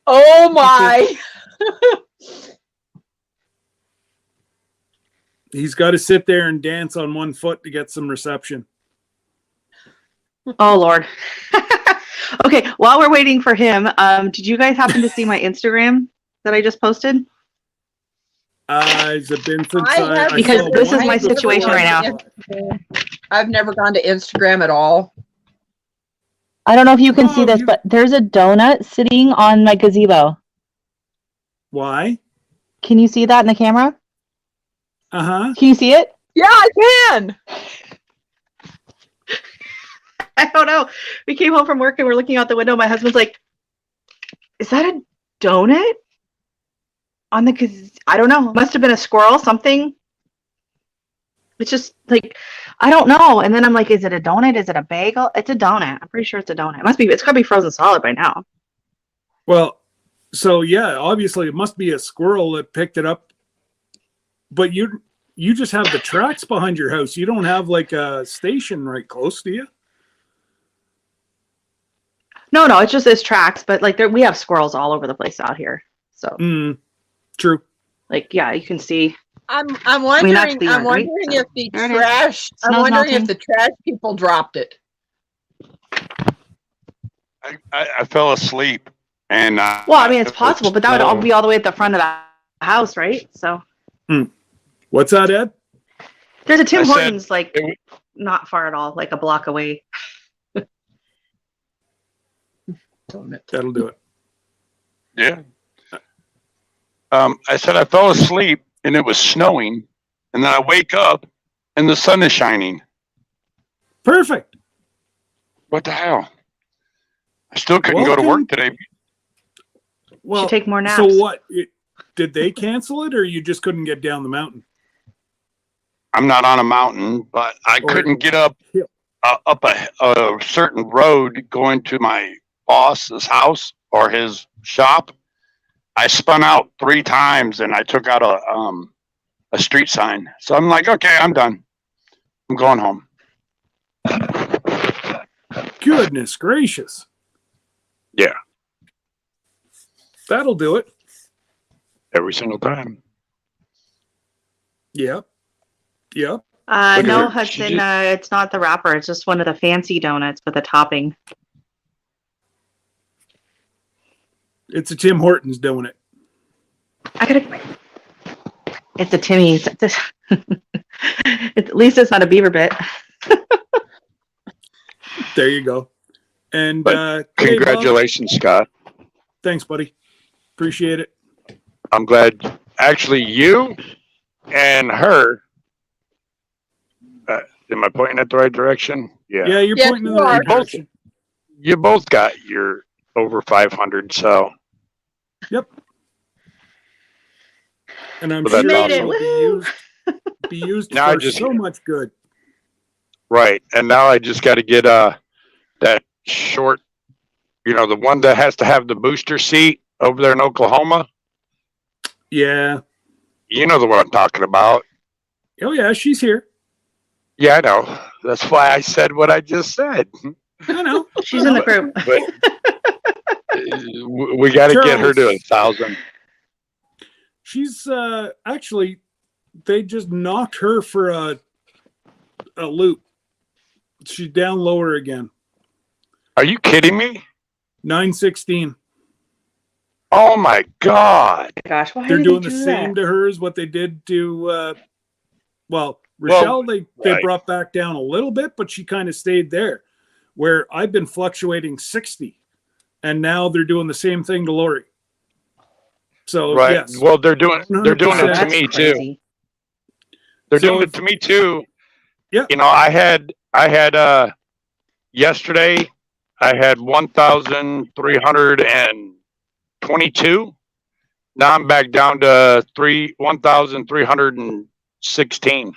Oh my. He's got to sit there and dance on one foot to get some reception. Oh Lord. Okay, while we're waiting for him, did you guys happen to see my Instagram that I just posted? Has it been since I have- Because saw this is one my of the situation right now. I've never gone to Instagram at all. I don't know if you can Oh, see this, you- but there's a donut sitting on my gazebo. Why? Can you see that in the camera? Uh-huh. Can you see it? Yeah, I can. I don't don't know. We came home from work and we're looking out the window. My husband's like, "Is that a donut on the?" I don't know. Must have been a squirrel. Something. It's just like, I don't know. And then I'm like, is it a donut? Is it a bagel? It's a donut. I'm pretty sure it's a donut. It must be. It's gotta be frozen solid by now. Well, so yeah, obviously it must be a squirrel that picked it up. But you just have the tracks behind your house. You don't have like a station right close to you. No, it's just this tracks. But like, we have squirrels all over the place out here. So True. like, yeah, you can see. I'm wondering. that's the I'm yard, right? wondering So, if the there it is. trash. I'm Snow's wondering melting. if the trash people dropped it. I fell asleep, and Well, I mean, it's possible, but that would all be all the way at the front of the house, right? So What's that, Ed? there's a Tim I said Hortons like it not far at all, like a block away. That'll do it. Yeah. I said I fell asleep and it was snowing, and then I wake up and the sun is shining. Perfect. What the hell? I still couldn't go to work today. Well, Should take more naps. so what? Did they cancel it, or you just couldn't get down the mountain? I'm not on a mountain, but I couldn't get up a certain road going to my boss's house or his shop. I spun out 3 times and I took out a street sign. So I'm like, okay, I'm done. I'm going home. Goodness gracious. Yeah, That'll do it. every single time. Yep. Look at No, her. Hudson, it's not the wrapper. It's just one of the fancy donuts with a topping. It's a Tim Hortons donut. It's a Timmy's. At least it's not a beaver bit. There you go. And But okay, congratulations, Scott. Bob, thanks, buddy. Appreciate it. I'm glad. Actually, you and her. Am I pointing at the right direction? Yeah, you're Yes, pointing in you the right are. direction. You both got your over 500. So Yep. And I'm Well, sure that's it'll awesome. be used Now I for just- so much good. right, and now I just got to get that short, the one that has to have the booster seat over there in Oklahoma. Yeah. You know the one I'm talking about. Oh yeah, she's here. Yeah, I know. That's why I said what I just said. I know. She's in the group. But we got to get her to 1,000. She's actually, they just knocked her for a loop. She's down lower again. Are you kidding me? 916. Oh my God. Gosh, why They're did doing they the do same that? to her as what they did to Rochelle. They right. brought back down a little bit, but she kind of stayed there. Where I've been fluctuating 60, and now they're doing the same thing to Lori. So Right. yes, Well, they're doing it to That's me too. crazy. They're So doing if- it to me too. Yeah. I had yesterday I had 1,322. Now I'm back down to 1,316.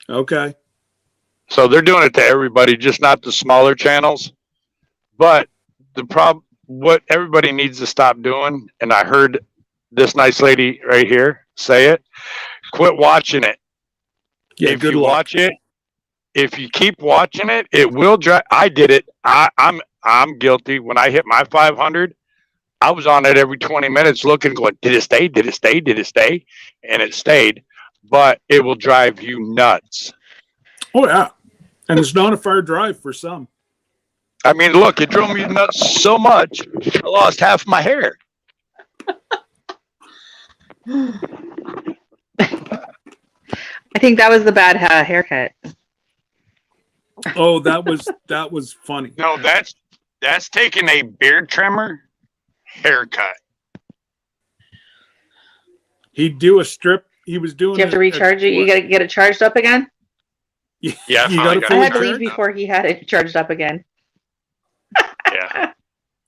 okay. So they're doing it to everybody, just not the smaller channels. But what everybody needs to stop doing, and I heard this nice lady right here say it, quit watching it. Yeah, If good you luck. watch it, if you keep watching it, it will drive. I did it. I'm guilty. When I hit my 500, I was on it every 20 minutes looking, going, did it stay? Did it stay? Did it stay? And it stayed. But it will drive you nuts. Oh yeah, and it's not a far drive for some. I mean, look, it drove me nuts so much, I lost half my hair. I think that was the bad haircut. Oh, that was funny. No, that's taking a beard trimmer haircut. He'd do a strip. He was doing. Do you have to recharge it? You got to get it charged up again? Yeah, You I finally gotta got I fully had to leave charge? before he had it charged up again. Yeah.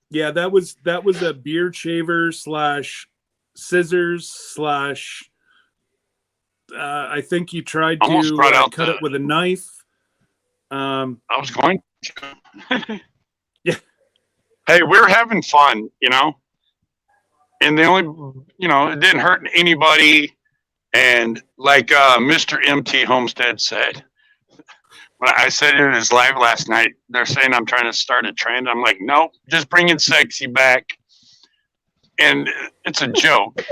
Yeah, that was a beard shaver / scissors / I think he tried Almost to brought out cut it with a knife. I was going to. Yeah. Hey, we're having fun, you know? And the only, you know, it didn't hurt anybody. And like Mr. MT Homestead said, when I said it in his live last night, they're saying I'm trying to start a trend. I'm like, nope, just bringing sexy back. And it's a joke.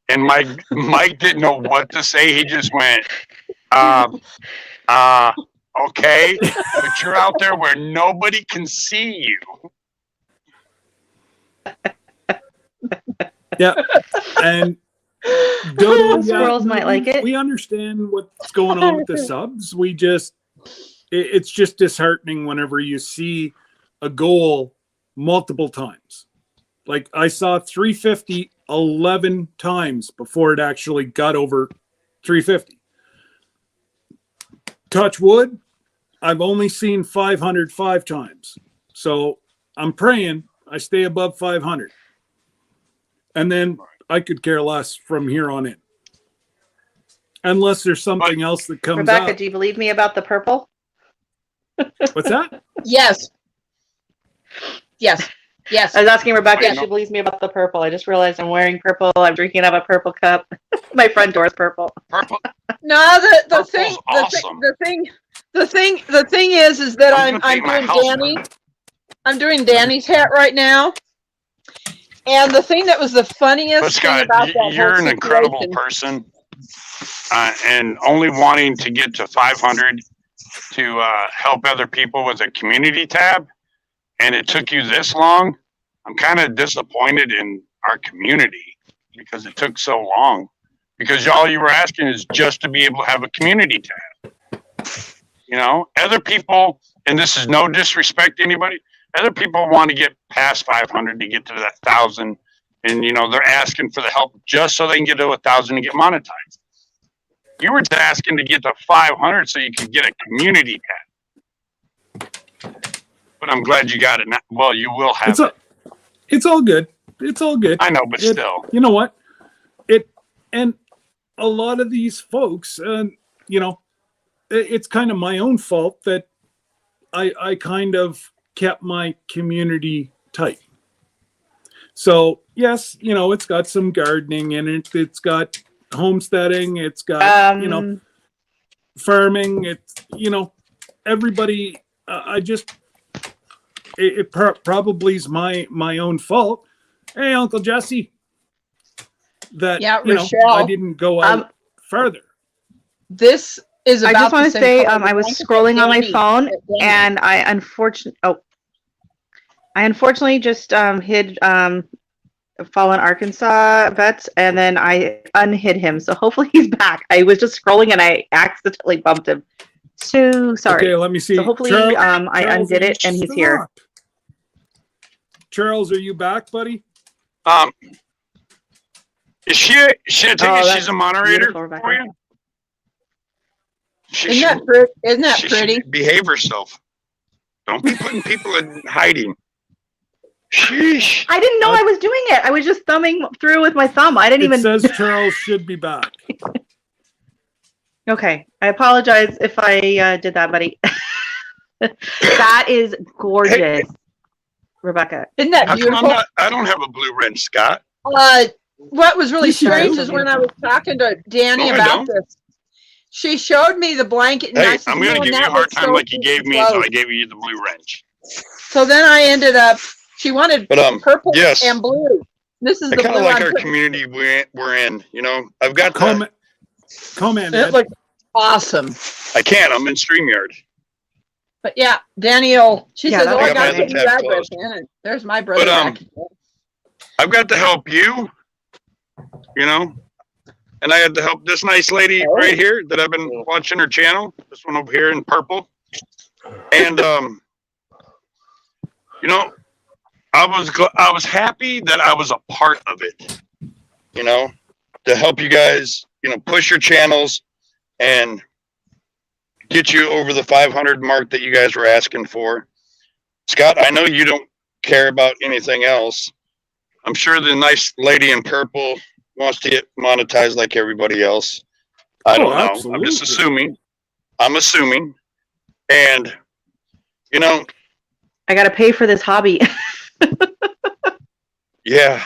And Mike didn't know what to say. He just went, okay, but you're out there where nobody can see you. Yeah. And Dodo, Squirrels might like it. We understand what's going on with the subs. It's just disheartening whenever you see a goal multiple times. Like I saw 350 11 times before it actually got over 350. Touch wood, I've only seen 500 5 times. So I'm praying I stay above 500. And then I could care less from here on in. Unless there's something else that comes Rebecca, up. do you believe me about the purple? What's that? Yes. Yes. Yes. I was asking Rebecca if Yeah. she believes me about the purple. I just realized I'm wearing purple. I'm drinking out of a purple cup. My front door is purple. Purple. No, the Purple's thing, awesome. the thing is that I'm I'm gonna paint my doing house Danny. purple. I'm doing Danny's hat right now. And the thing that was the funniest But thing Scott, about that you're whole an incredible situation- person, and only wanting to get to 500 to help other people with a community tab, and it took you this long. I'm kind of disappointed in our community because it took so long. Because all you were asking is just to be able to have a community tab. You know, other people, and this is no disrespect to anybody, other people want to get past 500 to get to that 1,000, and you know they're asking for the help just so they can get to 1,000 and get monetized. You were just asking to get to 500 so you could get a community tab. But I'm glad you got it now. Well, you will have it. It's all good. It's all good. I know, but still. You know what? And a lot of these folks, you know, it's kind of my own fault that I kind of kept my community tight. So yes, you know, it's got some gardening in it. It's got homesteading. It's got, you know, farming. It's, you know, everybody, it probably is my own fault. Hey, Uncle Jesse, that, Yeah, you know, Rochelle. I didn't go out further. This is I about just want the to same say color I was blanket scrolling that on my Danny- phone that Danny- and I unfortunately just hid Fallen Arkansas vets and then I unhid him. So hopefully he's back. I was just scrolling and I accidentally bumped him. So sorry. Okay, let me see. So hopefully Charles, I undid it and he's here. stop. Charles, are you back, buddy? Is she I take it she's a moderator beautiful, Rebecca. for you? She Isn't should- that pretty? Isn't that she should pretty? behave herself. Don't be putting people in hiding. Sheesh. I didn't know I was doing it. I was just thumbing through with my thumb. I didn't It even. says Charles should be back. Okay, I apologize if I did that, buddy. That is gorgeous, Rebecca. Isn't that How come beautiful? I don't have a blue wrench, Scott? What was really Yes, you strange do. is when I was talking to Danny No, I about don't. this, she showed me the blanket. And I Hey, said, I'm gonna "No, give you that a hard looks time so like you gave me until close." I gave you the blue wrench. So then I ended up. She wanted But purple yes. and blue. This is I the kind blue of like I'm our putting- community we're in. You know, I've got the, Comment, It Ed. looks awesome. I can't. I'm in StreamYard. But yeah, Daniel, she Yeah, says, that "Oh, was I got amazing. some Tab address closed. in it." There's my brother. But, back. I've got to help you. You know, and I had to help this nice lady Oh. right here that I've been watching her channel. This one over here in purple. And you know, I was happy that I was a part of it. You know, to help you guys, you know, push your channels and get you over the 500 mark that you guys were asking for. Scott, I know you don't care about anything else. I'm sure the nice lady in purple wants to get monetized like everybody else. I don't know. Absolutely. I'm just assuming. I'm assuming. And, you know, I got to pay for this hobby. yeah.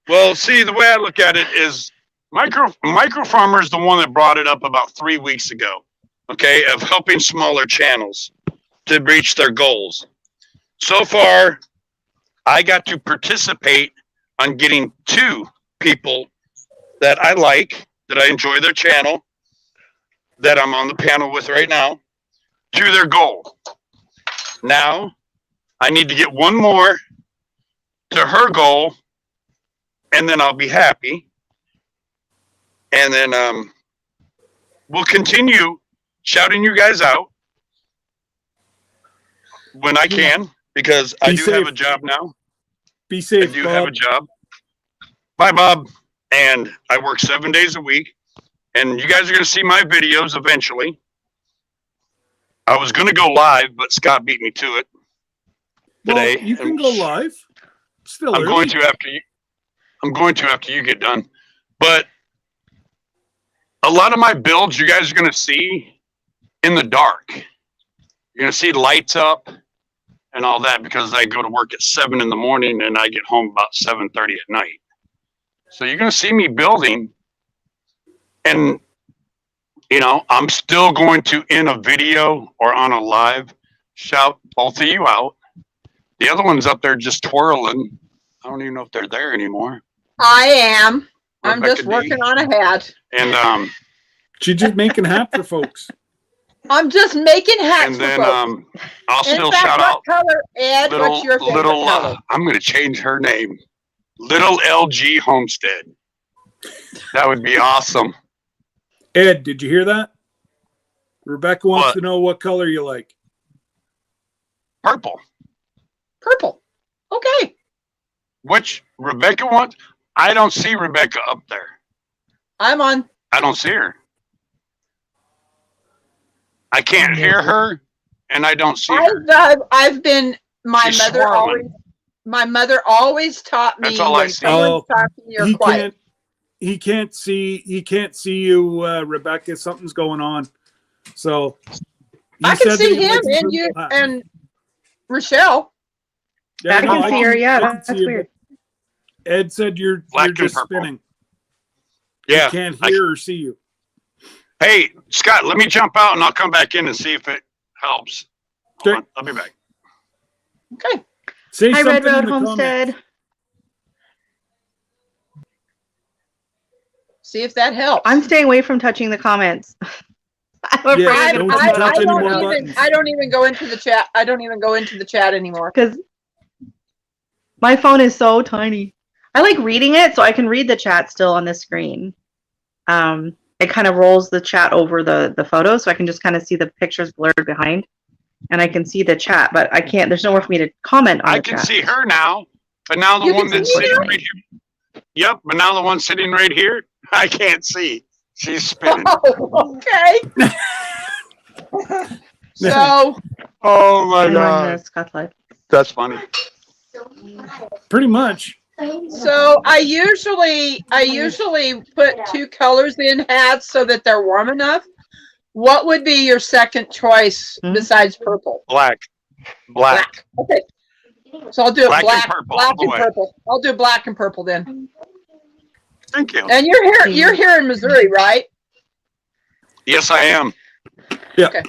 Well, see, the way I look at it is Micro Farmer is the one that brought it up about 3 weeks ago, okay, of helping smaller channels to reach their goals. So far, I got to participate on getting 2 people that I like, that I enjoy their channel, that I'm on the panel with right now, to their goal. Now, I need to get 1 more to her goal, and then I'll be happy. And then we'll continue shouting you guys out when I can, because I do have a job now. Be safe, I do Bob. have a job. Bye, Bob. And I work 7 days a week. And you guys are going to see my videos eventually. I was going to go live, but Scott beat me to it today. Well, you can go live. Still I'm early. going to after you. I'm going to after you get done. But a lot of my builds you guys are going to see in the dark. You're going to see lights up and all that because I go to work at 7 in the morning and I get home about 7:30 at night. So you're going to see me building, and you know, I'm still going to, in a video or on a live, shout both of you out. The other one's up there just twirling. I don't even know if they're there anymore. I am. I'm Rebecca just D. working on a hat. And She's just making hat for folks. I'm just making hats and for then folks. I'll In still fact, shout what out color, Ed? What's your favorite color? I'm going to change her name. Little LG Homestead. That would be awesome. Ed, did you hear that? Rebecca wants What? to know what color you like. Purple. Purple. Okay. Which Rebecca wants? I don't see Rebecca up there. I'm on. I don't see her. I can't hear her, and I don't see her. I've been. My She's mother swirling. always. My mother always taught me That's all I when see. someone's talking, you're he quiet. can't see you, Rebecca. Something's going on. So he I can said that see he him likes and to- you and Rochelle. Yeah, I can see her. Yeah, I can that's see you, weird. but Ed said you're Black and just purple. spinning. Yeah. He can't hear or see you. Hey, Scott, let me jump out, and I'll come back in and see if it helps. Hold Okay. on, I'll be back. Okay. Say Hi, Red something in Road the Homestead. comments. See if that helps. I'm staying away from touching the comments. I'm afraid Yeah, I'm don't gonna you put touch my any phone more out. buttons. I don't even go into the chat. I don't even go into the chat anymore. Because my phone is so tiny. I like reading it, so I can read the chat still on the screen. It kind of rolls the chat over the photo, so I can just kind of see the pictures blurred behind, and I can see the chat, but I can't. There's nowhere for me to comment on I the can chat. see her now, but now the You one can that's see sitting her? right here. Yep, but now the one sitting right here, I can't see. She's spinning. Oh, okay. So Oh my I'm on god, the Scott Live. that's funny. Pretty much. I usually put 2 colors in hats so that they're warm enough. What would be your second choice Hmm? besides purple? Black. Okay. So I'll do it Black and black, purple, black all the and way. purple. I'll do black and purple then. Thank you. And you're here in Missouri, right? Yes, I am. Yeah. Okay.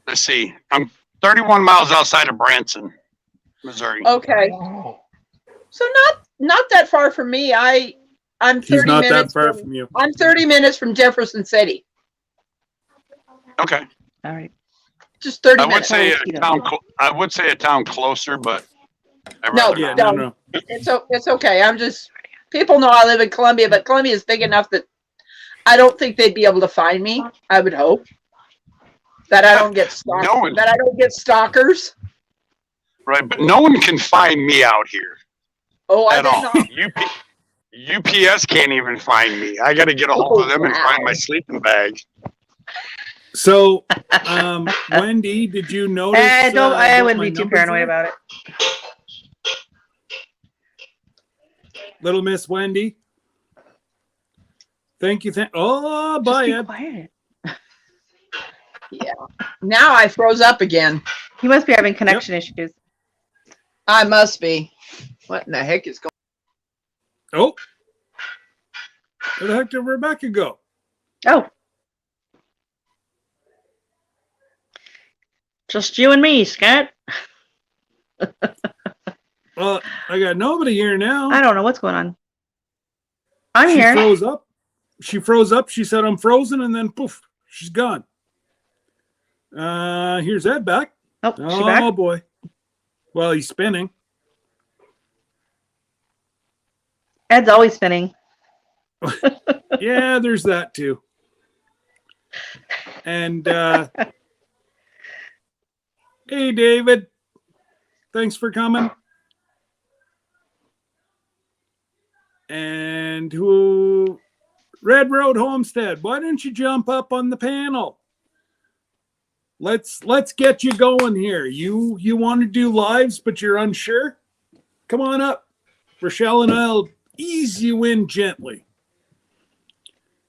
Let's see. I'm 31 miles outside of Branson, Missouri. Okay. So not that far from me. I'm 30 He's not minutes that far from from you. I'm 30 minutes from Jefferson City. Okay. All right. Just 30 I would minutes. say I would say a town closer, but I'd No, rather Yeah, not. no. It's okay. I'm just people know I live in Columbia, but Columbia is big enough that I don't think they'd be able to find me. I would hope that I don't get stalked, No one- that I don't get stalkers. Right, but no one can find me out here Oh, I at bet all. not. UPS can't even find me. I got to get a hold of them and find my sleeping bag. So, Wendy, did you notice? I what wouldn't my be too numbers paranoid are? about it. Little Miss Wendy. Thank you. Oh, Just bye, be Ed. quiet. Yeah. Now I froze up again. He must be having connection issues. I must be. What in the heck is going Oh, where the heck did Rebecca go? Oh. Just you and me, Scott. Well, I got nobody here now. I don't know what's going on. I'm She here. froze up. She froze up. She said, I'm frozen. And then poof, she's gone. Here's Ed back. Oh, she Oh, back? boy. Well, he's spinning. Ed's always spinning. Yeah, there's that too. And hey, David. Thanks for coming. And who? Red Road Homestead. Why don't you jump up on the panel? Let's get you going here. You want to do lives, but you're unsure? Come on up. Rochelle and I'll ease you in gently.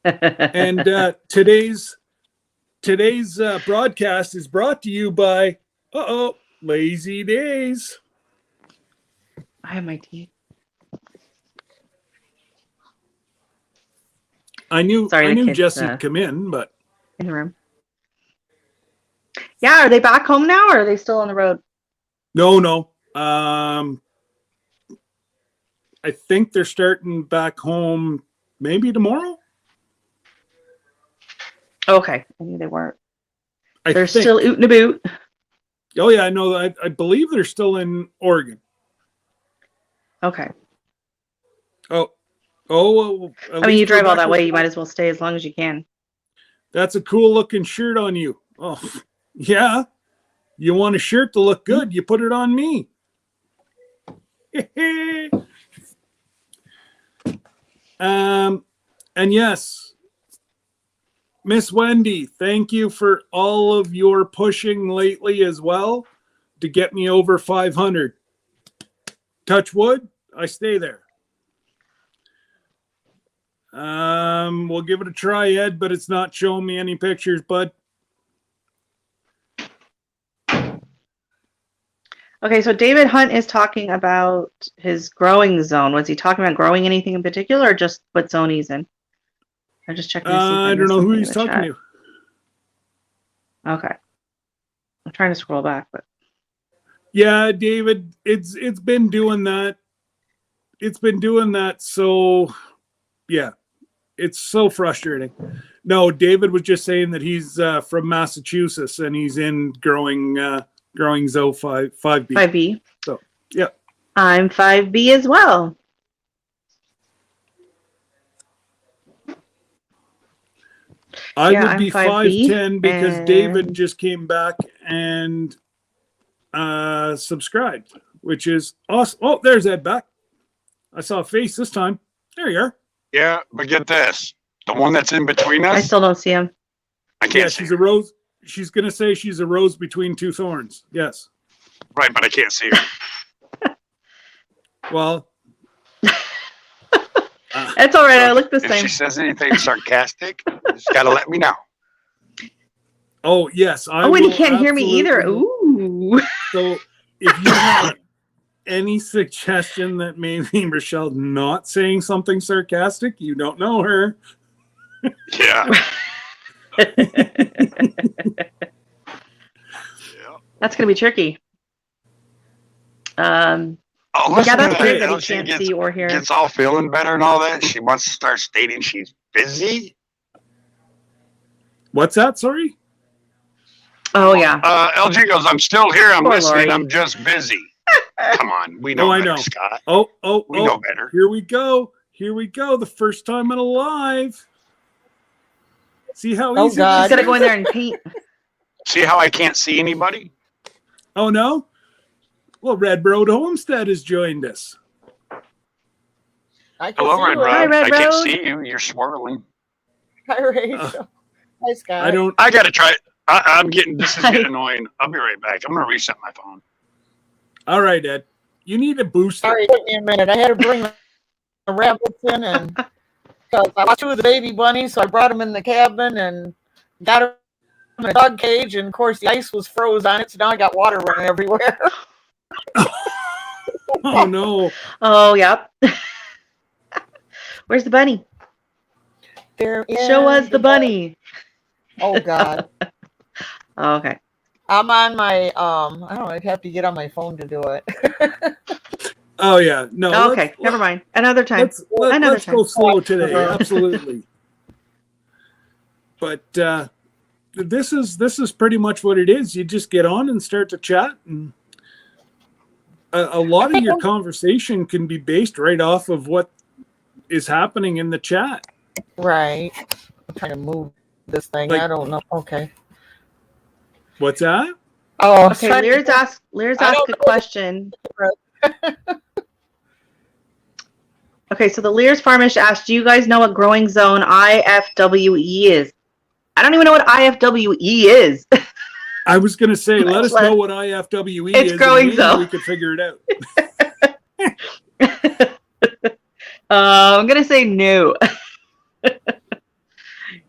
And today's broadcast is brought to you by Lazy Days. I have my tea. I knew Sorry, the kids, Jesse'd come in, but in the room. Yeah, are they back home now, or are they still on the road? no. I think they're starting back home maybe tomorrow. Okay, I knew they weren't. I They're think. still oot and a boot. Oh yeah, I know. I believe they're still in Oregon. Okay. Oh. I mean, you drive all that way, you might as well stay as long as you can. That's a cool looking shirt on you. Oh, yeah. You want a shirt to look good? You put it on me. And yes, Miss Wendy, thank you for all of your pushing lately as well to get me over 500. Touch wood, I stay there. We'll give it a try, Ed, but it's not showing me any pictures, bud. Okay, so David Hunt is talking about his growing zone. Was he talking about growing anything in particular, or just what zone he's in? I'm just checking to see if I don't missed know who something he's in the talking chat. to. Okay. I'm trying to scroll back, but Yeah, David, it's been doing that. It's been doing that. So, yeah, it's so frustrating. No, David was just saying that he's from Massachusetts and he's in growing zone 5B. 5B. So, yeah. I'm 5B as well. I Yeah, would I'm be 5B, 5'10" because and- David just came back and subscribed, which is awesome. Oh, there's Ed back. I saw a face this time. There you are. Yeah, but get this. The one that's in between I us, still don't see him. I can't Yeah, see she's her. a rose. She's going to say she's a rose between two thorns. Yes. Right, but I can't see her. Well, It's all right. I look the If same. she says anything sarcastic, you just got to let me know. oh, yes. I Oh, wait, he will can't hear me either. absolutely- Ooh. So if you have any suggestion that maybe Michelle's not saying something sarcastic, you don't know her. Yeah. That's gonna be tricky. Oh, Yeah, listen that's to great that. that he She can't gets, see or hear. gets all feeling better and all that. She wants to start stating she's busy. What's that? Sorry? Oh yeah. LG goes, I'm still here. I'm Poor listening. Lori. I'm just busy. Come on. We know I better, know. Scott. Oh, We know better. Here we go. Here we go. The first time in a live. See how Oh, easy God. He's this gotta is? go in there and paint. See how I can't see anybody? Oh, no? Well, Red Road Homestead has joined us. I can Hello, see Red you. Hi, Road. Red I can't Road. see you. You're swirling. Hi, Rachel. Hi, Scott. I don't. I gotta try. I'm getting. This is getting annoying. I'll be right back. I'm gonna reset my phone. All right, Ed. You need a booster. Sorry, it took me a minute. I had to bring the rabbits in, and because I lost two of the baby bunnies, so I brought them in the cabin and got them in a dog cage. And of course, the ice was froze on it, so now I got water running everywhere. Oh no. Oh, yep. Where's the bunny? They're Show in us the bunny. Oh God. Oh, okay. I'm on my I don't know, I'd have to get on my phone to do it. Oh yeah. No. Okay, never mind. Another time. Let's Another go time. slow today. Absolutely. But this is pretty much what it is. You just get on and start to chat, and a lot of your conversation can be based right off of what is happening in the chat. Right. I'm trying to move this thing. Like- I don't know. Okay. What's that? Oh, Okay, Lear's asked a question. Okay, so the Lear's Farmish asked, do you guys know what growing zone IFWE is? I don't even know what IFWE is. I was going to say, let us Let- know what IFWE It's is. growing and maybe zone. we could figure it out. I'm gonna say no.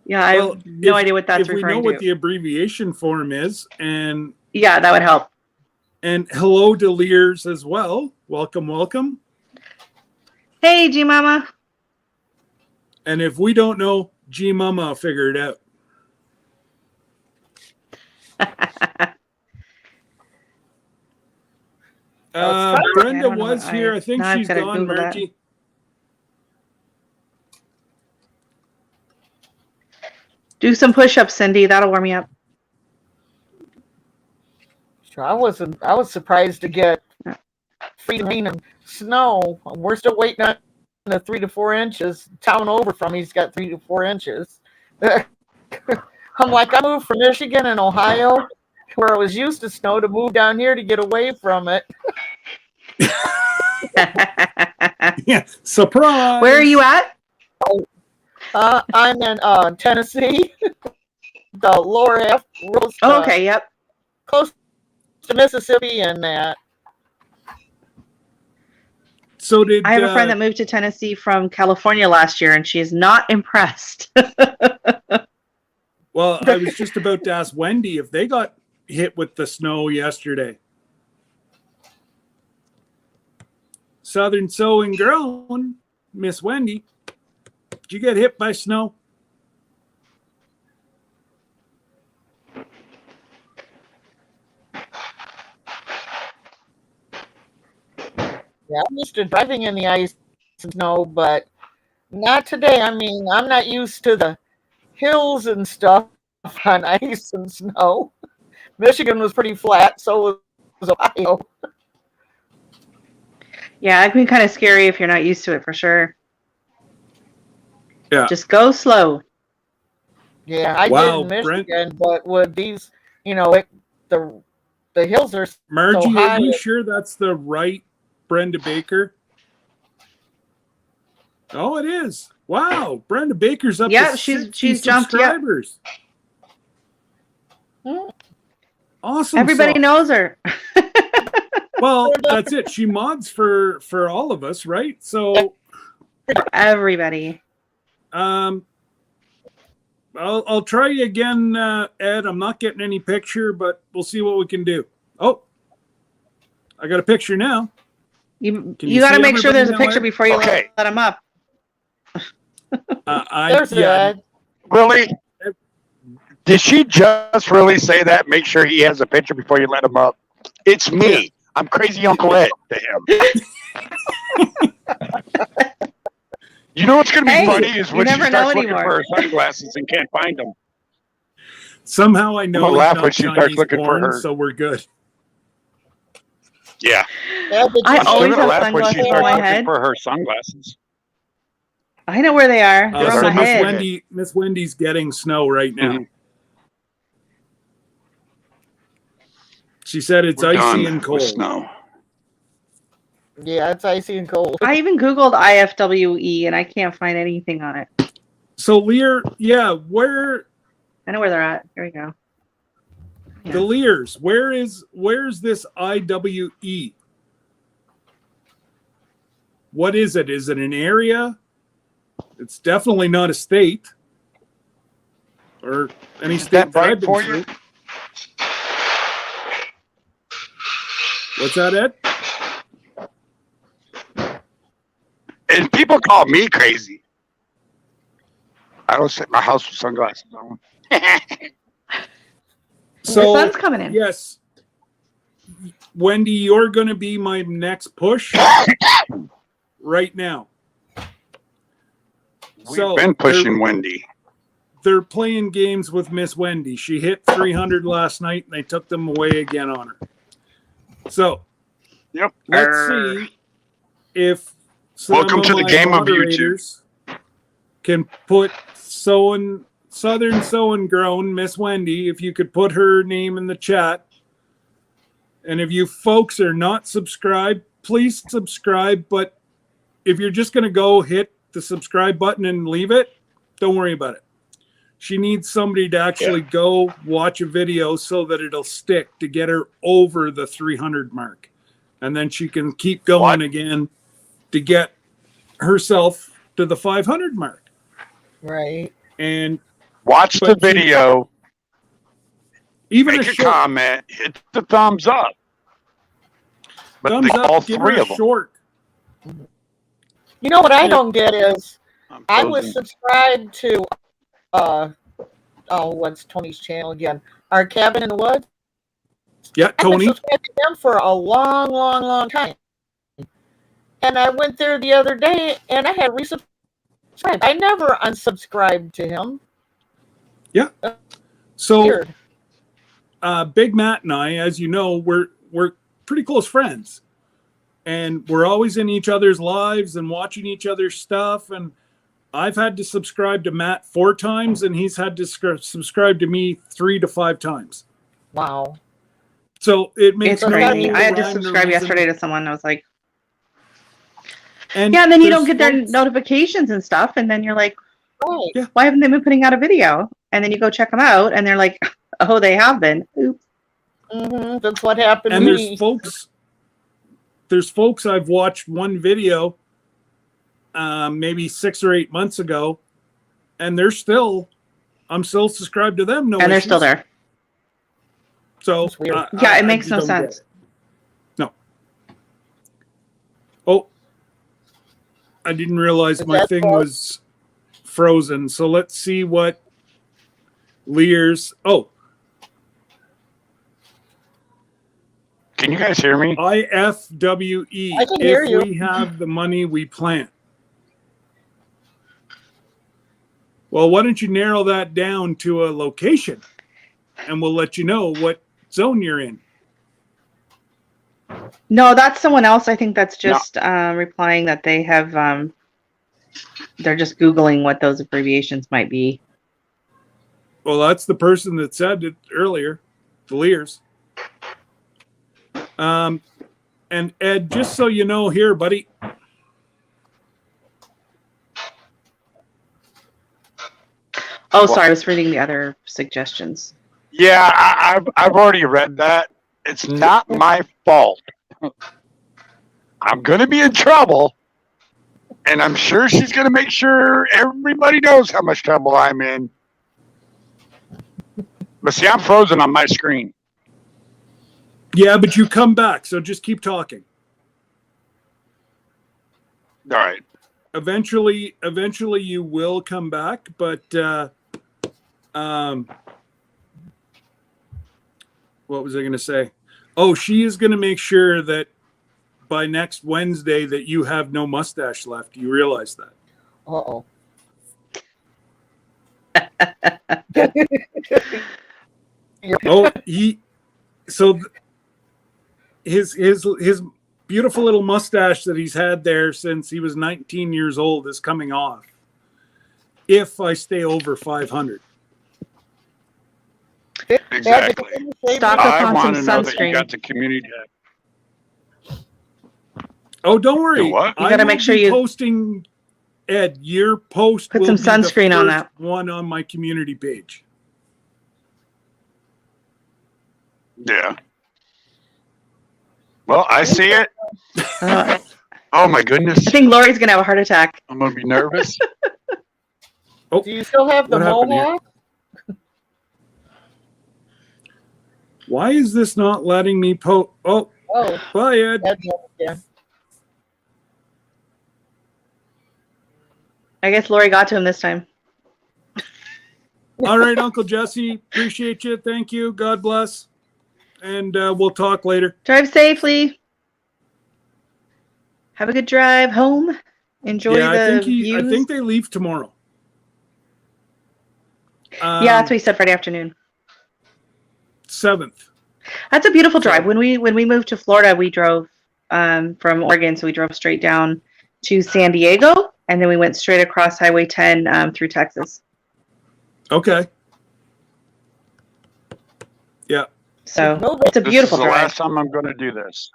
Yeah, I Well, have no idea what that's if we know referring what to. the abbreviation form is, and Yeah, that would help. hello to Lears as well. Welcome, welcome. Hey, G Mama. And if we don't know, G Mama will figure it out. Brenda don't know was what here. I think now I've she's gotta gone, Google that. Margie. Do some push-ups, Cindy. That'll warm you up. Sure, I was surprised to get free rain and snow. We're still waiting on the 3 to 4 inches. Town over from me's got 3 to 4 inches. I'm like, I moved from Michigan and Ohio, where I was used to snow, to move down here to get away from it. Yeah, surprise. Where are you at? I'm in Tennessee, the lower half, Oh, okay, yep. close to Mississippi and that. So did I have a friend that moved to Tennessee from California last year, and she is not impressed. Well, I was just about to ask Wendy if they got hit with the snow yesterday. Southern Sewing Grown, Miss Wendy, did you get hit by snow? Yeah, I'm used to driving in the ice and snow, but not today. I mean, I'm not used to the hills and stuff on ice and snow. Michigan was pretty flat, so was Ohio. Yeah, it can be kind of scary if you're not used to it, for sure. Yeah. Just go slow. Yeah, I Wow, did in Michigan, but with these, the hills are Margie, so high. are you sure that's the right Brenda Baker? Oh, it is. Wow, Brenda Baker's up Yeah, to she's 60 jumped, yeah. subscribers. Awesome. Everybody sauce. knows her. Well, that's it. She mods for all of us, right? So Everybody. I'll try you again, Ed. I'm not getting any picture, but we'll see what we can do. Oh, I got a picture now. You you got to see make sure everybody there's a now, picture Ed? before you Okay. let them up. There's Ed. Really? Did she just really say that? Make sure he has a picture before you let him up. It's me. I'm crazy Uncle Ed to him. You know what's going to be Hey, funny is you when she never starts know looking anymore. for her sunglasses and can't find them. Somehow I know I'm gonna laugh it's when not she starts Chinese looking for porn, her. so we're good. Yeah. Ed, did I you I'm always still going to have laugh when she sunglasses on starts my looking head. for her sunglasses. I know where they are. They're on So my Miss head. Miss Wendy's getting snow right now. Mhm. She said it's We're icy done and with cold. snow. Yeah, it's icy and cold. I even Googled IFWE and I can't find anything on it. So Lear, yeah, where I know where they're at. Here we go. the Lears? Where's this IWE? What is it? Is it an area? It's definitely not a state or any state that that I've right been for you? through. What's that, Ed? And people call me crazy. I don't sit in my house with sunglasses on. The So sun's coming in. yes, Wendy, you're going to be my next push right now. We've been pushing Wendy. They're playing games with Miss Wendy. She hit 300 last night, and they took them away again on her. So, Yep. let's see if some Welcome of to the my game of YouTube. moderators can put Southern Grown Miss Wendy. If you could put her name in the chat, and if you folks are not subscribed, please subscribe. But if you're just going to go hit the subscribe button and leave it, don't worry about it. She needs somebody to actually go watch a video so that it'll stick to get her over the 300 mark. And then she can keep going again to get herself to the 500 mark. Right. And watch the video. Even make a a short comment, hit the thumbs up. But thumbs they, up, all give three her a of them. short. You know what I don't get is I was frozen. subscribed to what's Tony's channel again? Our Cabin in the Woods. Yeah, I've been Tony. subscribed to them for a long time. And I went there the other day and I had resubscribed. I never unsubscribed to him. Yeah. So Weird. Big Matt and I, as you know, we're pretty close friends. And we're always in each other's lives and watching each other's stuff. And I've had to subscribe to Matt 4 times, and he's had to subscribe to me 3 to 5 times. Wow. So it makes It's crazy. no I had to rhyme or subscribe reason. yesterday to someone. I was like, And yeah, and then you there's don't get their folks- notifications and stuff, and then you're like, Right. Yeah. why haven't they been putting out a video? And then you go check them out, and they're like, oh, they have been. Oops. That's what happened And to there's me. folks I've watched one video maybe 6 or 8 months ago, and I'm still subscribed to them. No, And they're issues. still there. So That's weird. Yeah, it makes just no don't get sense. it. No. Oh, I didn't realize Is my that thing fault? was frozen. So let's see what Lear's. Oh, Can you guys hear me? IFWE. I can hear If you. we have the money, we plant. Well, why don't you narrow that down to a location, and we'll let you know what zone you're in. No, that's someone else. I think that's just replying that they have, they're just Googling what those abbreviations might be. Well, that's the person that said it earlier, the Lears. And Ed, just so you know here, buddy. Oh, sorry. I was reading the other suggestions. Yeah, I've already read that. It's not my fault. I'm gonna be in trouble, and I'm sure she's gonna make sure everybody knows how much trouble I'm in. But see, I'm frozen on my screen. Yeah, but you come back, so just keep talking. All right. Eventually you will come back, but what was I going to say? Oh, she is going to make sure that by next Wednesday that you have no mustache left. You realize that? Uh-oh. Oh, his beautiful little mustache that he's had there since he was 19 years old is coming off. If I stay over 500. Exactly. Stock up I on want some to know that you sunscreen. got the community. Oh, don't worry. Do what? You gotta I make will sure be you posting, Ed, your post put will some be the sunscreen on first that. one on my community page. Yeah. Well, I see it. Uh, Oh my goodness. I think Lori's gonna have a heart attack. I'm gonna be nervous. Oh, Do you still have the what happened here? mohawk? Why is this not letting me post? Oh, Oh, bye, Ed. yeah. I guess Lori got to him this time. All right, Uncle Jesse. Appreciate you. Thank you. God bless. And we'll talk later. Drive safely. Have a good drive home. Enjoy Yeah, the I views. think they leave tomorrow. Yeah, that's what he said Friday afternoon. 7th. That's a beautiful So- drive. When we moved to Florida, we drove from Oregon, so we drove straight down to San Diego, and then we went straight across Highway 10 through Texas. Okay. Yeah. So it's a This beautiful is the drive. last time I'm gonna do this.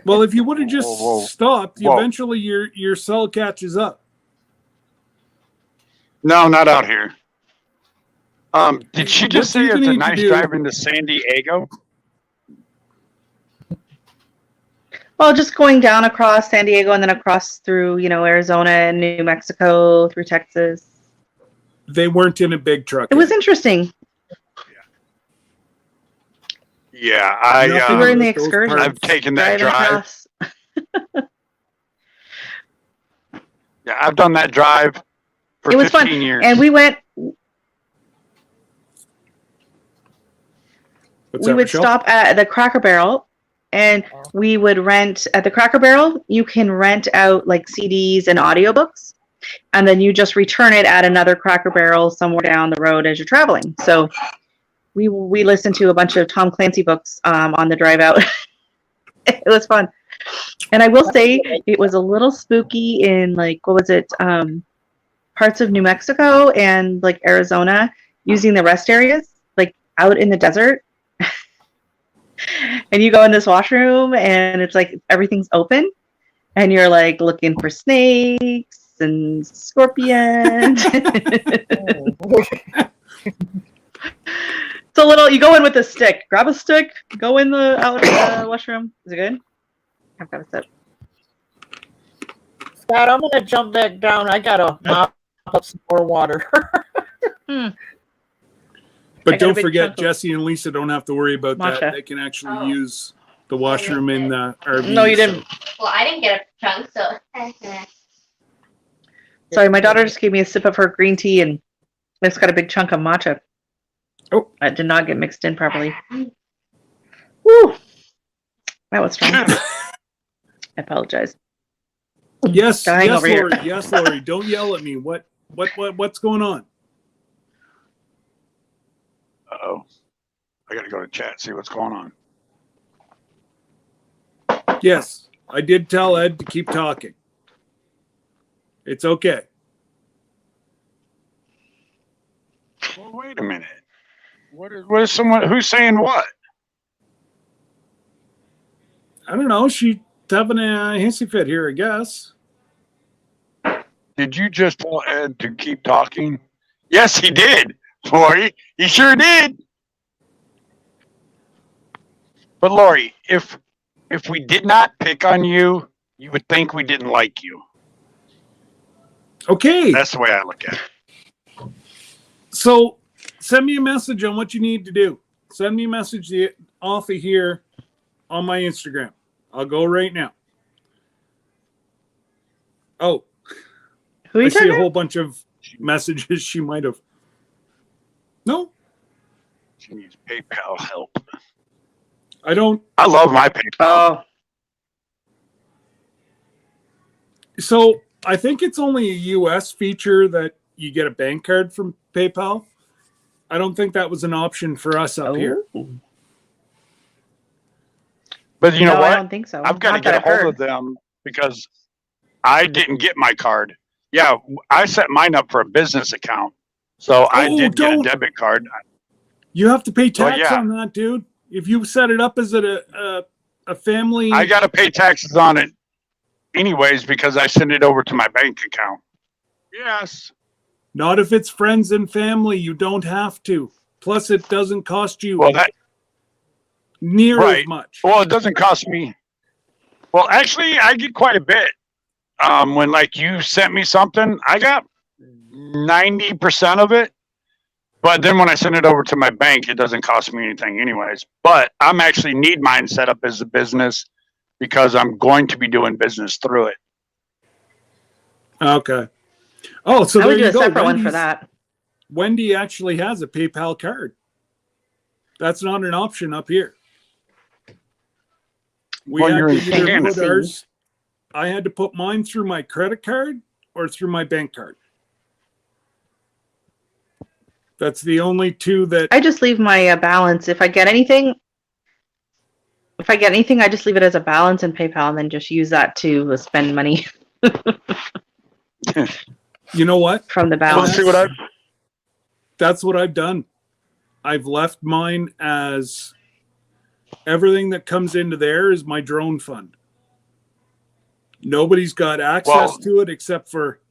Well, if you would have just Whoa, whoa. stopped, Whoa. eventually your cell catches up. No, not out here. Did she just What say you it's a need to nice do- drive into San Diego? Well, just going down across San Diego and then across through, Arizona and New Mexico through Texas. They weren't in a big truck. It was interesting. Yeah, We were in the with those excursion. parts. I've taken that Driving drive. across. Yeah, I've done that drive for It was 15 fun. years. And we went. What's We that, would Michelle? stop at the Cracker Barrel, and we would rent at the Cracker Barrel. You can rent out like CDs and audiobooks, and then you just return it at another Cracker Barrel somewhere down the road as you're traveling. So we listened to a bunch of Tom Clancy books on the drive out. It was fun. And I will say it was a little spooky in like, what was it? Parts of New Mexico and like Arizona using the rest areas, like out in the desert. And you go in this washroom and it's like everything's open and you're like looking for snakes and scorpions. It's a little, you go in with a stick, grab a stick, go in the washroom. Is it good? I've got a sip. Scott, I'm gonna jump back down. I gotta mop up some more water. But I got a don't big forget, chunk of Jesse and Lisa don't have to worry about matcha. that. They can actually use the washroom in the RV. No, you didn't. Well, I didn't get a chunk, so. Sorry, my daughter just gave me a sip of her green tea and it's got a big chunk of matcha. Oh. It did not get mixed in properly. Woo! That was strong. I apologize. Yes, Dying yes, over here. Lori. Yes, Lori. Don't yell at me. What's going on? Uh-oh. I gotta go to chat, see what's going on. Yes, I did tell Ed to keep talking. It's okay. Well, wait a minute. What is someone, who's saying what? I don't know. She's having a hissy fit here, I guess. Did you just tell Ed to keep talking? Yes, he did, Lori. He sure did. But Lori, if we did not pick on you, you would think we didn't like you. Okay. That's the way I look at it. So send me a message on what you need to do. Send me a message off of here on my Instagram. I'll go right now. Oh, Who are I you see talking a whole about? bunch of messages she might have. No, She needs PayPal help. I don't. I love my PayPal. Oh, So I think it's only a US feature that you get a bank card from PayPal. I don't think that was an option for us up here. But you know no, what? I don't think so. I've got to Not that get a I've hold heard. of them because I didn't get my card. Yeah, I set mine up for a business account. So I Oh, did get a don't. debit card. You have to pay tax yeah. on that, dude. If you set it up as a a family. I got to pay taxes on it anyways because I send it over to my bank account. Yes. Not if it's friends and family. You don't have to. Plus, it doesn't cost you Well, that near right. as much. Well, it doesn't cost me. Well, actually, I get quite a bit. When like you sent me something, I got 90% of it. But then when I send it over to my bank, it doesn't cost me anything anyways. But I'm actually need mine set up as a business because I'm going to be doing business through it. Okay. Oh, so I there would do you a go. separate one for that. Wendy actually has a PayPal card. That's not an option up here. Well, you're in Canada. I had to put mine through my credit card or through my bank card. That's the only two that I just leave my balance. If I get anything, I just leave it as a balance in PayPal and then just use that to spend money. You know what? From the balance. That's what I've done. I've left mine as everything that comes into there is my drone fund. Nobody's got access to it except for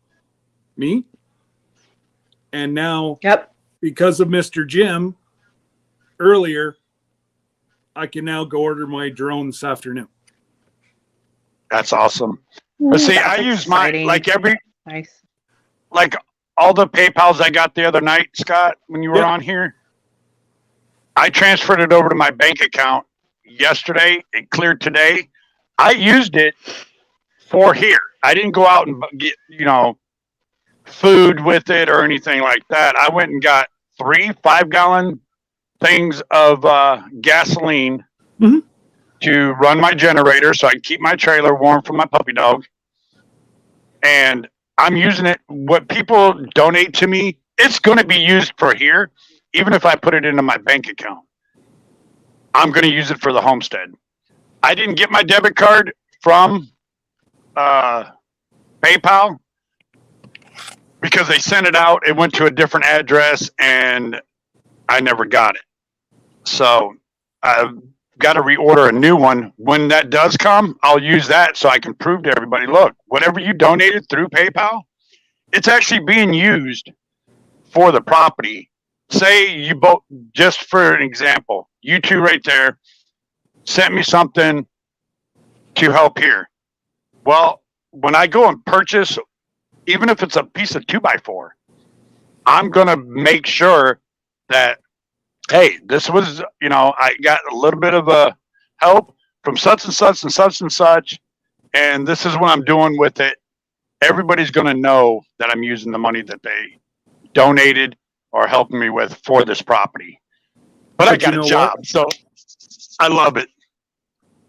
me. And now, because of Mr. Jim earlier, I can now go order my drone this afternoon. That's awesome. But see, I use mine like nice. Like all the PayPals I got the other night, Scott, when you were on here. I transferred it over to my bank account yesterday. It cleared today. I used it for here. I didn't go out and get, food with it or anything like that. I went and got 3 5-gallon things of gasoline to run my generator so I can keep my trailer warm for my puppy dog. And I'm using it. What people donate to me, it's going to be used for here, even if I put it into my bank account. I'm going to use it for the homestead. I didn't get my debit card from PayPal because they sent it out. It went to a different address and I never got it. So I've got to reorder a new one. When that does come, I'll use that so I can prove to everybody, look, whatever you donated through PayPal, it's actually being used for the property. Say you both, just for an example, you two right there sent me something to help here. Well, when I go and purchase, even if it's a piece of 2x4, I'm going to make sure that, hey, this was, I got a little bit of a help from such and such and such and such, and this is what I'm doing with it. Everybody's going to know that I'm using the money that they donated or helping me with for this property. But I got a job, so I love it.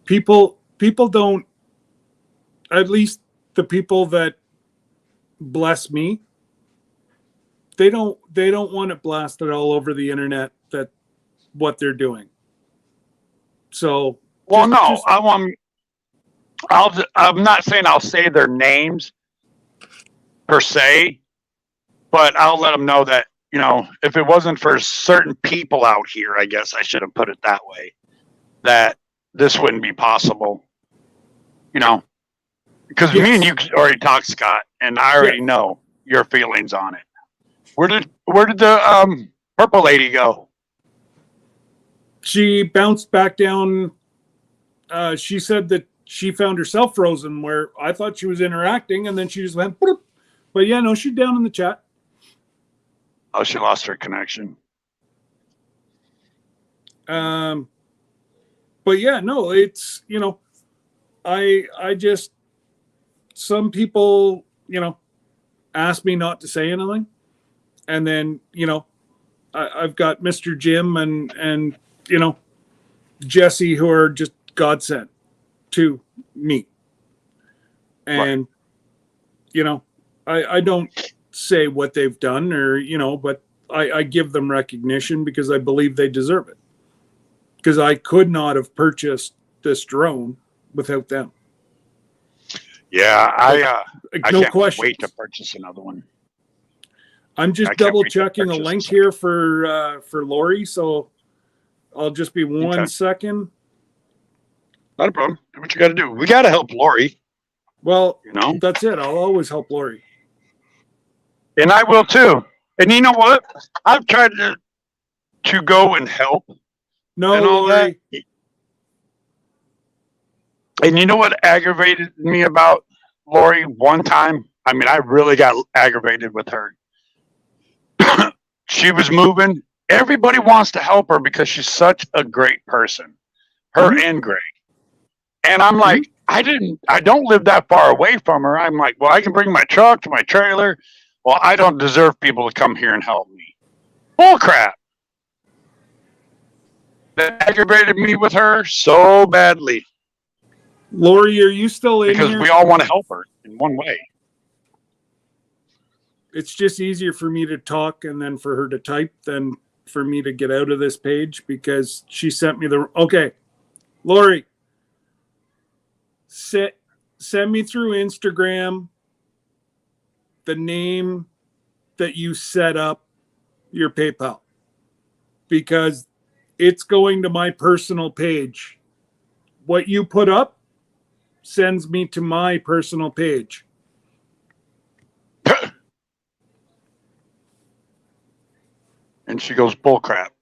People don't, at least the people that bless me, they don't want it blasted all over the internet that what they're doing. So I'm not saying I'll say their names per se, but I'll let them know that, if it wasn't for certain people out here, I guess I should have put it that way, that this wouldn't be possible, because me and you already talked, Scott, and I already know your feelings on it. Where did the purple lady go? She bounced back down. She said that she found herself frozen where I thought she was interacting and then she just went, boop. But yeah, no, she's down in the chat. Oh, she lost her connection. But yeah, no, it's, I just, some people, ask me not to say anything. And then, I've got Mr. Jim and Jesse, who are just godsend to me. And, I don't say what they've done or, but I give them recognition because I believe they deserve it. Because I could not have purchased this drone without them. Yeah, I can't wait to purchase another one. I'm just double checking a link here for Lori, so I'll just be one second. Not a problem. Do what you got to do. We got to help Lori. Well, You know, that's it. I'll always help Lori. and I will too. And you know what? I've tried to go and help No, and all Lori. that. And you know what aggravated me about Lori one time? I mean, I really got aggravated with her. She was moving. Everybody wants to help her because she's such a great person. Her and Greg. And I'm like, I don't live that far away from her. I'm like, well, I can bring my truck to my trailer. Well, I don't deserve people to come here and help me. Bull crap. That aggravated me with her so badly. Lori, are you still in Because here? we all want to help her in one way. It's just easier for me to talk and then for her to type than for me to get out of this page because she sent me the okay. Lori, send me through Instagram the name that you set up your PayPal because it's going to my personal page. What you put up sends me to my personal page. And she goes, bull crap.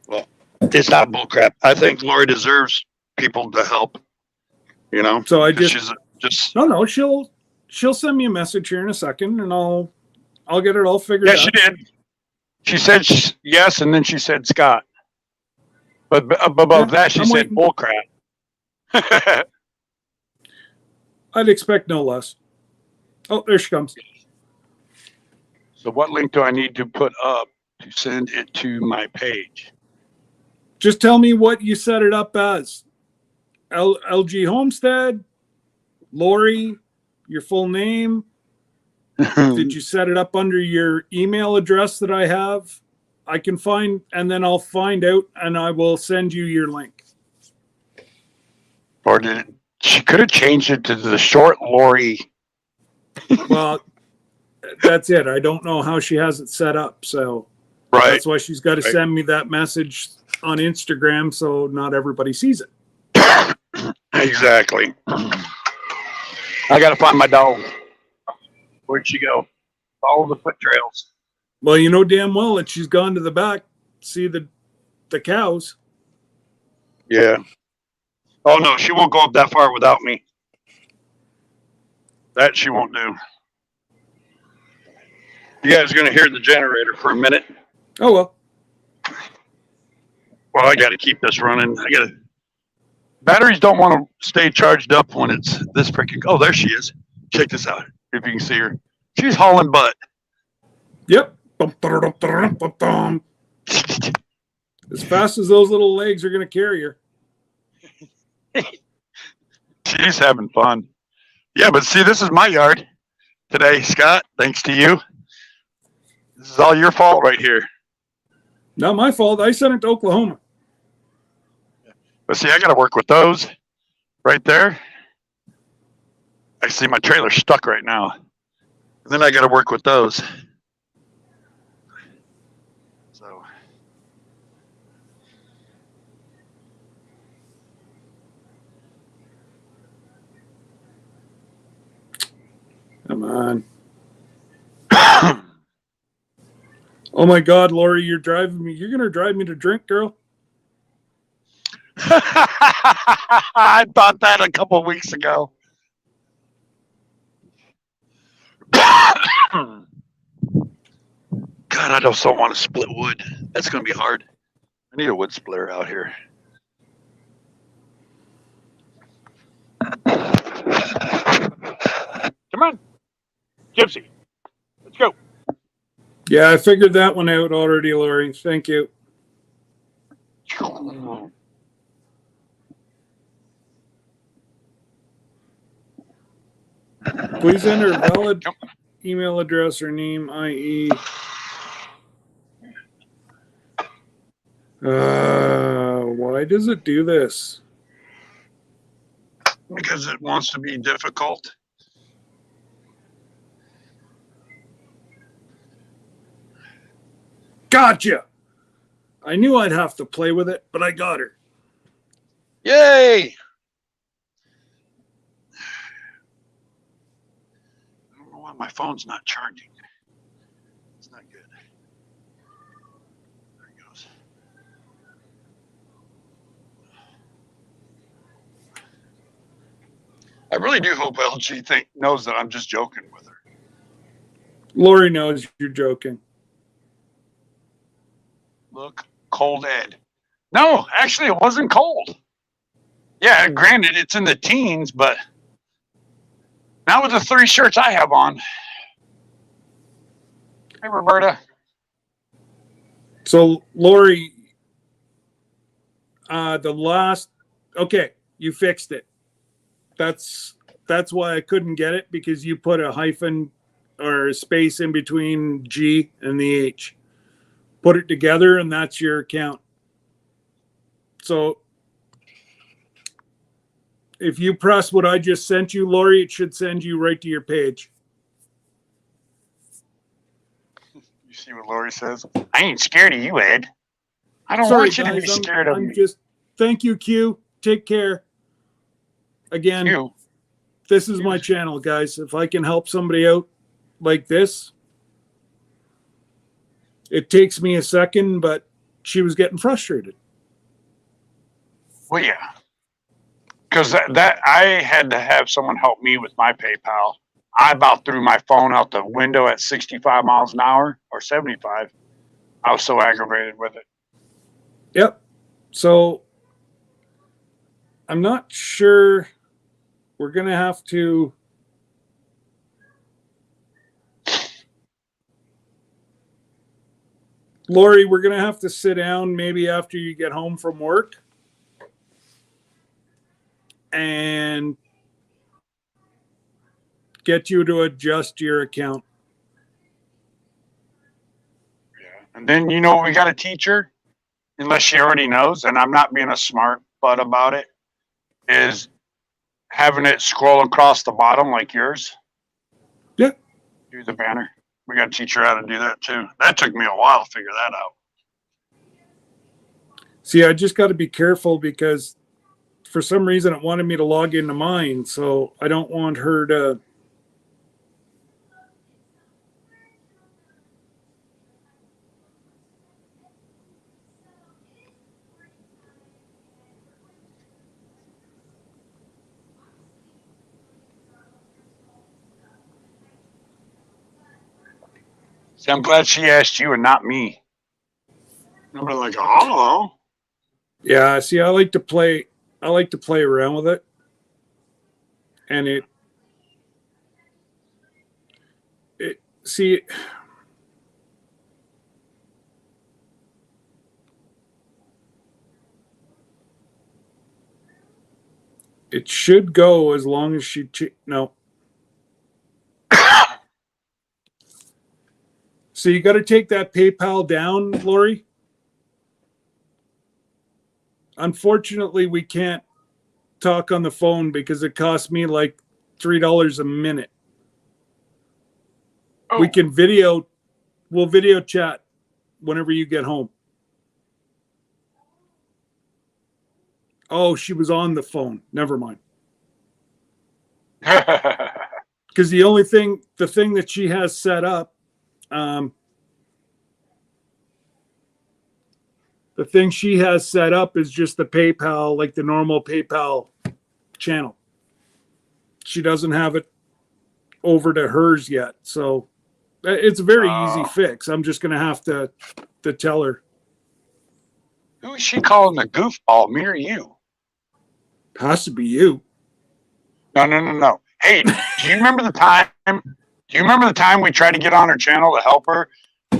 Well, it's not bull crap. I think Lori deserves people to help. You know? So I 'Cause just she's just no, she'll send me a message here in a second and I'll get it all figured yeah, out. she did. She said yes, and then she said Scott. But above Yeah, that, she I'm said waiting. bull crap. I'd expect no less. Oh, there she comes. So what link do I need to put up to send it to my page? Just tell me what you set it up as. LG Homestead, Lori, your full name. Did you set it up under your email address that I have? I can find, and then I'll find out and I will send you your link. Or did it, she could have changed it to the short Lori? Well, that's it. I don't know how she has it set up. So Right. that's why she's got to Right. send me that message on Instagram so not everybody sees it. Exactly. I got to find my dog. Where'd she go? Follow the foot trails. Well, you know damn well that she's gone to the back, see the cows. Yeah. Oh, no, she won't go up that far without me. That she won't do. You guys are going to hear the generator for a minute. Oh, well. Well, I got to keep this running. Batteries don't want to stay charged up when it's this freaking. Oh, there she is. Check this out. If you can see her. She's hauling butt. Yep. As fast as those little legs are going to carry her. She's having fun. Yeah, but see, this is my yard today, Scott. Thanks to you. This is all your fault right here. Not my fault. I sent it to Oklahoma. But see, I got to work with those right there. I see my trailer stuck right now. And then I got to work with those. So. Come on. Oh my God, Lori, you're driving me. You're going to drive me to drink, girl. I thought that a couple of weeks ago. God, I just don't want to split wood. That's going to be hard. I need a wood splitter out here. Come on, Gypsy. Let's go. Yeah, I figured that one out already, Lori. Thank you. Please enter valid email address or name, i.e. Why does it do this? Because it wants to be difficult. Gotcha! I knew I'd have to play with it, but I got her. Yay! I don't know why my phone's not charging. It's not good. There it goes. I really do hope LG knows that I'm just joking with her. Lori knows you're joking. Look, cold Ed. No, actually, it wasn't cold. Yeah, granted, it's in the teens, but not with the 3 shirts I have on. Hey, Roberta. So, Lori, okay, you fixed it. That's why I couldn't get it, because you put a hyphen or a space in between G and the H. Put it together, and that's your account. So if you press what I just sent you, Lori, it should send you right to your page. You see what Lori says? I ain't scared of you, Ed. I don't Sorry, want you to be guys, scared of I'm me. just, thank you, Q. Take care. Again, You. this is my channel, guys. If I can help somebody out like this, it takes me a second, but she was getting frustrated. Well, yeah. Because that I had to have someone help me with my PayPal. I about threw my phone out the window at 65 miles an hour or 75. I was so aggravated with it. Yep. So I'm not sure. We're going to have to. Lori, we're going to have to sit down maybe after you get home from work and get you to adjust your account. Yeah. And then, you know, we got to teach her, unless she already knows, and I'm not being a smart butt about it, is having it scroll across the bottom like yours. Yeah. Do the banner. We got to teach her how to do that too. That took me a while to figure that out. See, I just got to be careful because for some reason it wanted me to log into mine. So I don't want her to. See, I'm glad she asked you and not me. I'm like, oh. Yeah, see, I like to play around with it. And see, it should go as long as she, no. So you got to take that PayPal down, Lori. Unfortunately, we can't talk on the phone because it costs me like $3 a minute. Oh. We'll video chat whenever you get home. Oh, she was on the phone. Never mind. Because the thing that she has set up, the thing she has set up is just the PayPal, like the normal PayPal channel. She doesn't have it over to hers yet. So it's a very easy fix. I'm just going to have to tell her. Who is she calling the goofball, me or you? Has to be you. No. Hey, do you remember the time? Do you remember the time we tried to get on her channel to help her,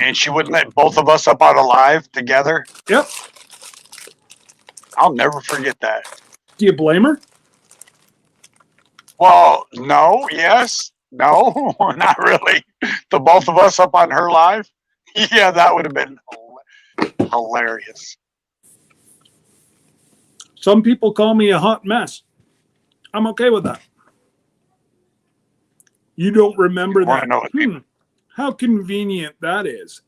and she wouldn't let both of us up out alive together? Yep. I'll never forget that. Do you blame her? Well, no, yes, no, not really. The both of us up on her live? Yeah, that would have been hilarious. Some people call me a hot mess. I'm okay with that. You don't remember that. How convenient that is.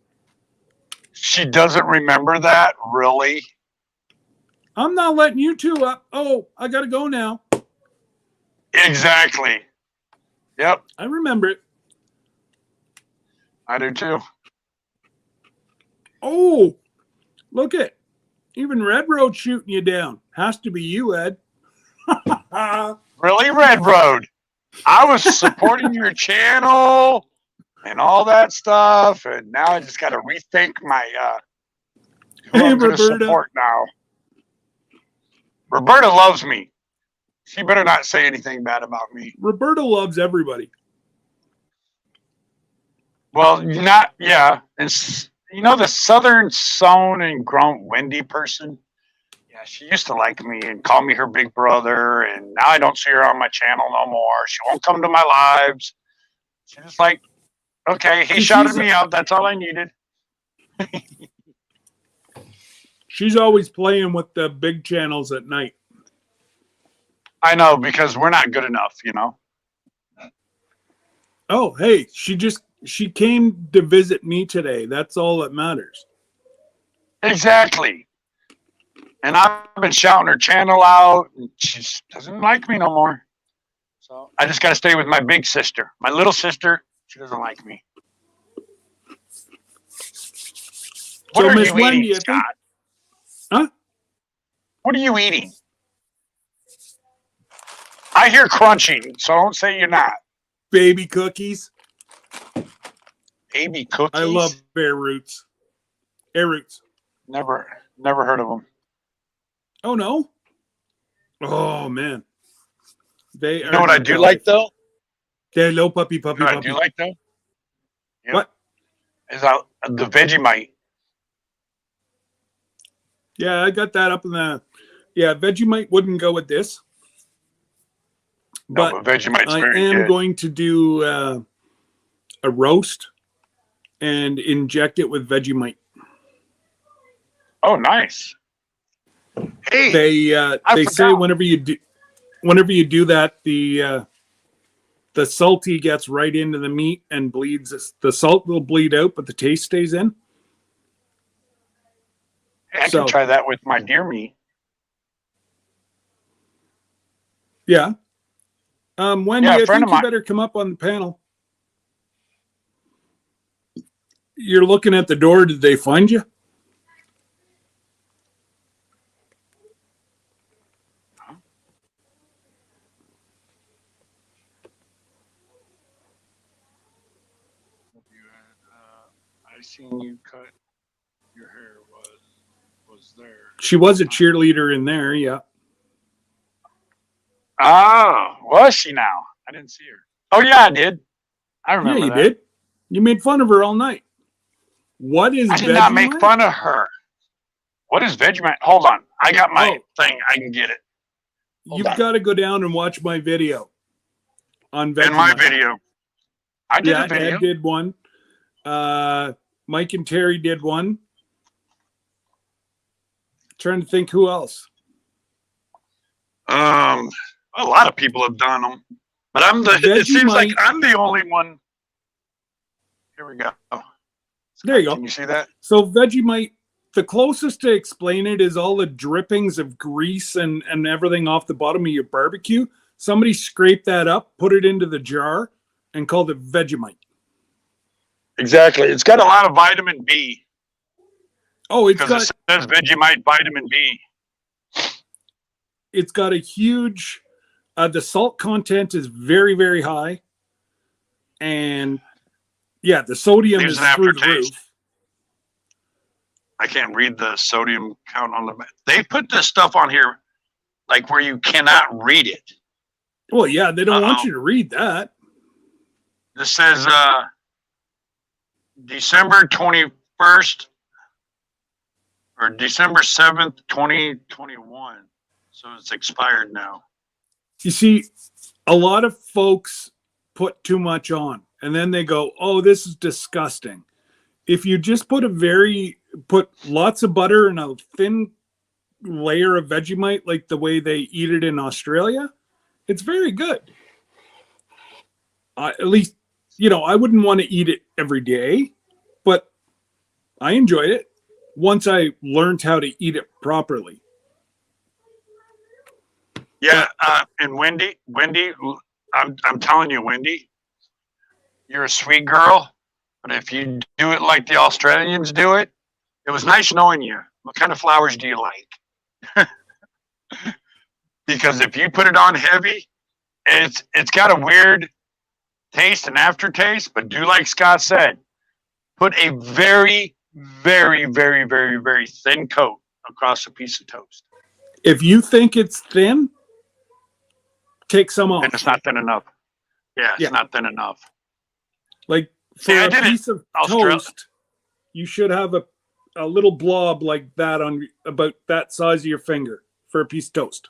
She doesn't remember that, really? I'm not letting you two up. Oh, I got to go now. Exactly. Yep, I remember it. I do too. Oh, look at even Red Road shooting you down. Has to be you, Ed. Really, Red Road? I was supporting your channel and all that stuff, and now I just got to rethink my who Hey, I'm going to Roberta. support now. Roberta loves me. She better not say anything bad about me. Roberta loves everybody. Well, not yeah. And you know the Southern sown and grown Wendy person. Yeah, she used to like me and call me her big brother, and now I don't see her on my channel no more. She won't come to my lives. She's just like, okay, he shouted me out. That's all I needed. She's always playing with the big channels at night. I know, because we're not good enough, you know. Oh, hey, she came to visit me today. That's all that matters. Exactly. And I've been shouting her channel out, and she doesn't like me no more. So I just got to stay with my big sister. My little sister, she doesn't like me. What So, are Miss you Wendy, eating, I think. Scott? Huh? What are you eating? I hear crunching, so don't say you're not. Baby cookies. Baby cookies? I love Bear Roots. Air Roots. Never heard of them. Oh, no? Oh, man. They You know what I do like, though? Hello, puppy. You know what I do like, though? Yep. What? Is the Vegemite. Yeah, I got that up in the... Yeah, Vegemite wouldn't go with this. No, but Vegemite's I very am good. going to do a roast and inject it with Vegemite. Oh, nice. Hey, they say whenever you do that, the salty gets right into the meat and bleeds. The salt will bleed out, but the taste stays in. I can try that with my deer meat. Yeah. Wendy, Yeah, I a friend think of you mine- better come up on the panel. You're looking at the door. Did they find you? I seen you cut your hair was there. She was a cheerleader in there. Yeah. Oh, was she now? I didn't see her. Oh yeah, I did. I remember Yeah, you that. did. You made fun of her all night. What is I did not make Vegemite? fun of her. What is Vegemite? Hold on. I got my thing. I can get it. You've got to go down and watch my video on Vegemite. In my video. I did a video. Ed did one. Mike and Terry did one. Trying to think who else. A lot of people have done them, but it seems like I'm the only one. Here we go. There you go. Can you see that? So Vegemite, the closest to explain it is all the drippings of grease and everything off the bottom of your barbecue. Somebody scraped that up, put it into the jar, and called it Vegemite. Exactly. It's got a lot of vitamin B. Oh, it says Vegemite vitamin B. It's got a huge, the salt content is very, very high. And yeah, the sodium Leaves is an through the aftertaste. roof. I can't read the sodium count on the back. They put this stuff on here like where you cannot read it. Well, yeah, they don't want you to read that. This says December 21st or December 7th, 2021. So it's expired now. You see, a lot of folks put too much on and then they go, oh, this is disgusting. If you just put lots of butter and a thin layer of Vegemite, like the way they eat it in Australia, it's very good. At least, I wouldn't want to eat it every day, but I enjoyed it once I learned how to eat it properly. Yeah, and Wendy, I'm telling you, Wendy, you're a sweet girl. But if you do it like the Australians do it, it was nice knowing you. What kind of flowers do you like? Because if you put it on heavy, it's got a weird taste and aftertaste. But do like Scott said, put a very, very, very, very, very thin coat across a piece of toast. If you think it's thin, take some off. And it's not thin enough. Yeah, it's Yeah. not thin enough. Like for See, I a did it. piece of Australia. toast, you should have a little blob like that on about that size of your finger for a piece of toast.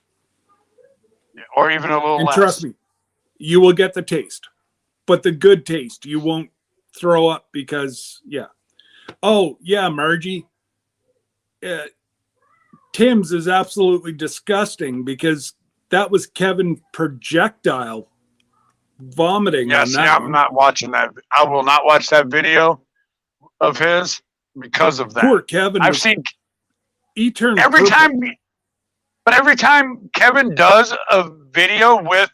Or even a little And less. trust me, you will get the taste, but the good taste. You won't throw up because, yeah. Oh, yeah, Margie. Tim's is absolutely disgusting because that was Kevin projectile vomiting Yeah, on see, that I'm one. not watching that. I will not watch that video of his because of that. Poor Kevin. I've seen he turned every purple. time, but every time Kevin does a video with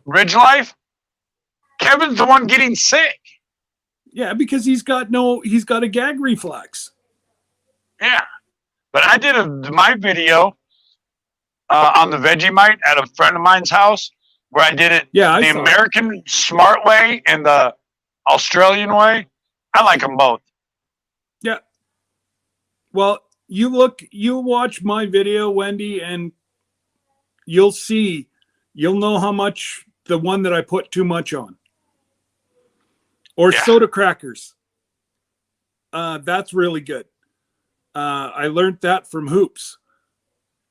Ridge Life, Kevin's the one getting sick. Yeah, because he's got a gag reflex. Yeah, but I did my video on the Vegemite at a friend of mine's house where I did it Yeah, I the saw it. American smart way and the Australian way. I like them both. Yeah. Well, you watch my video, Wendy, and you'll know how much the one that I put too much on. Or Yeah. soda crackers. That's really good. I learned that from Hoops.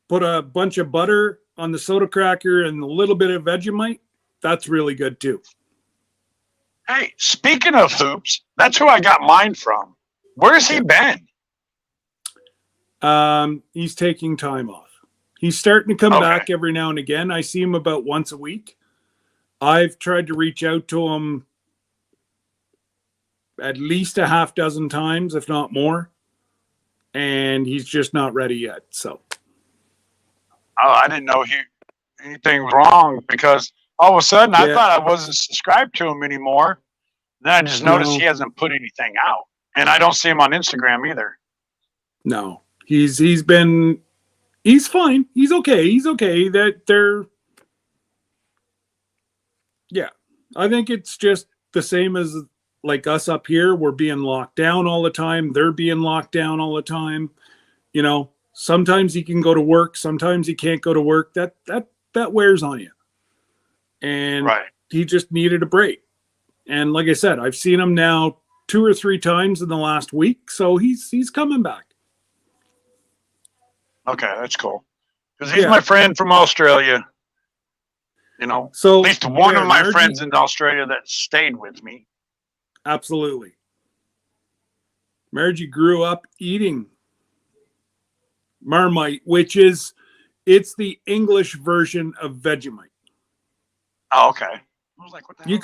Put a bunch of butter on the soda cracker and a little bit of Vegemite. That's really good too. Hey, speaking of Hoops, that's who I got mine from. Where's he been? He's taking time off. He's starting to come Okay. back every now and again. I see him about once a week. I've tried to reach out to him at least a half dozen times, if not more. And he's just not ready yet. So Oh, I didn't know anything was wrong because all of a sudden I Yeah. thought I wasn't subscribed to him anymore. Then I just noticed No. he hasn't put anything out, and I don't see him on Instagram either. no, he's fine. He's okay. Yeah, I think it's just the same as like us up here. We're being locked down all the time. They're being locked down all the time. You know, sometimes he can go to work. Sometimes he can't go to work. That wears on you. And Right. he just needed a break. And like I said, I've seen him now 2 or 3 times in the last week. So he's coming back. Okay, that's cool. Because he's Yeah. my friend from Australia. You know, So at least one yeah, of my Margie- friends in Australia that stayed with me. Absolutely. Margie grew up eating Marmite, it's the English version of Vegemite. Oh, okay. I was like, what the You hell?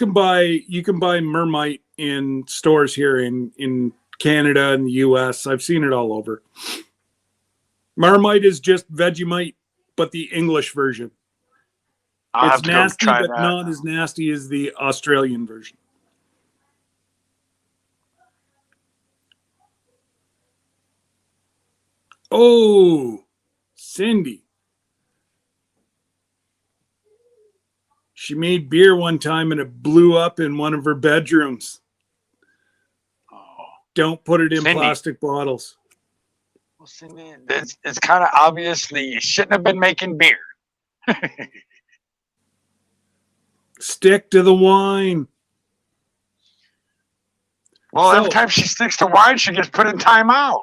can buy Marmite in stores here in Canada and the US. I've seen it all over. Marmite is just Vegemite, but the English version. I'll have It's to go nasty, try but that. not as nasty as the Australian version. Oh, Cindy. She made beer one time and it blew up in one of her bedrooms. Oh. Don't put it in Cindy. plastic bottles. Well, see, man, it's kind of obvious that you shouldn't have been making beer. Stick to the wine. Well, So- every time she sticks to wine, she gets put in timeout.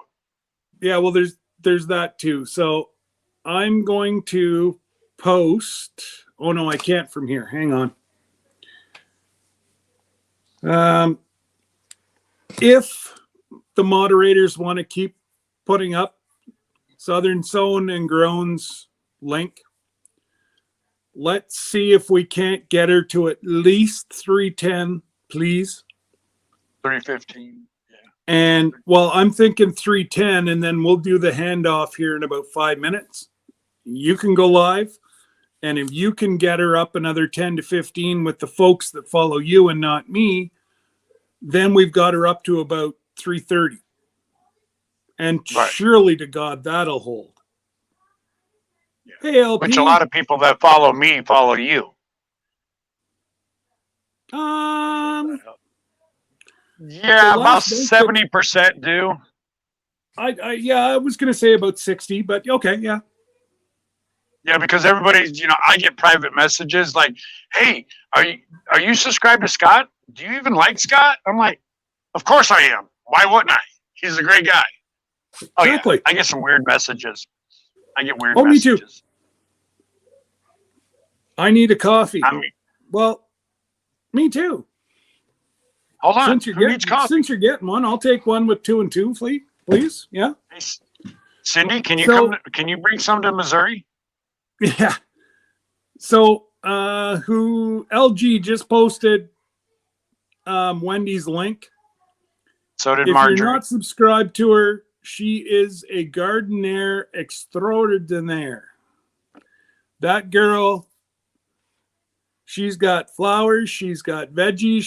Yeah, well, there's that too. So I'm going to post. Oh no, I can't from here. Hang on. If the moderators want to keep putting up Southern Sown and Grown's link, let's see if we can't get her to at least 310, please. 315. Yeah. And well, I'm thinking 310, and then we'll do the handoff here in about 5 minutes. You can go live, And if you can get her up another 10 to 15 with the folks that follow you and not me, then we've got her up to about 330. And Right. surely to God, that'll hold. Yeah. Hey, LP. Which a lot of people that follow me follow you. Yeah, about 70% do. I was going to say about 60, but okay, yeah. Yeah, because everybody's, I get private messages like, "Hey, are you subscribed to Scott? Do you even like Scott?" I'm like, "Of course I am. Why wouldn't I? He's a great guy." Oh Exactly. yeah, I get some weird messages. I get weird Me too. messages. I need a coffee. I mean, well, me too. Hold on. Since you're getting one, I'll take one with 2 and 2, please. Yeah. Hey, Cindy, can you can you bring some to Missouri? Yeah. So, who LG just posted Wendy's link. So did if Marjorie. you're not subscribed to her, she is a gardener extraordinaire. That girl, she's got flowers, she's got veggies,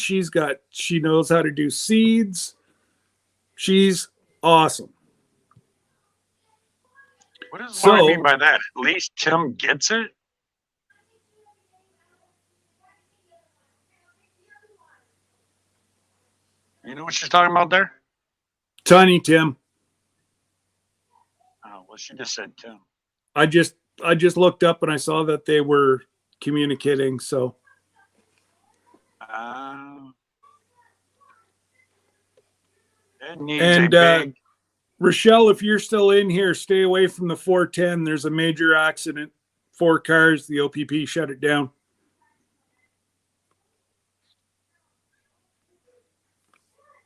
she knows how to do seeds. She's awesome. What does Laura mean by that? At least Tim gets it? You know what she's talking about there? Tiny Tim. Oh, well, she just said Tim. I just looked up and I saw that they were communicating, so. It needs a big... Rochelle, if you're still in here, stay away from the 410. There's a major accident. 4 cars. The OPP shut it down.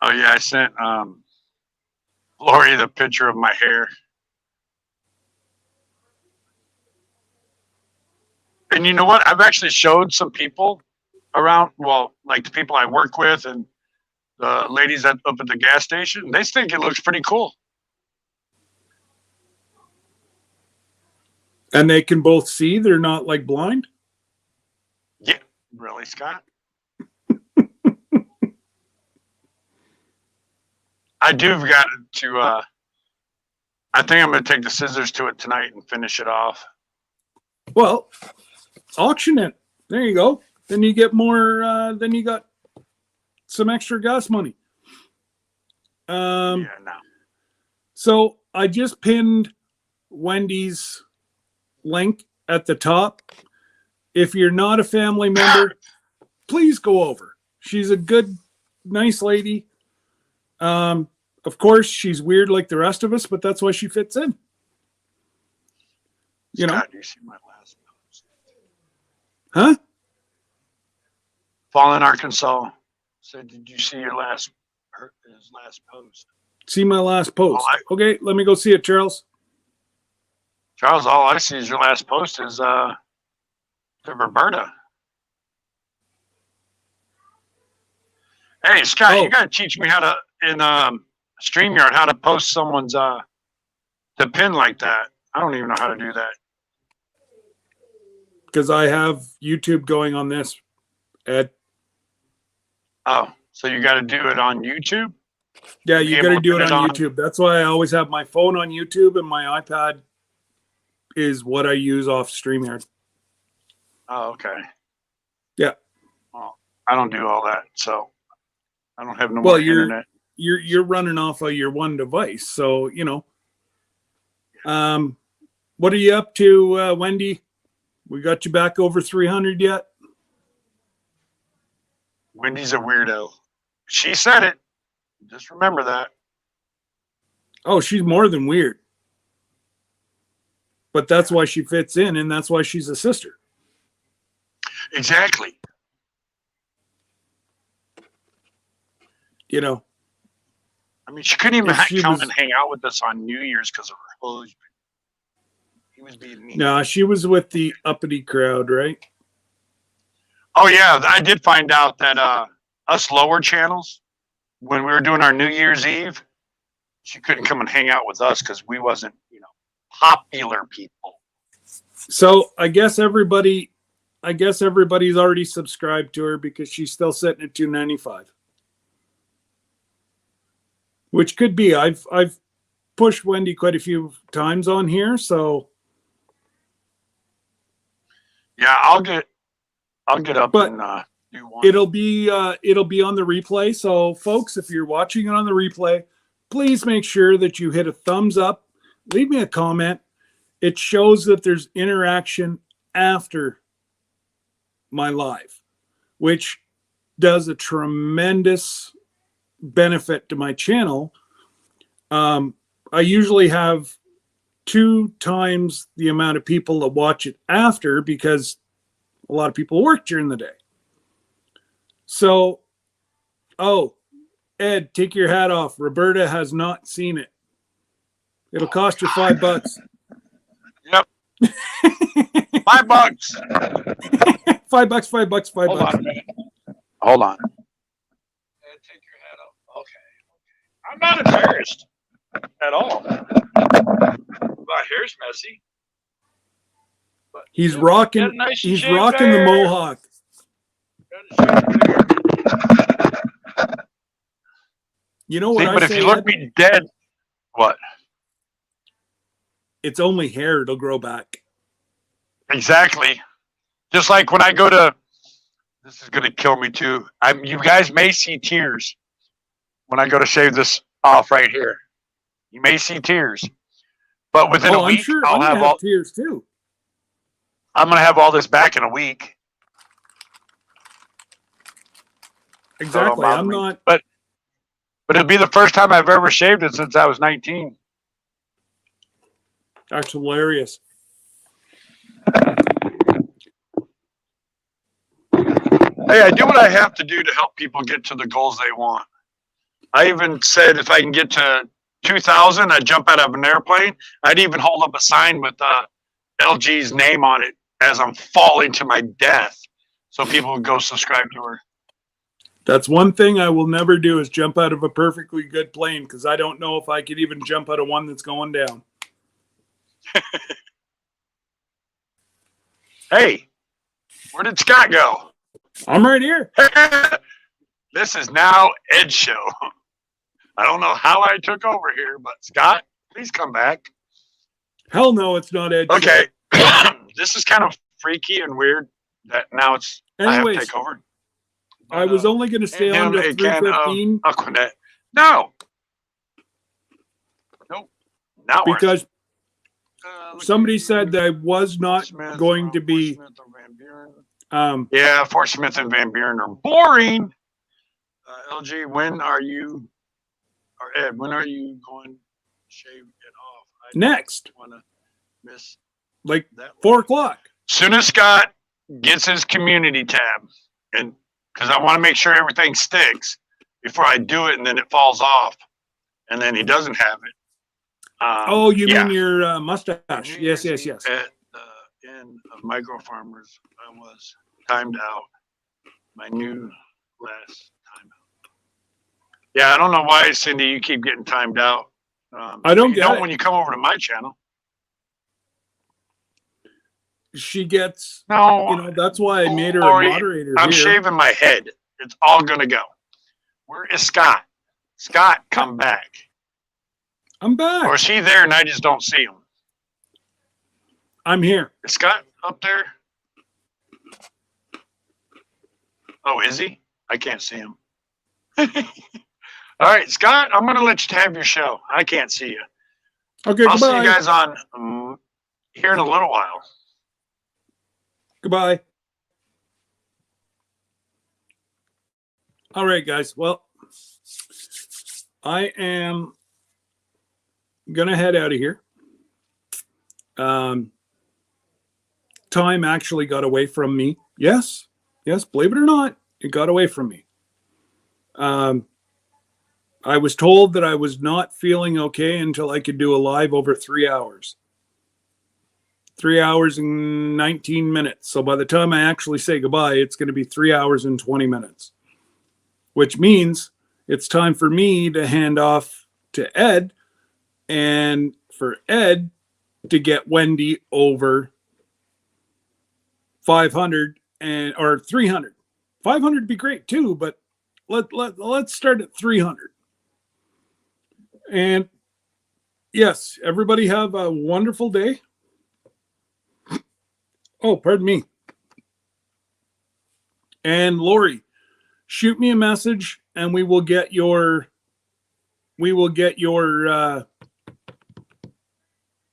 Oh, yeah, I sent Lori the picture of my hair. And you know what? I've actually showed some people around, well, like the people I work with and the ladies up at the gas station. They think it looks pretty cool. And they can both see? They're not like blind? Yeah, really, Scott? I do got to, I think I'm going to take the scissors to it tonight and finish it off. Well, auction it. There you go. Then you get more, then you got some extra gas money. Yeah, no. So I just pinned Wendy's link at the top. If you're not a family member, please go over. She's a good, nice lady. Of course, she's weird like the rest of us, but that's why she fits in. You know? Scott, do you see my last post? Huh? Fallen Arkansas said, "Did you see his last post?" See my last post. Okay, let me go see it, Charles. Charles, all I see is your last post is to Roberta. Hey, Scott, you got to teach me how to, in StreamYard, how to post someone's the pin like that. I don't even know how to do that. Because I have YouTube going on this, Ed. Oh, so you got to do it on YouTube? Yeah, you got to do it on YouTube. That's why I always have my phone on YouTube and my iPad is what I use off StreamYard. Oh, okay. Yeah. Well, I don't do all that, so I don't have no more internet. You're running off of your one device, so you know. What are you up to, Wendy? We got you back over 300 yet? Wendy's a weirdo. She said it. Just remember that. Oh, she's more than weird. But that's why she fits in, and that's why she's a sister. Exactly. You know. I mean, she couldn't even come and hang out with us on New Year's because of her husband. He was being mean. No, she was with the uppity crowd, right? Oh, yeah. I did find out that us lower channels, when we were doing our New Year's Eve, she couldn't come and hang out with us because we wasn't, popular people. So I guess everybody's already subscribed to her because she's still sitting at $2.95. Which could be. I've pushed Wendy quite a few times on here, so Yeah, I'll get up But and do one. it'll be on the replay. So folks, if you're watching it on the replay, please make sure that you hit a thumbs up, leave me a comment. It shows that there's interaction after my live, which does a tremendous benefit to my channel. I usually have 2 times the amount of people that watch it after because a lot of people work during the day. So, Ed, take your hat off. Roberta has not seen it. It'll cost you $5. Yep. $5. $5, $5, $5. Hold on a minute. Hold on. Take your hat off. Okay. I'm not embarrassed at all. My hair's messy. But He's yeah, rocking. got a nice He's shaved rocking the hair. mohawk. Got a shaved hair. You know what See, I but if say, you look Ed? me dead, what? It's only hair. It'll grow back. Exactly. Just like when I go to, this is going to kill me too. You guys may see tears when I go to shave this off right here. You may see tears, but within a I'm week, sure I'll I'm have gonna all. have tears too. I'm going to have all this back in a week. Exactly. about a I'm week. not. But it'll be the first time I've ever shaved it since I was 19. That's hilarious. Hey, I do what I have to do to help people get to the goals they want. I even said if I can get to 2,000, I'd jump out of an airplane. I'd even hold up a sign with LG's name on it as I'm falling to my death, so people would go subscribe to her. That's one thing I will never do is jump out of a perfectly good plane because I don't know if I could even jump out of one that's going down. Hey, where did Scott go? I'm right here. This is now Ed's show. I don't know how I took over here, but Scott, please come back. Hell no, it's not Ed. Okay. This is kind of freaky and weird that now it's I have to Anyways, take over. I was only going to stay on to a can of 3:15 Aquanet. No. Nope. Not because worse. somebody said that I was not Smith, going to be. Fort Smith or Van Buren. Yeah, Fort Smith and Van Buren are boring. LG, when are you, or Ed, when are you going to shave it off? I Next, want to miss like that 4 o'clock. Soon as Scott gets his community tab, and because I want to make sure everything sticks before I do it, and then it falls off, and then he doesn't have it. You mean your mustache? Yes. At the end of Micro Farmers, I was timed out. My new last timeout. Yeah, I don't know why, Cindy, you keep getting timed out. I don't you get don't it. when you come over to my channel. She gets. No, that's why I made her Lori, a moderator. I'm here. shaving my head. It's all gonna go. Where is Scott? Scott, come back. I'm back. Or is he there and I just don't see him? I'm here. Is Scott up there? Oh, is he? I can't see him. All right, Scott, I'm going to let you have your show. I can't see you. Okay, I'll see goodbye. you guys on here in a little while. Goodbye. All right, guys. Well, I am gonna head out of here. Time actually got away from me. Yes, believe it or not, it got away from me. I was told that I was not feeling okay until I could do a live over 3 hours. 3 hours and 19 minutes. So by the time I actually say goodbye, it's going to be 3 hours and 20 minutes, which means it's time for me to hand off to Ed and for Ed to get Wendy over 500 and or 300. 500 would be great too, but let's start at 300. And yes, everybody have a wonderful day. Oh, pardon me. And Lori, shoot me a message and we will get your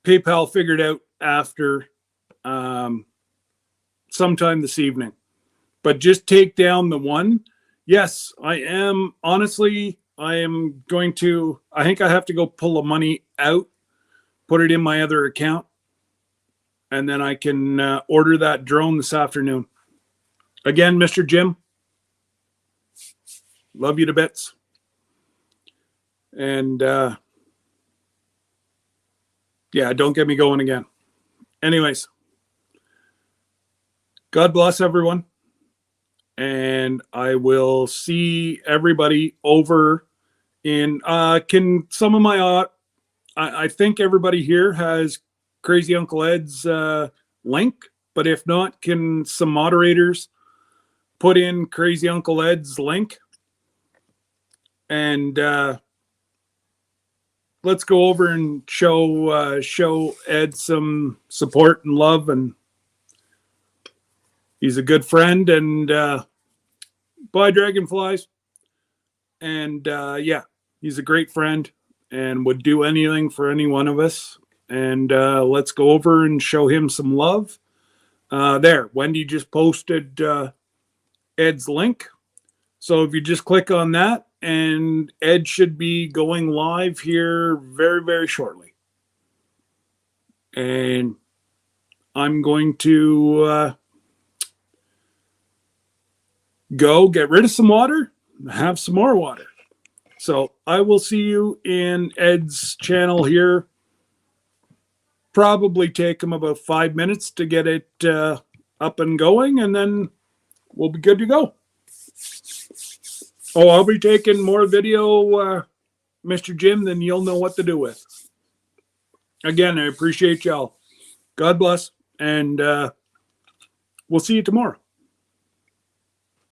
PayPal figured out after sometime this evening. But just take down the one. Yes, I am honestly, I think I have to go pull the money out, put it in my other account, and then I can order that drone this afternoon. Again, Mr. Jim, love you to bits. And yeah, don't get me going again. Anyways, God bless everyone. And I will see everybody over in, can some of my, I think everybody here has Crazy Uncle Ed's link, but if not, can some moderators put in Crazy Uncle Ed's link? And let's go over and show Ed some support and love, and he's a good friend. And bye, dragonflies. And yeah, he's a great friend and would do anything for any one of us. And let's go over and show him some love. There, Wendy just posted Ed's link. So if you just click on that, and Ed should be going live here very, very shortly. And I'm going to go get rid of some water, have some more water. So I will see you in Ed's channel here. Probably take him about 5 minutes to get it up and going, and then we'll be good to go. Oh, I'll be taking more video, Mr. Jim, than you'll know what to do with. Again, I appreciate y'all. God bless, and we'll see you tomorrow.